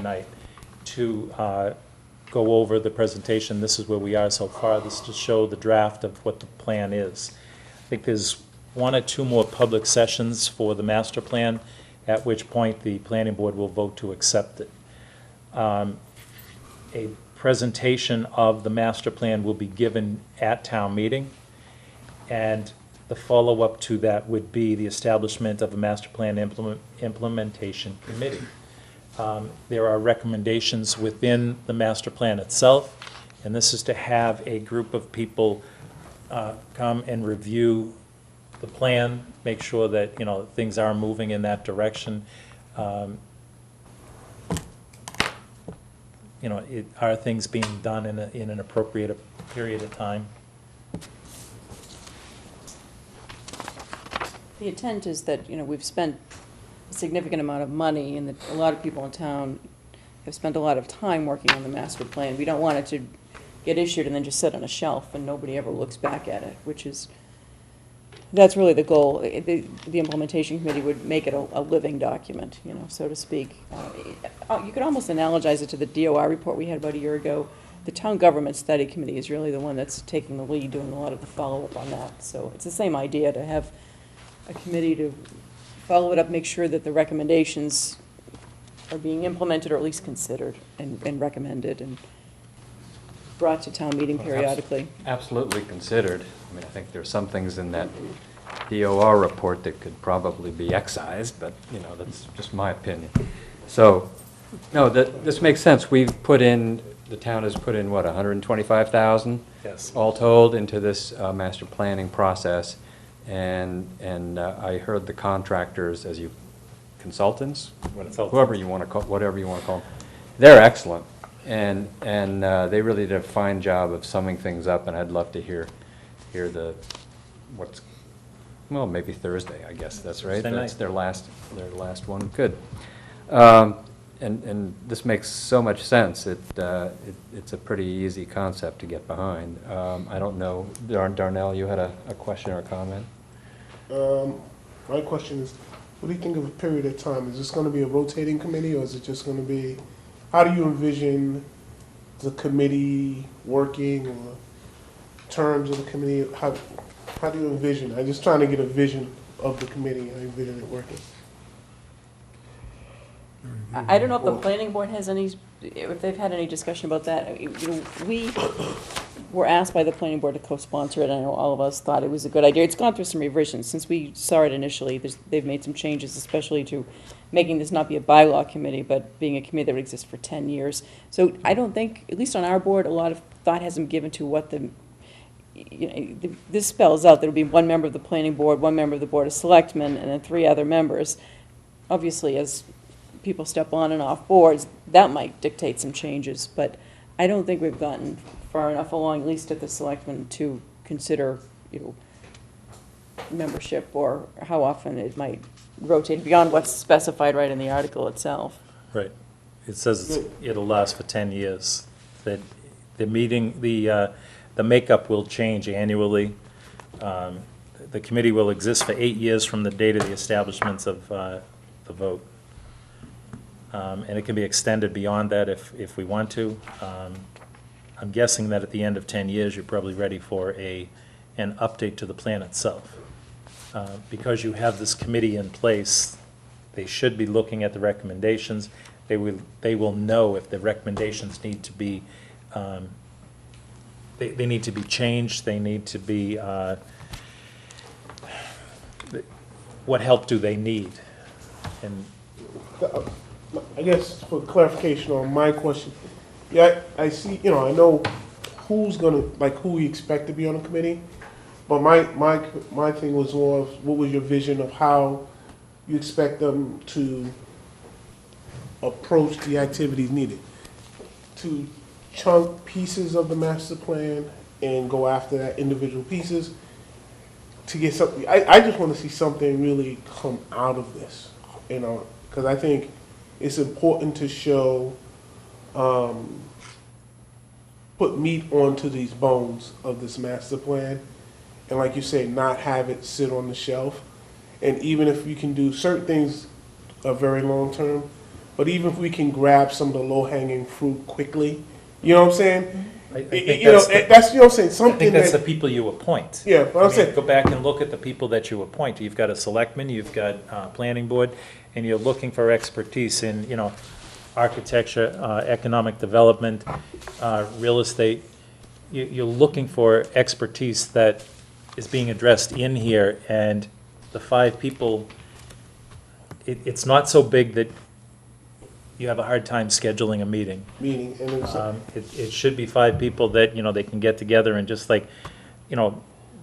night to go over the presentation. This is where we are so far. This is to show the draft of what the plan is. I think there's 1 or 2 more public sessions for the master plan, at which point the planning board will vote to accept it. A presentation of the master plan will be given at town meeting, And the follow-up to that would be the establishment of a master plan implementation committee. There are recommendations within the master plan itself, and this is to have a group of people come and review the plan, make sure that, things are moving in that direction. Are things being done in an appropriate period of time? The intent is that, we've spent a significant amount of money, and that a lot of people in town have spent a lot of time working on the master plan. We don't want it to get issued and then just sit on a shelf and nobody ever looks back at it, that's really the goal. The implementation committee would make it a living document, so to speak. You could almost analogize it to the DOR report we had about a year ago. The town government study committee is really the one that's taking the lead, doing a lot of the follow-up on that. So it's the same idea, to have a committee to follow it up, make sure that the recommendations are being implemented, or at least considered and recommended and brought to town meeting periodically. Absolutely considered. I mean, I think there's some things in that DOR report that could probably be excised, but, that's just my opinion. So, no, this makes sense. The town has put in, what, 125,000? Yes. All told into this master planning process. And I heard the contractors, consultants, whatever you want to call them, they're excellent. And they really did a fine job of summing things up, and I'd love to hear maybe Thursday, I guess, that's right? Thursday That's night. their last one, good. And this makes so much sense. It's a pretty easy concept to get behind. I don't know, Darnell, you had a question or a comment? My question is, what do you think of a period of time? Is this going to be a rotating committee, or is it just going to be, how do you envision the committee working, or terms of the committee? How do you envision? I'm just trying to get a vision of the committee. I envision it working. I don't know if the planning board has if they've had any discussion about that. We were asked by the planning board to co-sponsor it. I know all of us thought it was a good idea. It's gone through some revisions. Since we saw it initially, they've made some changes, especially to making this not be a bylaw committee, but being a committee that would exist for 10 years. So I don't think, at least on our board, a lot of thought hasn't given to what this spells out. There will be one member of the planning board, one member of the board of selectmen, and then 3 other members. Obviously, as people step on and off boards, that might dictate some changes, but I don't think we've gotten far enough along, at least at the selectmen, to consider, membership or how often it might rotate beyond what's specified right in the article itself. Right. It says it'll last for 10 years. That the makeup will change annually. The committee will exist for 8 years from the date of the establishment of the vote. And it can be extended beyond that if we want to. I'm guessing that at the end of 10 years, you're probably ready for an update to the plan itself. Because you have this committee in place, they should be looking at the recommendations. They will know if the recommendations need to be, they need to be changed, they need to be, what help do they need? And I guess for clarification on my question, I see, I know who's who we expect to be on the committee, but my thing was more of, what was your vision of how you expect them to approach the activities needed? To chunk pieces of the master plan and go after that individual pieces to get something. I just want to see something really come out of this, because I think it's important to show, put meat onto these bones of this master plan, and like you say, not have it sit on the shelf. And even if we can do certain things are very long term, but even if we can grab some of the low hanging fruit quickly, you know what I'm saying? I think that's you know what I'm saying. Something I think that's the people you appoint. Yeah, but I'm saying, go back and look at the people that you appoint. You've got a selectman, you've got planning board, and you're looking for expertise in architecture, economic development, real estate. You're looking for expertise that is being addressed in here, and the 5 people, it's not so big that you have a hard time scheduling a meeting. Meaning, and it's, It should be 5 people that, they can get together and just like,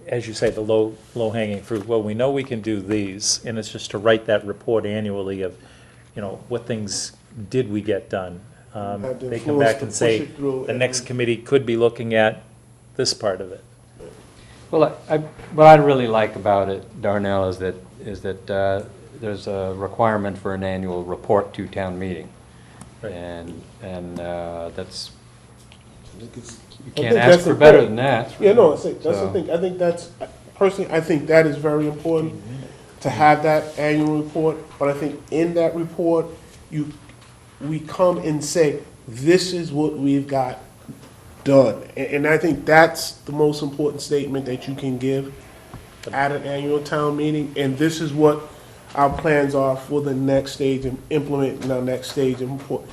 as you say, the low-hanging fruit. Well, we know we can do these, and it's just to write that report annually of, what things did we get done. Have the They come influence back to and push say, it through the next and- committee could be looking at this part of it. Well, what I really like about it, Darnell, is that there's a requirement for an annual report to town meeting. Right. And that's, you I can't think ask that's for better important. than that. Yeah, no, that's the So- thing. I think that's, personally, I think that is very important to have that annual report. But I think in that report, we come and say, this is what we've got done. And I think that's the most important statement that you can give at an annual town meeting. And this is what our plans are for the next stage and implementing our next stage and report.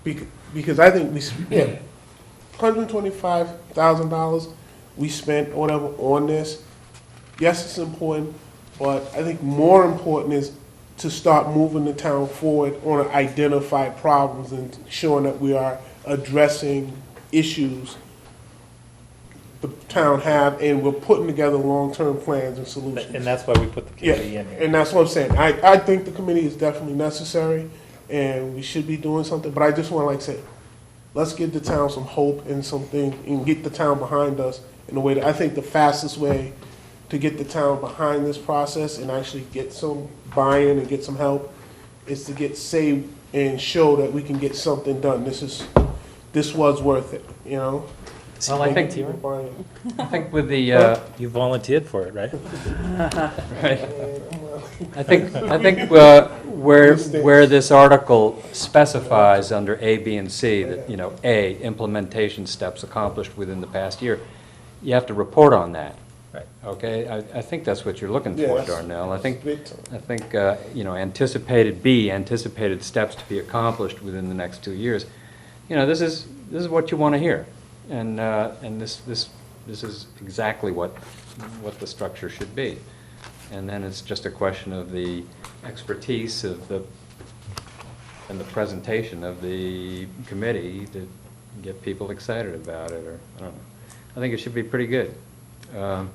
Because I think we spent $125,000 we spent or whatever on this. Yes, it's important, but I think more important is to start moving the town forward on identified problems and showing that we are addressing issues the town have, and we're putting together long-term plans and solutions. And that's why we put the committee in here. And that's what I'm saying. I think the committee is definitely necessary, and we should be doing something, but I just want to like say, let's give the town some hope and something, and get the town behind us in a way that, I think the fastest way to get the town behind this process and actually get some buy-in and get some help is to get saved and show that we can get something done. This was worth it, Well, I think, People buy-in. I think with the, You volunteered for it, right? right. I think where this article specifies under A, B, and C that, A, implementation steps accomplished within the past year, you have to report on that. Right. Okay, I think that's what you're looking Yeah, for, that's- Darnell. I think, big time. anticipated steps to be accomplished within the next 2 years. This is what you want to hear. And this is exactly what the structure should be. And then it's just a question of the expertise and the presentation of the committee to get people excited about it, or, I don't know. I think it should be pretty good. How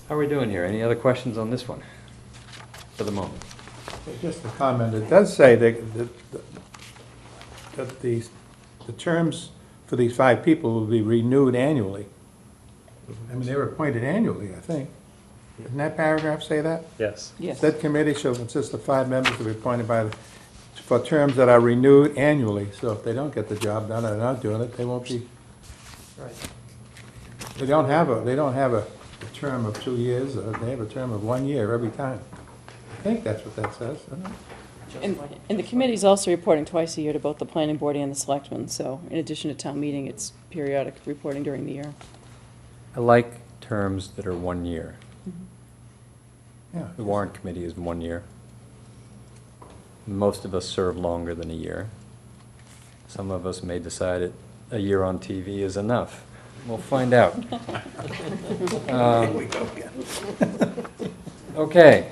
are we doing here? Any other questions on this one for the moment? Just a comment, it does say that the terms for these 5 people will be renewed annually. I mean, they were appointed annually, I think. Doesn't that paragraph say that? Yes. Yes. Said committee shall consist of 5 members to be appointed for terms that are renewed annually. So if they don't get the job done or they're not doing it, they won't be. Right. They don't have a term of 2 years, or they have a term of 1 year every time. I think that's what that says, doesn't it? And the committee's also reporting twice a year to both the planning board and the selectmen, so in addition to town meeting, it's periodic reporting during the year. I like terms that are 1 year. Yeah. The warrant committee is 1 year. Most of us serve longer than a year. Some of us may decide that a year on TV is enough. We'll find out. Okay.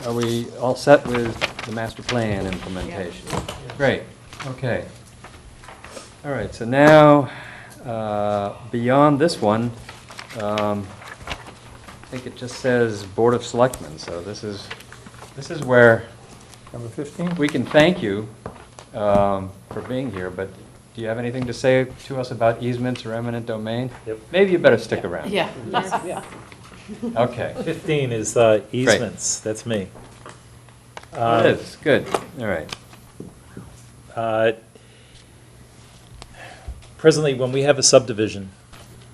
Are we all set with the master plan implementation? Great, okay. All right, so now, beyond this one, I think it just says Board of Selectmen, so this is where Number 15? we can thank you for being here, but do you have anything to say to us about easements or eminent domain? Yep. Maybe you better stick around. Yeah. Yeah. Okay. 15 is easements, that's me. It is, good, all right. Presently, when we have a subdivision,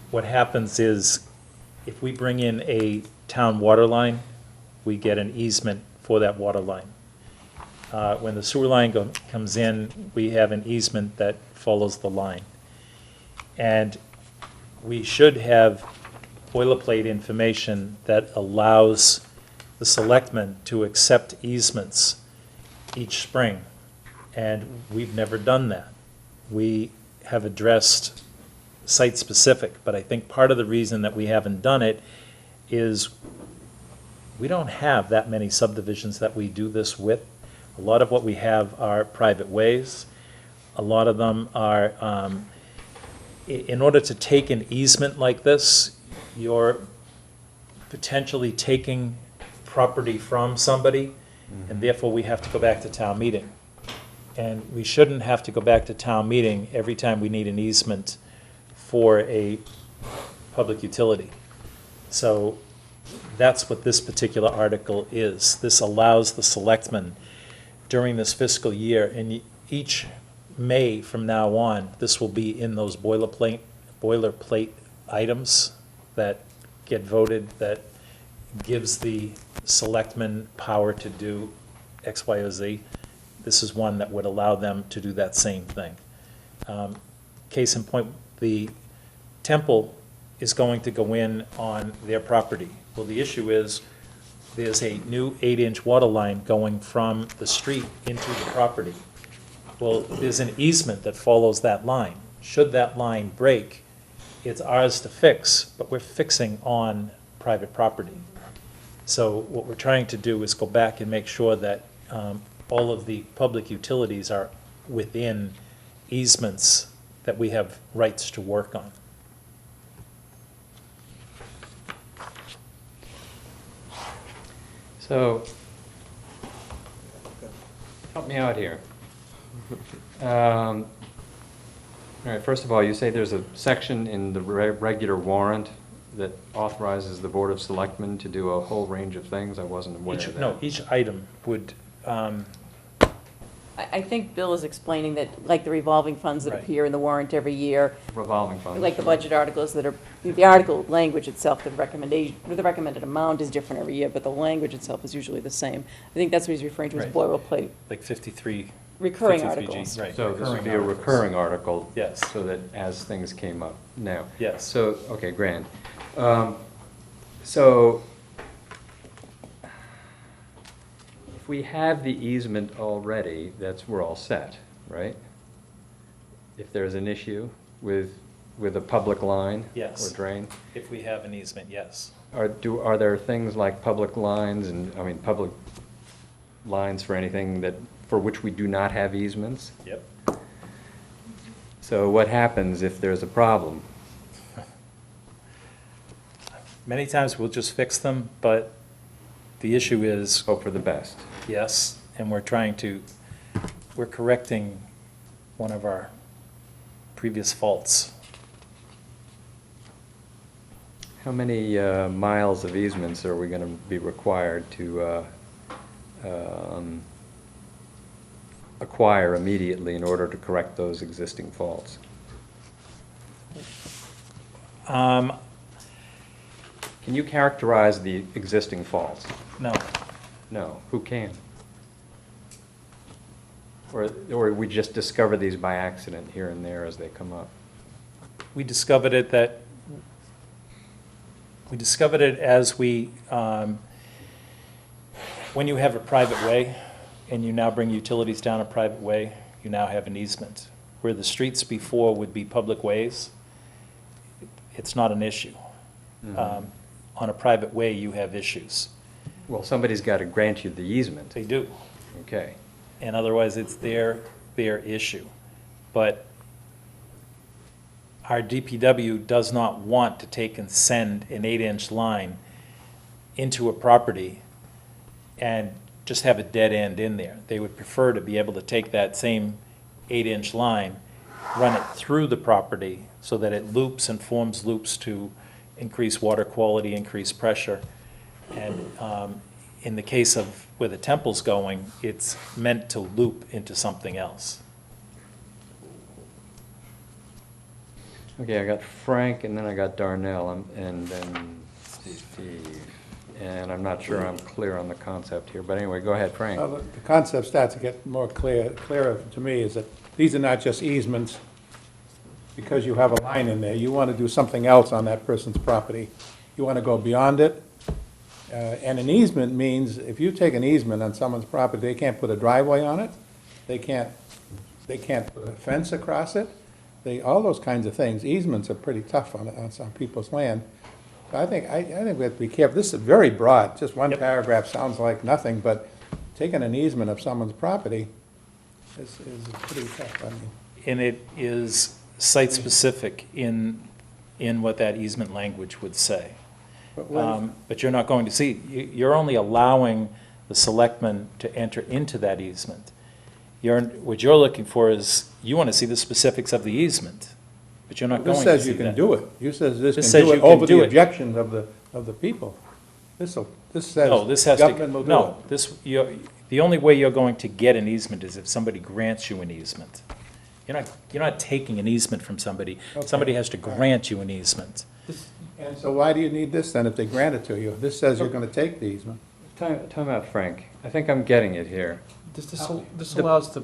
what happens is, if we bring in a town water line, we get an easement for that water line. When the sewer line comes in, we have an easement that follows the line. And we should have boilerplate information that allows the selectmen to accept easements each spring. And we've never done that. We have addressed site-specific, but I think part of the reason that we haven't done it is we don't have that many subdivisions that we do this with. A lot of what we have are private ways. A lot of them are, in order to take an easement like this, you're potentially taking property from somebody, and therefore we have to go back to town meeting. And we shouldn't have to go back to town meeting every time we need an easement for a public utility. So that's what this particular article is. This allows the selectmen during this fiscal year, and each May from now on, this will be in those boilerplate items that get voted, that gives the selectmen power to do X, Y, or Z. This is one that would allow them to do that same thing. Case in point, the temple is going to go in on their property. Well, the issue is, there's a new 8-inch water line going from the street into the property. Well, there's an easement that follows that line. Should that line break, it's ours to fix, but we're fixing on private property. So what we're trying to do is go back and make sure that all of the public utilities are within easements that we have rights to work on. So, help me out here. All right, first of all, you say there's a section in the regular warrant that authorizes the Board of Selectmen to do a whole range of things. I wasn't aware of that. No, each item would, I think Bill is explaining that, like the revolving funds that Right. appear in the warrant every year, Revolving funds. like the budget articles that are, the article language itself, the recommendation, the recommended amount is different every year, but the language itself is usually the same. I think that's what he's referring to as Right. boilerplate, like 53. recurring 53G, articles. Right. So this would be a articles. recurring article? Yes. So that as things came up now? Yes. So, okay, grand. So, if we have the easement already, we're all set, right? If there's an issue with a public line? Yes. Or drain? If we have an easement, yes. Are there things like public lines public lines for anything for which we do not have easements? Yep. So what happens if there's a problem? Many times we'll just fix them, but the issue is, Hope for the best. yes, and we're correcting one of our previous faults. How many miles of easements are we going to be required to acquire immediately in order to correct those existing faults? Can you characterize the existing faults? No, No. Who can? Or we just discover these by accident here and there as they come up? we discovered it as when you have a private way and you now bring utilities down a private way, you now have an easement. Where the streets before would be public ways, it's not an issue. Mhm. On a private way, you have issues. Well, somebody's got to grant you the easement. They do. Okay. And otherwise, it's their issue. But our DPW does not want to take and send an 8-inch line into a property and just have a dead end in there. They would prefer to be able to take that same 8-inch line, run it through the property so that it loops and forms loops to increase water quality, increase pressure. And in the case of where the temple's going, it's meant to loop into something else. Okay, I got Frank, and then I got Darnell, and then Steve. And I'm not sure I'm clear on the concept here, but anyway, go ahead, Frank. Well, the concept starts to get more clearer to me, is that these are not just easements because you have a line in there. You want to do something else on that person's property. You want to go beyond it. And an easement means, if you take an easement on someone's property, they can't put a driveway on it. They can't put a fence across it. all those kinds of things. Easements are pretty tough on some people's land. So I think we have to be careful. This is very broad, just one paragraph sounds like nothing, but taking an easement of someone's property is pretty tough, I mean. And it is site-specific in what that easement language would say. But you're not going to see, you're only allowing the selectmen to enter into that easement. What you're looking for is, you want to see the specifics of the easement, but you're not going to see that. This says you can do it. You says this This can says do you it can over do the it. objections of the people. This No, says this has government will to, do no, it. the only way you're going to get an easement is if somebody grants you an easement. You're not taking an easement from somebody. Okay. Somebody has to grant you an easement. And so why do you need this then if they grant it to you? This says you're gonna take the easement. Time out, Frank. I think I'm getting it here. This allows the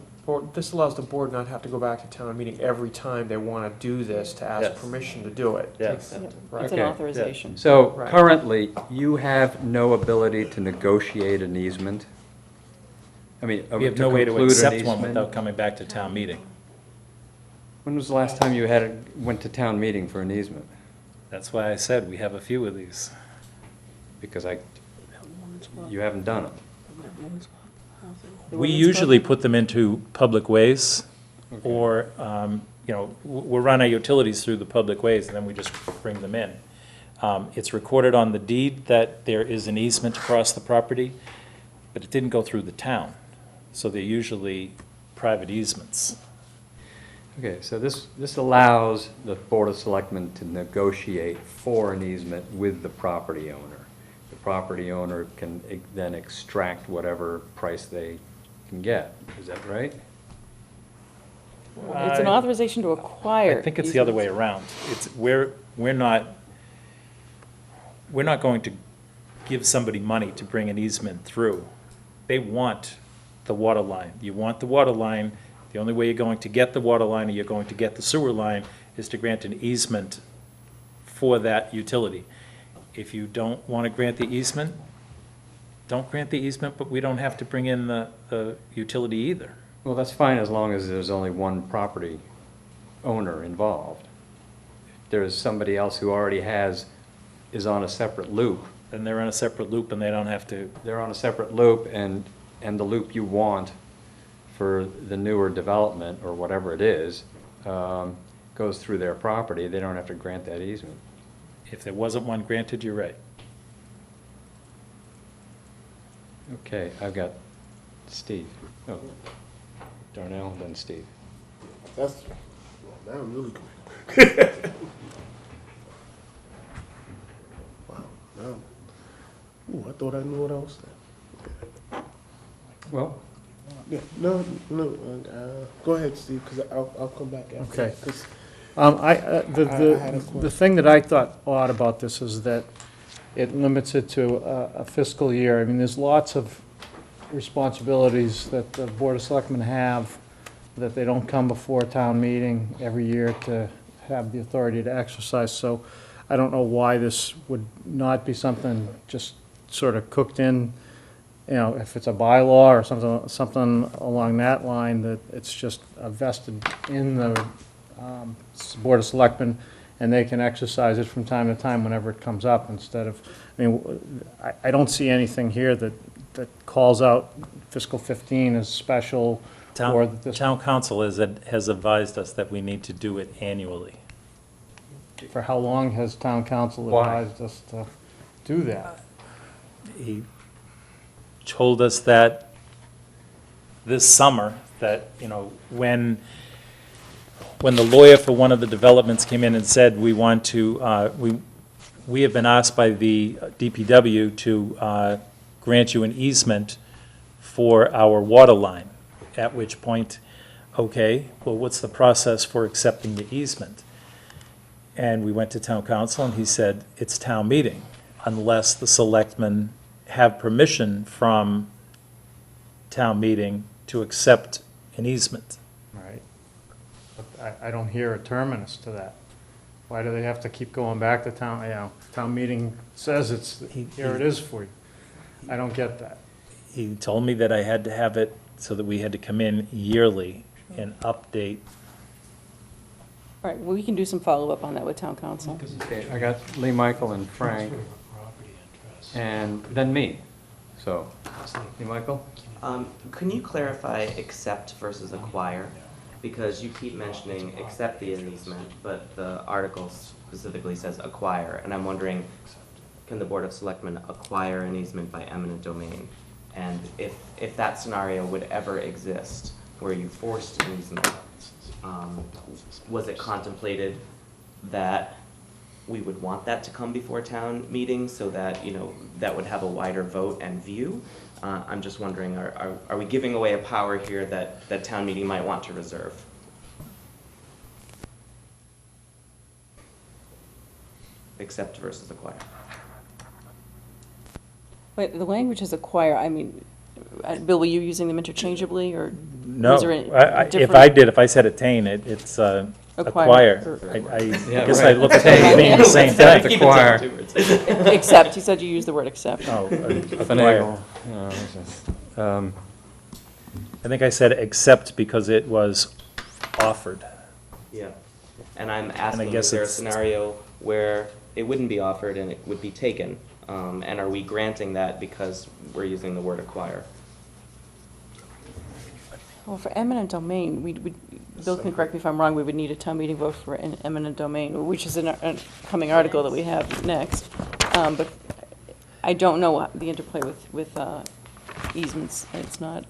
board not have to go back to town meeting every time they want to do this to ask Yes. permission to do it. Yes. Right. It's an Okay. authorization. So Right. currently, you have no ability to negotiate an easement? I mean, We have no way to conclude an accept one easement? without coming back to town meeting. When was the last time you went to town meeting for an easement? That's why I said we have a few of these. Because you haven't done it. We usually put them into public ways, or, we'll run our utilities through the public ways, and then we just bring them in. It's recorded on the deed that there is an easement across the property, but it didn't go through the town, so they're usually private easements. Okay, so this allows the Board of Selectmen to negotiate for an easement with the property owner. The property owner can then extract whatever price they can get. Is that right? It's an authorization to acquire. I think it's the other way around. We're not going to give somebody money to bring an easement through. They want the water line. You want the water line. The only way you're going to get the water line or you're going to get the sewer line is to grant an easement for that utility. If you don't want to grant the easement, don't grant the easement, but we don't have to bring in the utility either. Well, that's fine as long as there's only one property owner involved. If there's somebody else who already is on a separate loop. Then they're on a separate loop and they don't have to. They're on a separate loop, and the loop you want for the newer development, or whatever it is, goes through their property. They don't have to grant that easement. If there wasn't one granted, you're right. Okay, I've got Steve. Oh, Darnell, then Steve. That's, well, now I'm really confused. Wow, now, ooh, I thought I knew what I was saying. Well, Yeah, no, go ahead, Steve, because I'll come back after. Okay. 'Cause I had a the question. thing that I thought odd about this is that it limits it to a fiscal year. I mean, there's lots of responsibilities that the Board of Selectmen have, that they don't come before town meeting every year to have the authority to exercise. So I don't know why this would not be something just sort of cooked in, if it's a bylaw or something along that line, that it's just vested in the Board of Selectmen, and they can exercise it from time to time whenever it comes up, instead of, I don't see anything here that calls out fiscal 15 as special, or that this, Town council has advised us that we need to do it annually. for how long has town council Why? advised us to do that? He told us that this summer, that, when the lawyer for one of the developments came in and said, we want to, we have been asked by the DPW to grant you an easement for our water line, at which point, okay, well, what's the process for accepting the easement? And we went to town council, and he said, it's town meeting, unless the selectmen have permission from town meeting to accept an easement. Right. But I don't hear a terminus to that. Why do they have to keep going back to town, town meeting says here it is for you. I don't get that. He told me that I had to have it so that we had to come in yearly and update All right, well, we can do some follow-up on that with town council. Okay, I got Lee, Michael, and Frank, and then me. So, Lee, Michael? Can you clarify accept versus acquire? Because you keep mentioning accept the easement, but the article specifically says acquire, and I'm wondering, can the Board of Selectmen acquire an easement by eminent domain? And if that scenario would ever exist, where you forced an easement, was it contemplated that we would want that to come before town meeting so that, you know, that would have a wider vote and view? I'm just wondering, are we giving away a power here that town meeting might want to reserve? Accept versus acquire. Wait, the language is acquire, I mean, Bill, were you using them interchangeably, or? No, was there a if I said attain, it's acquire. I Yeah, guess right. I look at it as being the same Accept, thing. acquire. Accept, you said you used the word accept. Oh, Finagle. acquire. I think I said accept because it was offered. Yeah, and I'm asking, guess is there a it's- scenario where it wouldn't be offered and it would be taken? And are we granting that because we're using the word acquire? Well, for eminent domain, Bill can correct me if I'm wrong, we would need a town meeting vote for an eminent domain, which is a coming article that we have next. But I don't know the interplay with easements. It's not,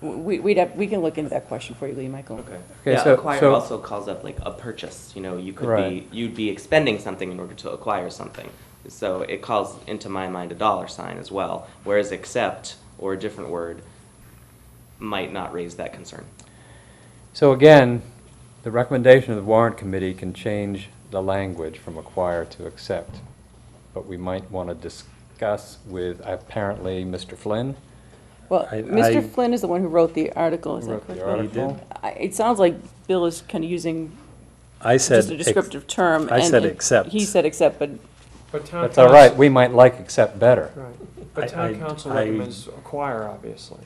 we can look into that question for you, Lee, Michael. Okay. Okay, Yeah, so- acquire so- also calls up like a purchase, you know, you could Right. you'd be expending something in order to acquire something. So it calls into my mind a dollar sign as well, whereas accept, or a different word, might not raise that concern. So again, the recommendation of the warrant committee can change the language from acquire to accept. But we might want to discuss with apparently Mr. Flynn. Well, I- Mr. Flynn is the one who wrote the article, is that Wrote the correct? article. It sounds like Bill is kind of using I said. just a descriptive term. I and- said and accept. He said accept, but But town That's all right, we might like accept better. Right, but town council I- recommends acquire, obviously.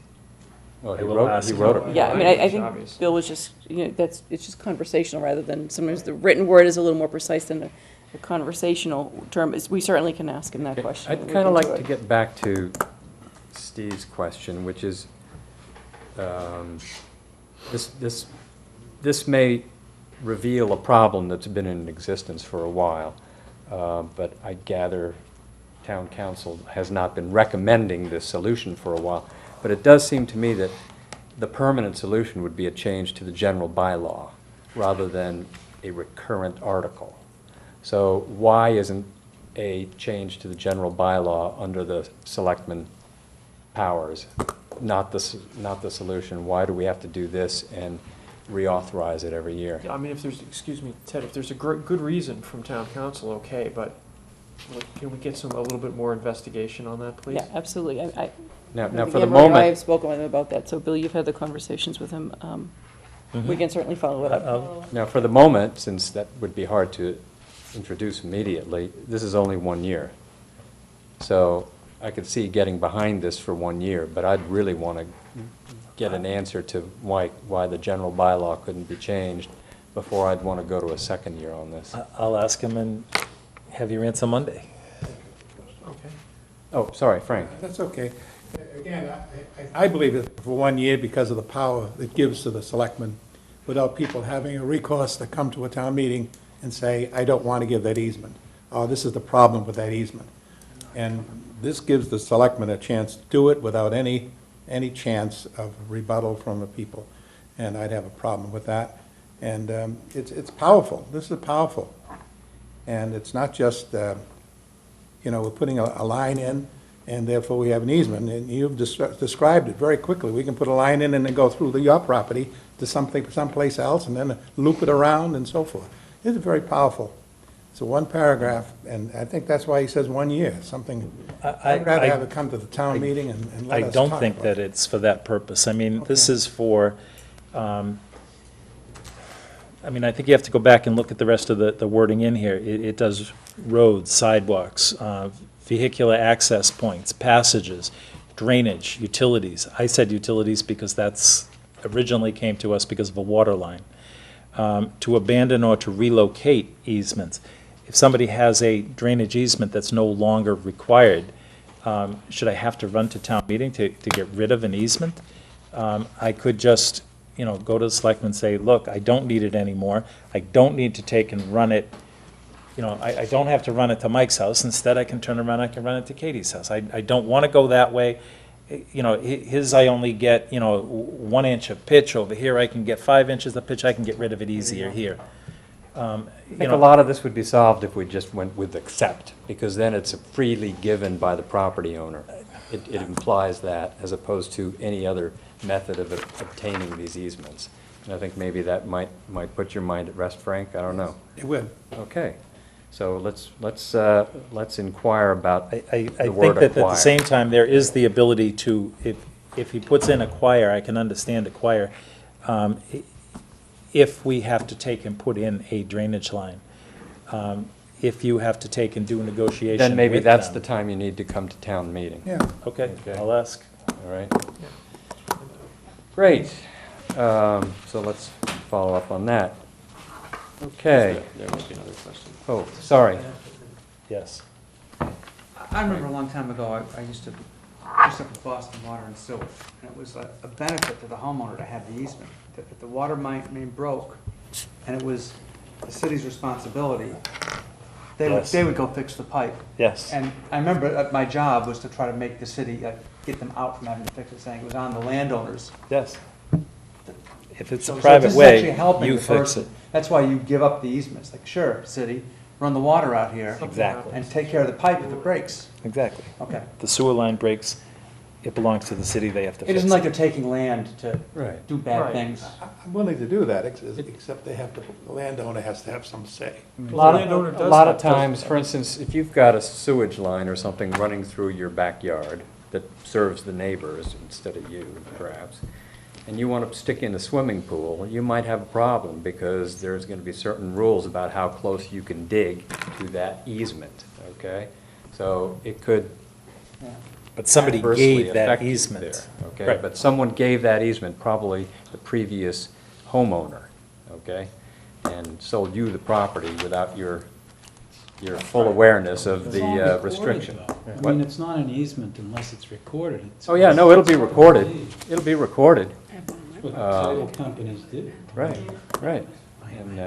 Well, I will ask he him. wrote it. yeah, I mean, I Language, think obviously. Bill was just, you know, it's just conversational rather than, sometimes the written word is a little more precise than the conversational term. We certainly can ask him that Okay, question. I'd We kind can of do like to it. get back to Steve's question, which is, this may reveal a problem that's been in existence for a while, but I gather town council has not been recommending this solution for a while. But it does seem to me that the permanent solution would be a change to the general bylaw rather than a recurrent article. So why isn't a change to the general bylaw under the selectmen powers not the solution? Why do we have to do this and reauthorize it every year? Yeah, I mean, if there's, excuse me, Ted, if there's a good reason from town council, okay, but can we get a little bit more investigation on that, please? Yeah, absolutely. Now, Again, for the Roy and I have moment, spoken with him about that, so Bill, you've had the conversations with him. We can certainly follow it up. now, for the moment, since that would be hard to introduce immediately, this is only 1 year. So I could see getting behind this for 1 year, but I'd really want to get an answer to why the general bylaw couldn't be changed before I'd want to go to a second year on this. I'll ask him and have your answer Monday. Okay. Oh, sorry, Frank. That's okay. Again, I believe that for 1 year, because of the power it gives to the selectmen, without people having a recourse to come to a town meeting and say, I don't want to give that easement, or this is the problem with that easement. And this gives the selectmen a chance to do it without any chance of rebuttal from the people. And I'd have a problem with that. And it's powerful. This is powerful. And it's not just, we're putting a line in, and therefore we have an easement. And you've described it very quickly. We can put a line in and then go through your property to someplace else, and then loop it around and so forth. It's very powerful. It's a one paragraph, and I think that's why he says 1 year, something. I'd rather have it come to the town meeting and let us I don't talk think about that it's for that purpose. I mean, this is for, I think you have to go back and look at the rest of the wording in here. It does roads, sidewalks, vehicular access points, passages, drainage, utilities. I said utilities because that's originally came to us because of a water line. to abandon or to relocate easements. If somebody has a drainage easement that's no longer required, should I have to run to town meeting to get rid of an easement? I could just, go to the selectmen and say, look, I don't need it anymore. I don't need to take and run it, I don't have to run it to Mike's house. Instead, I can turn around, I can run it to Katie's house. I don't want to go that way. His I only get, 1 inch of pitch. Over here, I can get 5 inches of pitch. I can get rid of it easier here. I think a lot of this would be solved if we just went with accept, because then it's freely given by the property owner. It implies that, as opposed to any other method of obtaining these easements. And I think maybe that might put your mind at rest, Frank. I don't know. It would. Okay. So let's inquire about I the think word that at the acquire. same time, there is the ability to, if he puts in acquire, I can understand acquire. If we have to take and put in a drainage line, if you have to take and do a negotiation Then maybe with that's them. the time you need to come to town meeting. Yeah. Okay, Okay. I'll ask. All right. Great. So let's follow up on that. Okay. There might be another question. Oh, sorry. Yes. I remember a long time ago, I used to, just up with Boston Water and Sewer, and it was a benefit to the homeowner to have the easement. That if the water main broke, and it was the city's responsibility, Yes. they would go fix the pipe. Yes. And I remember that my job was to try to make the city, get them out from having to fix it, saying it was on the landowners. Yes. If it's a So private this is actually way, helping you the fix person. it. That's why you give up the easements. Like, sure, city, run the water out here. Exactly. And take care of the pipe if it breaks. Exactly. Okay. The sewer line breaks, it belongs to the city, they have to fix it. It isn't like they're taking land to Right. do bad Right. things. I'm willing to do that, except they have to, the landowner has to have some say. A lot landowner of does have- times, for instance, if you've got a sewage line or something running through your backyard that serves the neighbors instead of you, perhaps, and you want to stick in a swimming pool, you might have a problem because there's going to be certain rules about how close you can dig to that easement, okay? So it could But somebody adversely gave that affect you easement. there, okay? Right. But someone gave that easement, probably the previous homeowner, okay? And sold you the property without your full awareness of the restriction. I mean, it's not an easement unless it's recorded. Oh, yeah, no, it'll be recorded. It'll be recorded. That's what title companies do. Right, right. And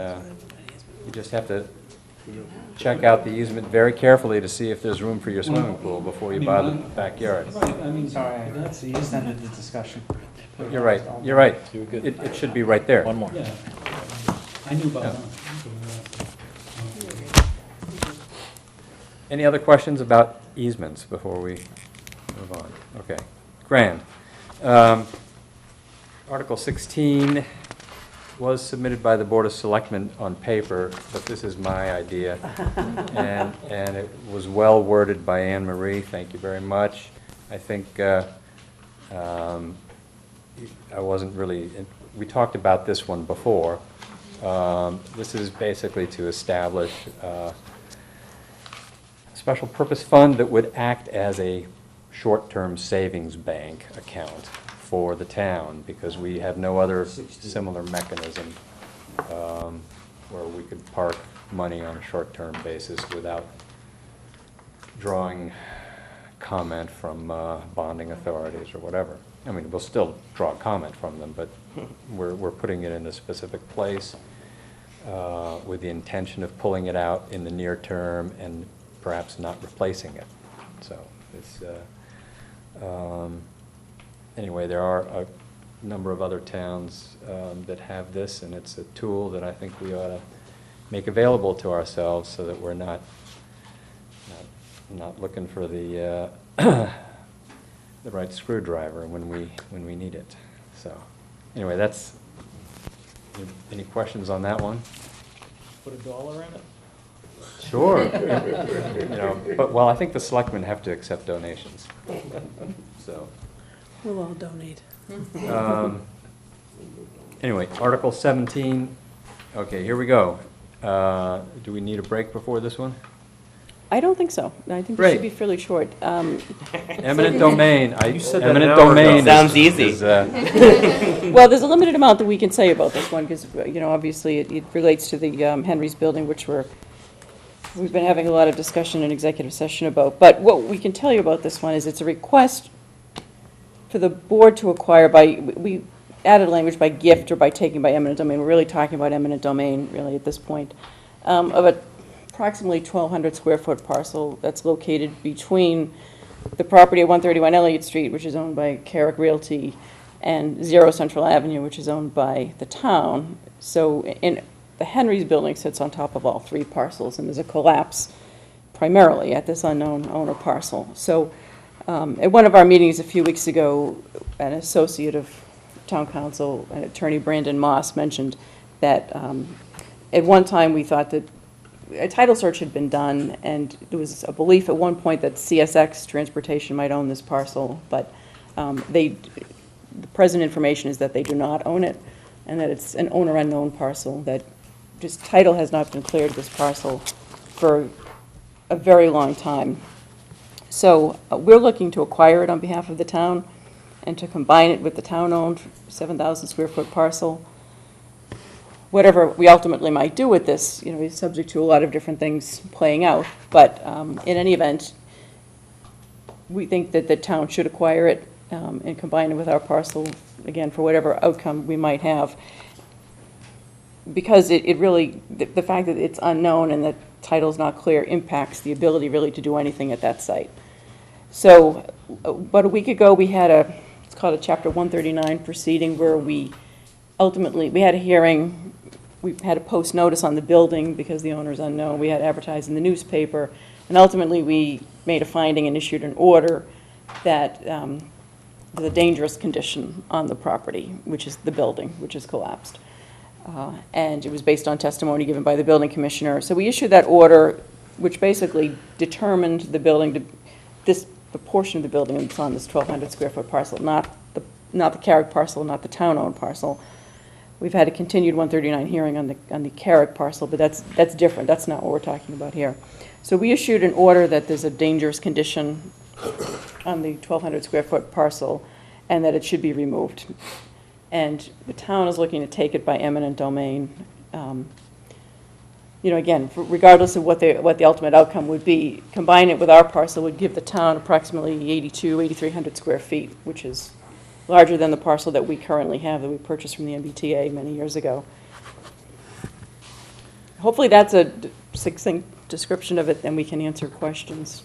you just have to check out the easement very carefully to see if there's room for your swimming pool before you buy the backyard. Right, I mean, Sorry, that's you just ended the discussion. You're right, you're right. You're good. It should be right there. One more. Yeah, I knew about that. Any other questions about easements before we move on? Okay, grand. Article 16 was submitted by the Board of Selectmen on paper, but this is my idea. And it was well worded by Anne Marie, thank you very much. I think I wasn't really, we talked about this one before. This is basically to establish a special purpose fund that would act as a short-term savings bank account for the town, because we have no other similar mechanism where we could park money on a short-term basis without drawing comment from bonding authorities or whatever. I mean, we'll still draw comment from them, but we're putting it in a specific place with the intention of pulling it out in the near term and perhaps not replacing it. So it's, anyway, there are a number of other towns that have this, and it's a tool that I think we ought to make available to ourselves so that we're not looking for the the right screwdriver when we need it. So anyway, that's, any questions on that one? Put $1 in it? Sure. You know, but, well, I think the selectmen have to accept donations. So. We'll all donate. Anyway, Article 17, okay, here we go. Do we need a break before this one? I don't think so. I think it Great. should be fairly short. Eminent domain, You said that eminent an hour domain. ago. Sounds easy. Well, there's a limited amount that we can say about this one, because, obviously it relates to the Henry's Building, which we've been having a lot of discussion in executive session about. But what we can tell you about this one is it's a request for the board to acquire we added language by gift or by taking by eminent domain. We're really talking about eminent domain, really, at this point, of approximately 1,200 square foot parcel that's located between the property at 131 Elliott Street, which is owned by Carrick Realty, and 0 Central Avenue, which is owned by the town. So the Henry's Building sits on top of all 3 parcels, and there's a collapse primarily at this unknown owner parcel. So at one of our meetings a few weeks ago, an associate of town council, attorney Brandon Moss, mentioned that at one time we thought that a title search had been done, and there was a belief at one point that CSX Transportation might own this parcel, but the present information is that they do not own it, and that it's an owner-unknown parcel, that just title has not been cleared to this parcel for a very long time. So we're looking to acquire it on behalf of the town and to combine it with the town-owned 7,000 square foot parcel. Whatever we ultimately might do with this, is subject to a lot of different things playing out. But in any event, we think that the town should acquire it and combine it with our parcel, again, for whatever outcome we might have. Because it really, the fact that it's unknown and the title's not clear impacts the ability really to do anything at that site. So about a week ago, we had it's called a Chapter 139 proceeding, where we had a hearing. We had to post notice on the building because the owner's unknown. We had advertised in the newspaper, and ultimately we made a finding and issued an order that there's a dangerous condition on the property, which is the building, which is collapsed. And it was based on testimony given by the building commissioner. So we issued that order, which basically determined the building the portion of the building that's on this 1,200 square foot parcel, not the Carrick parcel, not the town-owned parcel. We've had a continued 139 hearing on the Carrick parcel, but that's different. That's not what we're talking about here. So we issued an order that there's a dangerous condition on the 1,200 square foot parcel, and that it should be removed. And the town is looking to take it by eminent domain. Again, regardless of what the ultimate outcome would be, combine it with our parcel would give the town approximately 8,300 square feet, which is larger than the parcel that we currently have, that we purchased from the MBTA many years ago. Hopefully that's a succinct description of it, then we can answer questions.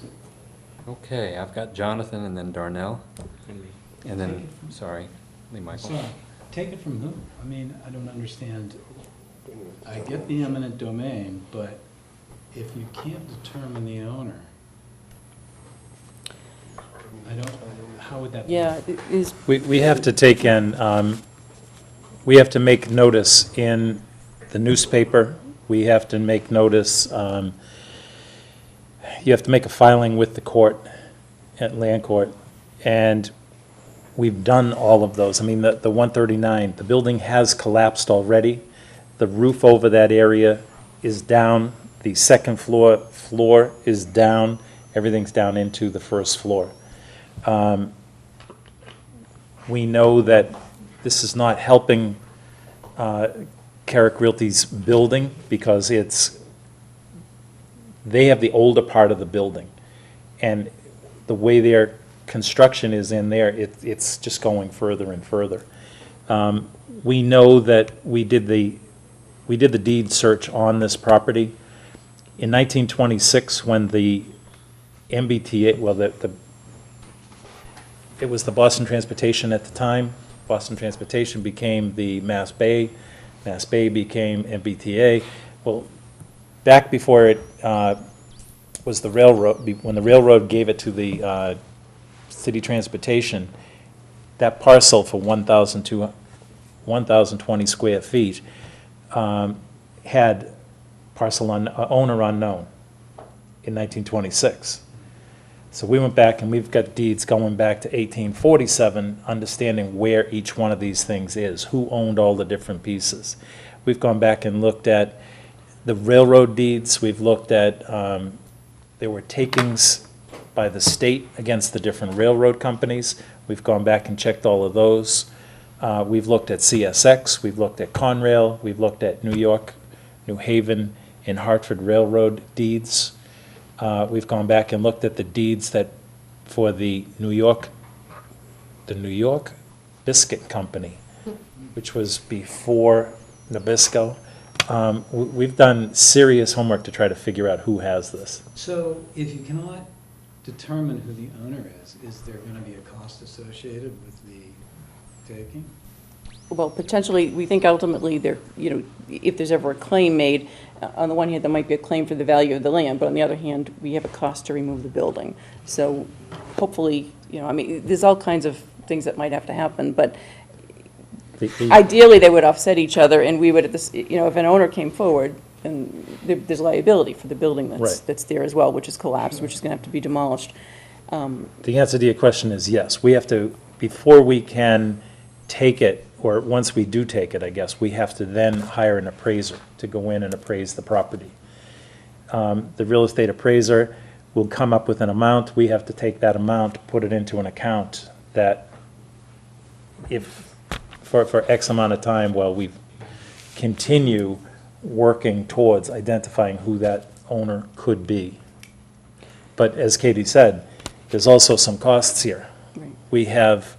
Okay, I've got Jonathan and then Darnell. And then, sorry, Lee Michael. So, take it from who? I mean, I don't understand. I get the eminent domain, but if you can't determine the owner, how would that be? Yeah, it is. We have to take in, we have to make notice in the newspaper. We have to make notice, you have to make a filing with the court, at land court, and we've done all of those. I mean, the 139, the building has collapsed already. The roof over that area is down. The second floor is down. Everything's down into the first floor. We know that this is not helping Carrick Realty's building, because they have the older part of the building. And the way their construction is in there, it's just going further and further. We know that we did the deed search on this property. In 1926, when the MBTA, well, it was the Boston Transportation at the time. Boston Transportation became the Mass Bay. Mass Bay became MBTA. Well, back before it was the railroad, when the railroad gave it to the city transportation, that parcel for 1,020 square feet had parcel owner unknown in 1926. So we went back, and we've got deeds going back to 1847, understanding where each one of these things is, who owned all the different pieces. We've gone back and looked at the railroad deeds. We've looked at There were takings by the state against the different railroad companies. We've gone back and checked all of those. We've looked at CSX, we've looked at Conrail, we've looked at New York, New Haven, and Hartford Railroad deeds. We've gone back and looked at the deeds that for the New York Biscuit Company, which was before Nabisco. We've done serious homework to try to figure out who has this. So if you cannot determine who the owner is there going to be a cost associated with the taking? Well, potentially, we think ultimately there, if there's ever a claim made, on the one hand, there might be a claim for the value of the land, but on the other hand, we have a cost to remove the building. So hopefully, there's all kinds of things that might have to happen, but ideally, they would offset each other, and we would, if an owner came forward, and there's liability for the building that's there as well, which is collapsed, which is going to have to be demolished. The answer to your question is yes. We have to, before we can take it, or once we do take it, I guess, we have to then hire an appraiser to go in and appraise the property. The real estate appraiser will come up with an amount. We have to take that amount, put it into an account that if, for X amount of time while we continue working towards identifying who that owner could be. But as Katie said, there's also some costs here. Right. We have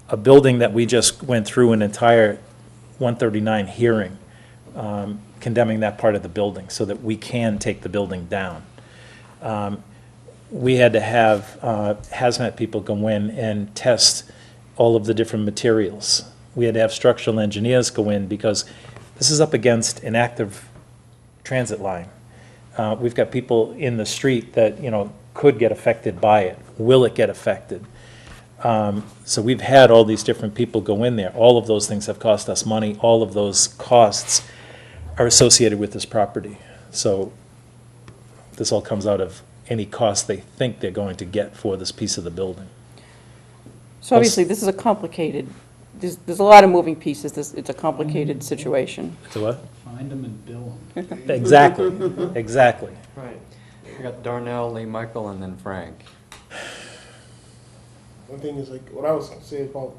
a building that we just went through an entire 139 hearing condemning that part of the building so that we can take the building down. We had to have hazmat people go in and test all of the different materials. We had to have structural engineers go in because this is up against an active transit line. We've got people in the street that, could get affected by it. Will it get affected? So we've had all these different people go in there. All of those things have cost us money. All of those costs are associated with this property. So this all comes out of any cost they think they're going to get for this piece of the building. So obviously, this is a complicated, there's a lot of moving pieces. It's a complicated situation. So what? Find them and bill them. Exactly, exactly. Right. We got Darnell, Lee Michael, and then Frank. One thing is like what I was saying about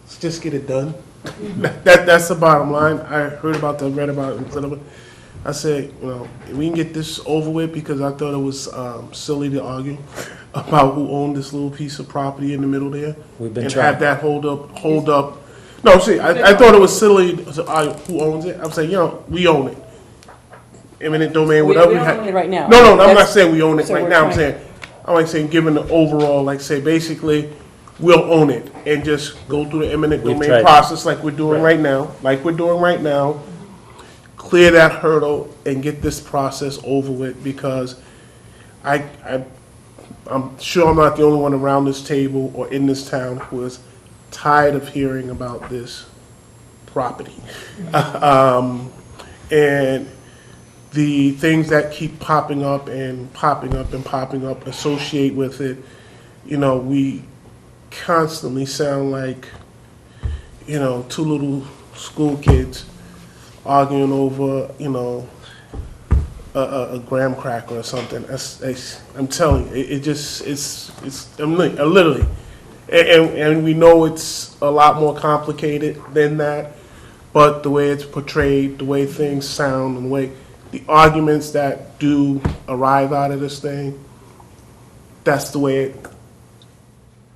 let's just get it done. That's the bottom line. I heard about that, read about it. I said, we can get this over with because I thought it was silly to argue about who owned this little piece of property in the middle there. We've been and trying. have that hold up. No, see, I thought it was silly to argue who owns it. I'm saying, we own it. Eminent domain, whatever we don't own it right now. No, I'm not saying we own it So right we're now. I'm trying- saying, given the overall, basically, we'll own it and just go through the eminent We've domain tried. process like we're doing right now, clear that hurdle and get this process over with because I'm sure I'm not the only one around this table or in this town who is tired of hearing about this property. And the things that keep popping up associate with it, we constantly sound like, two little school kids arguing over, a graham cracker or something. I'm telling you, I'm literally, and we know it's a lot more complicated than that, but the way it's portrayed, the way things sound, and the arguments that do arrive out of this thing, that's the way it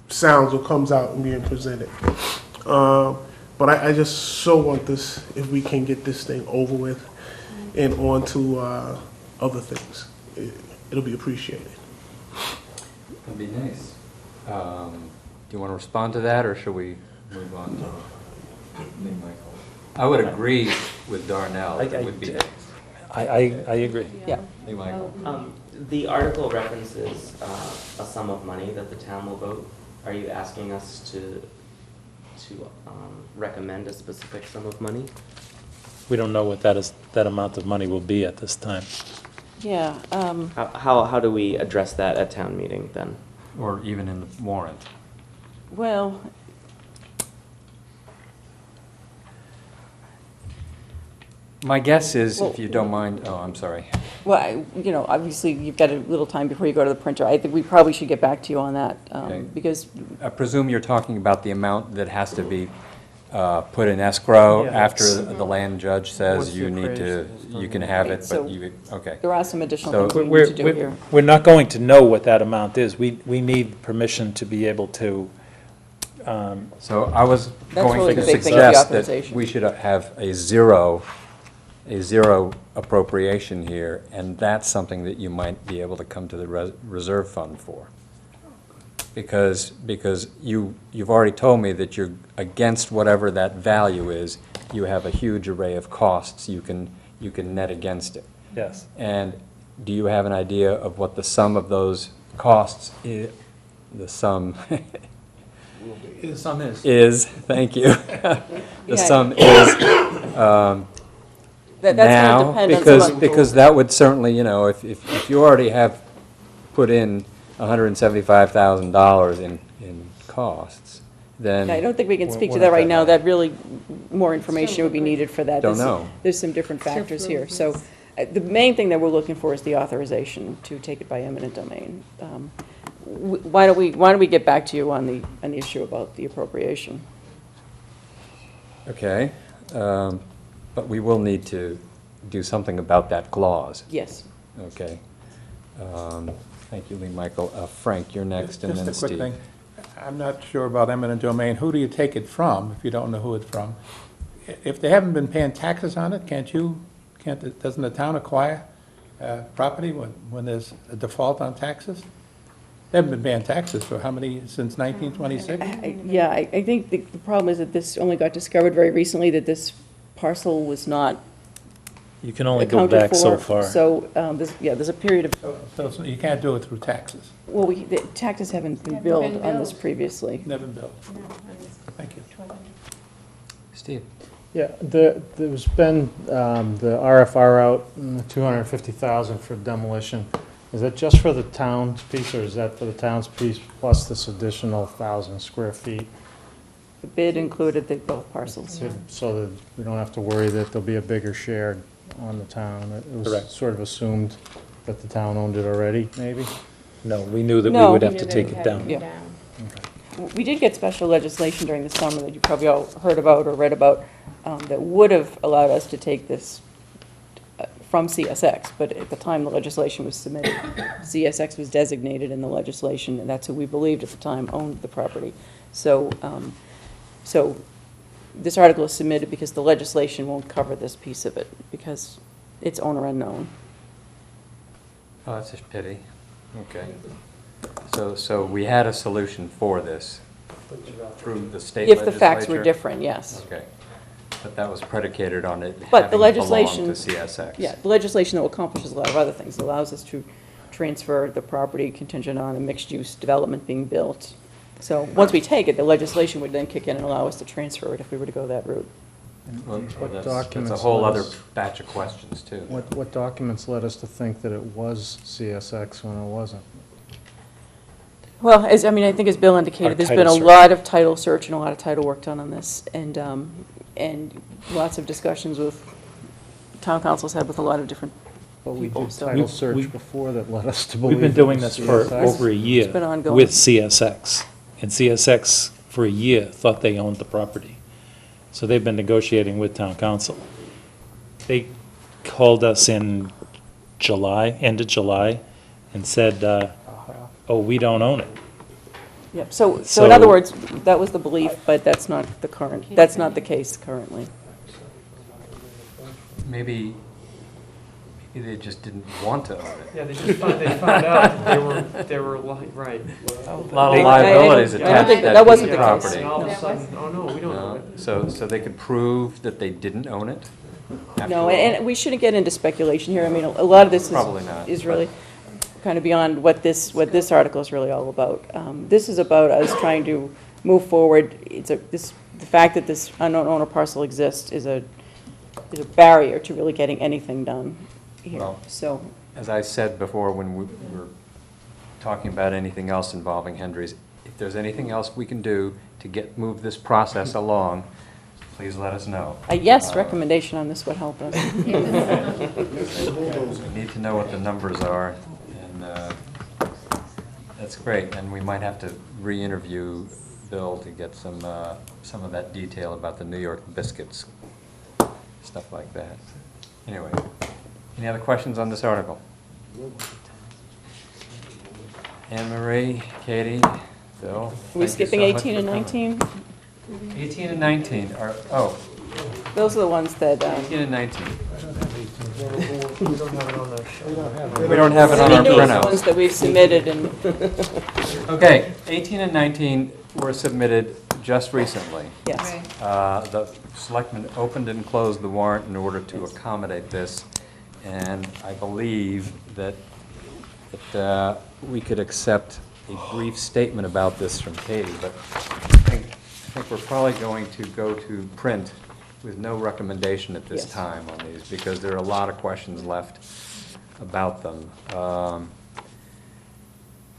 sounds or comes out and being presented. But I just so want this, if we can get this thing over with and on to other things. It'll be appreciated. That'd be nice. Do you want to respond to that, or should we move on to Lee Michael? I would agree with Darnell. It would be nice. I agree. Yeah. Lee Michael. The article references a sum of money that the town will vote. Are you asking us to recommend a specific sum of money? We don't know what that amount of money will be at this time. Yeah. How do we address that at town meeting then? Or even in the warrant. My guess is, Well- if you don't mind, oh, I'm sorry. Well, obviously, you've got a little time before you go to the printer. I think we probably should get back to you on that, Okay. because, I presume you're talking about the amount that has to be put in escrow Yeah. after the land judge What's says the you need to, appraisal? you can have Right, it, so- but you, okay. there are some additional So- things we We're, need to do here. we're not going to know what that amount is. We need permission to be able to, So I was That's going really to the big thing with the suggest that authorization. we should have a zero appropriation here, and that's something that you might be able to come to the reserve fund for. Because you've already told me that you're against whatever that value is. You have a huge array of costs you can net against it. yes. And do you have an idea of what the sum of those costs is? The sum Some is. is, thank you. The Yeah. sum is That's now, going to depend on some of- because that would certainly, if you already have put in $175,000 in costs, then. I don't think we can speak to What that if right that now. high? That really, more information would be needed for that. Don't There's- know. There's some different factors here. So the main thing that we're looking for is the authorization to take it by eminent domain. Why don't we get back to you on the issue about the appropriation? Okay, but we will need to do something about that clause. Yes. Okay. Thank you, Lee Michael. Frank, you're next, and then Just a quick Steve. thing. I'm not sure about eminent domain. Who do you take it from, if you don't know who it's from? If they haven't been paying taxes on it, doesn't the town acquire property when there's a default on taxes? They haven't been paying taxes for how many, since 1926? Yeah, I think the problem is that this only got discovered very recently, that this parcel was not You can only go accounted back so for. far. So, there's a period of, So you can't do it through taxes, well, the taxes haven't been billed on this previously. never billed. Thank you. Steve? Yeah, there's been the RFR out, 250,000 for demolition. Is that just for the town's piece, or is that for the town's piece plus this additional 1,000 square feet? The bid included both parcels. So that we don't have to worry that there'll be a bigger share on the town? It was Correct. sort of assumed that the town owned it already, maybe? No, we knew that we No. would We have knew to that take we it had down. Yeah. We did get special legislation during the summer that you probably all heard about or read about, that would have allowed us to take this from CSX, but at the time the legislation was submitted, CSX was designated in the legislation, and that's who we believed at the time owned the property. So, so this article is submitted because the legislation won't cover this piece of it, because it's owner unknown. Oh, that's a pity. Okay. So we had a solution for this through the state If legislature? the facts were different, yes. Okay. But that was predicated on it But the having legislation. belonged to CSX. Yeah, the legislation that accomplishes a lot of other things. It allows us to transfer the property contingent on a mixed-use development being built. So, once we take it, the legislation would then kick in and allow us to transfer it if we were to go that route. Well, What that's a documents whole let other us- batch of questions, too. What documents led us to think that it was CSX when it wasn't? Well, I think as Bill indicated, Our there's been a title search. lot of title search and a lot of title work done on this, and lots of discussions with, town councils had with a lot of different But we people, did so. title We- search before that led us to believe. We've been it doing was this for CSX. over a year It's been ongoing. with CSX. And CSX, for a year, thought they owned the property. So they've been negotiating with town council. They called us in July, end of July, and said, oh, we don't own it. Yep, so in other words, that was the belief, but that's not the case currently. Maybe they just didn't want to own it. Yeah, they found out that they were right. A lot of liabilities I don't attached think to that wasn't the piece case. of And all of a property. sudden, oh no, we don't own it. So they could prove that they didn't own it? after No, all? and we shouldn't get into speculation here. A lot of this Probably not, is but- really kind of beyond what this article is really all about. This is about us trying to move forward. The fact that this unknown owner parcel exists is a barrier to really getting anything done here, Well, so. As I said before, when we were talking about anything else involving Hendry's, if there's anything else we can do to move this process along, please let us know. A yes recommendation on this would help us. We need to know what the numbers are, and that's great. And we might have to re-interview Bill to get some of that detail about the New York biscuits, stuff like that. Anyway, any other questions on this article? Anne Marie, Katie, Bill? Are we skipping 18 and 19? 18 and 19 are, oh, Those are the ones that, 18 and 19. We don't have it on the. We don't have it on our the printout. ones that we've submitted and, Okay, 18 and 19 were submitted just recently. yes. The selectmen opened and closed the warrant in order to accommodate this, and I believe that we could accept a brief statement about this from Katie, but I think we're probably going to go to print with no recommendation at this Yes. time on these, because there are a lot of questions left about them.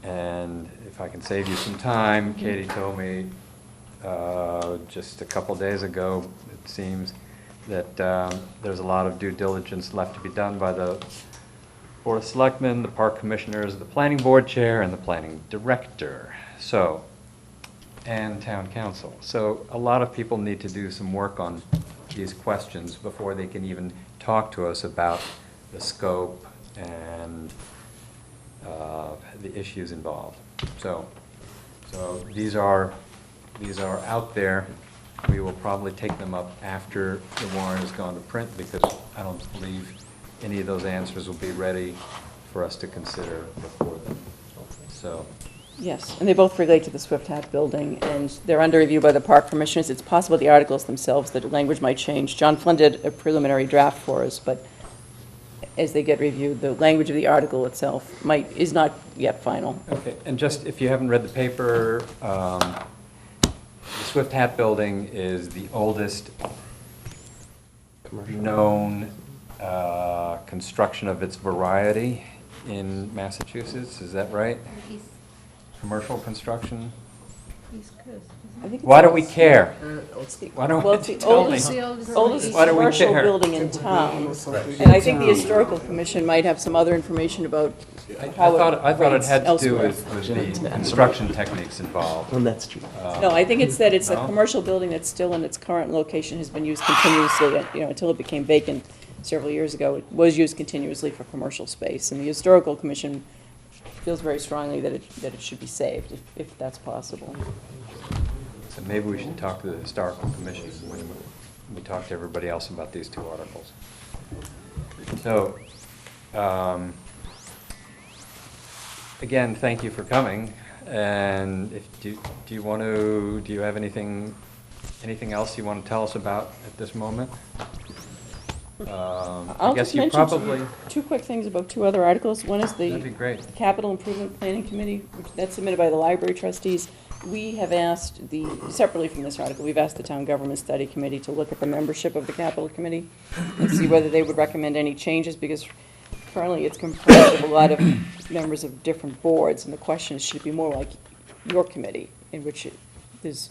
And if I can save you some time, Katie told me just a couple days ago, it seems, that there's a lot of due diligence left to be done by the Board of Selectmen, the Park Commissioners, the Planning Board Chair, and the Planning Director, so, and Town Council. So a lot of people need to do some work on these questions before they can even talk to us about the scope and the issues involved. So these are out there. We will probably take them up after the warrant has gone to print, because I don't believe any of those answers will be ready for us to consider before then. So, Yes, and they both relate to the Swift Hat building, and they're under review by the park commissioners. It's possible the articles themselves, the language might change. John Flynn did a preliminary draft for us, but as they get reviewed, the language of the article itself is not yet final. okay, and just if you haven't read the paper, the Swift Hat building is the oldest known construction of its variety in Massachusetts, is that right? Commercial construction? I think it's Why do we care? Why don't Well, you it's the tell me? oldest Why do we commercial care? building in town. And I think the historical commission might have some other information about I how thought it rates had to do elsewhere. with the construction techniques involved. Well, that's true. No, I think it's that it's a No? commercial building that's still in its current location, has been used continuously, until it became vacant several years ago. It was used continuously for commercial space, and the historical commission feels very strongly that it should be saved, if that's possible. So maybe we should talk to the historical commission when we talk to everybody else about these two articles. So, again, thank you for coming. And do you have anything else you want to tell us about at this moment? I I'll guess just you mention probably. two quick things about two other articles. One is That'd be the great. Capital Improvement Planning Committee, that's submitted by the library trustees. We have asked separately from this article, we've asked the Town Government Study Committee to look at the membership of the Capital Committee and see whether they would recommend any changes, because currently it's comprised of a lot of members of different boards, and the question is, should it be more like your committee, in which there's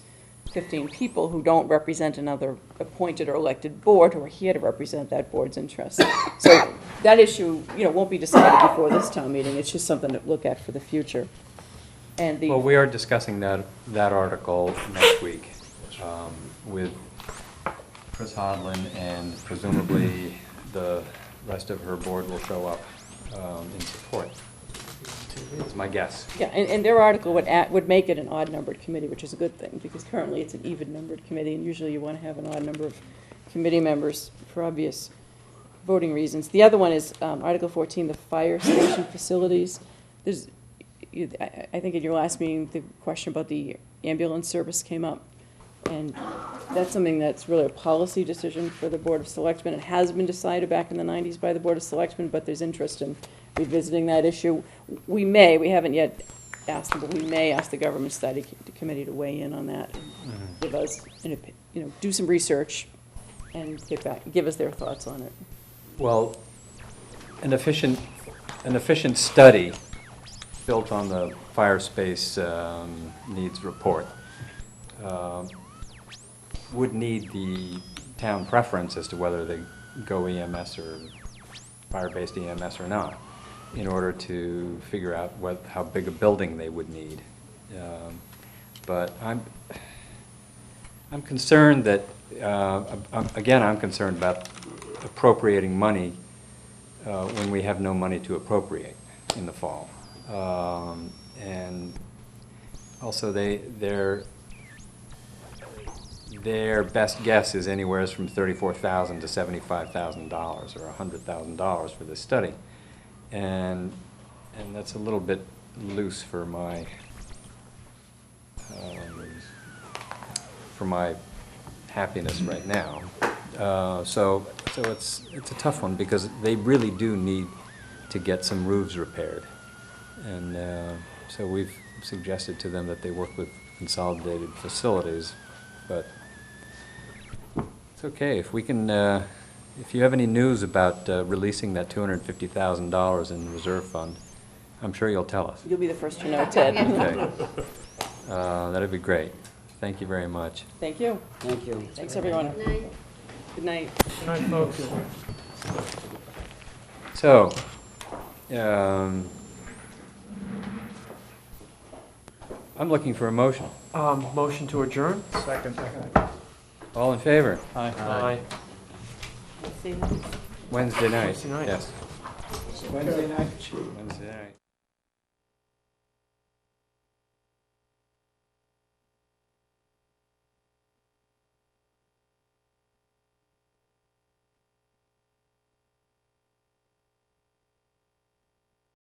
15 people who don't represent another appointed or elected board, who are here to represent that board's interests. So that issue, won't be decided before this town meeting. It's just something to look at for the future. And Well, we are discussing that article next week with Chris Hodlin, and presumably the rest of her board will show up in support. That's my guess. Yeah, and their article would make it an odd-numbered committee, which is a good thing, because currently it's an even-numbered committee, and usually you want to have an odd number of committee members for obvious voting reasons. The other one is Article 14, the fire station facilities. I think at your last meeting, the question about the ambulance service came up, and that's something that's really a policy decision for the Board of Selectmen. It has been decided back in the 90s by the Board of Selectmen, but there's interest in revisiting that issue. We haven't yet asked them, but we may ask the Government Study Committee to weigh in on that, give us, do some research, and give us their thoughts on it. Well, an efficient study built on the fire space needs report would need the town preference as to whether they go EMS or fire-based EMS or not, in order to figure out how big a building they would need. But I'm concerned that, again, I'm concerned about appropriating money when we have no money to appropriate in the fall. And also, their best guess is anywhere from $34,000 to $75,000 or $100,000 for this study, and that's a little bit loose for my happiness right now. So it's a tough one because they really do need to get some roofs repaired, and so we've suggested to them that they work with Consolidated Facilities, but it's okay if we can. If you have any news about releasing that $250,000 in the reserve fund, I'm sure you'll tell us. You'll be the first to know, Ted. Okay. That'd be great. Thank you very much. Thank you. Thank you. Thanks, everyone. Good night. Good night. Good night, folks. So, I'm looking for a motion. Motion to adjourn? Second. All in favor? Aye. See you. Wednesday night. Wednesday night. Yes. Wednesday night? Wednesday night.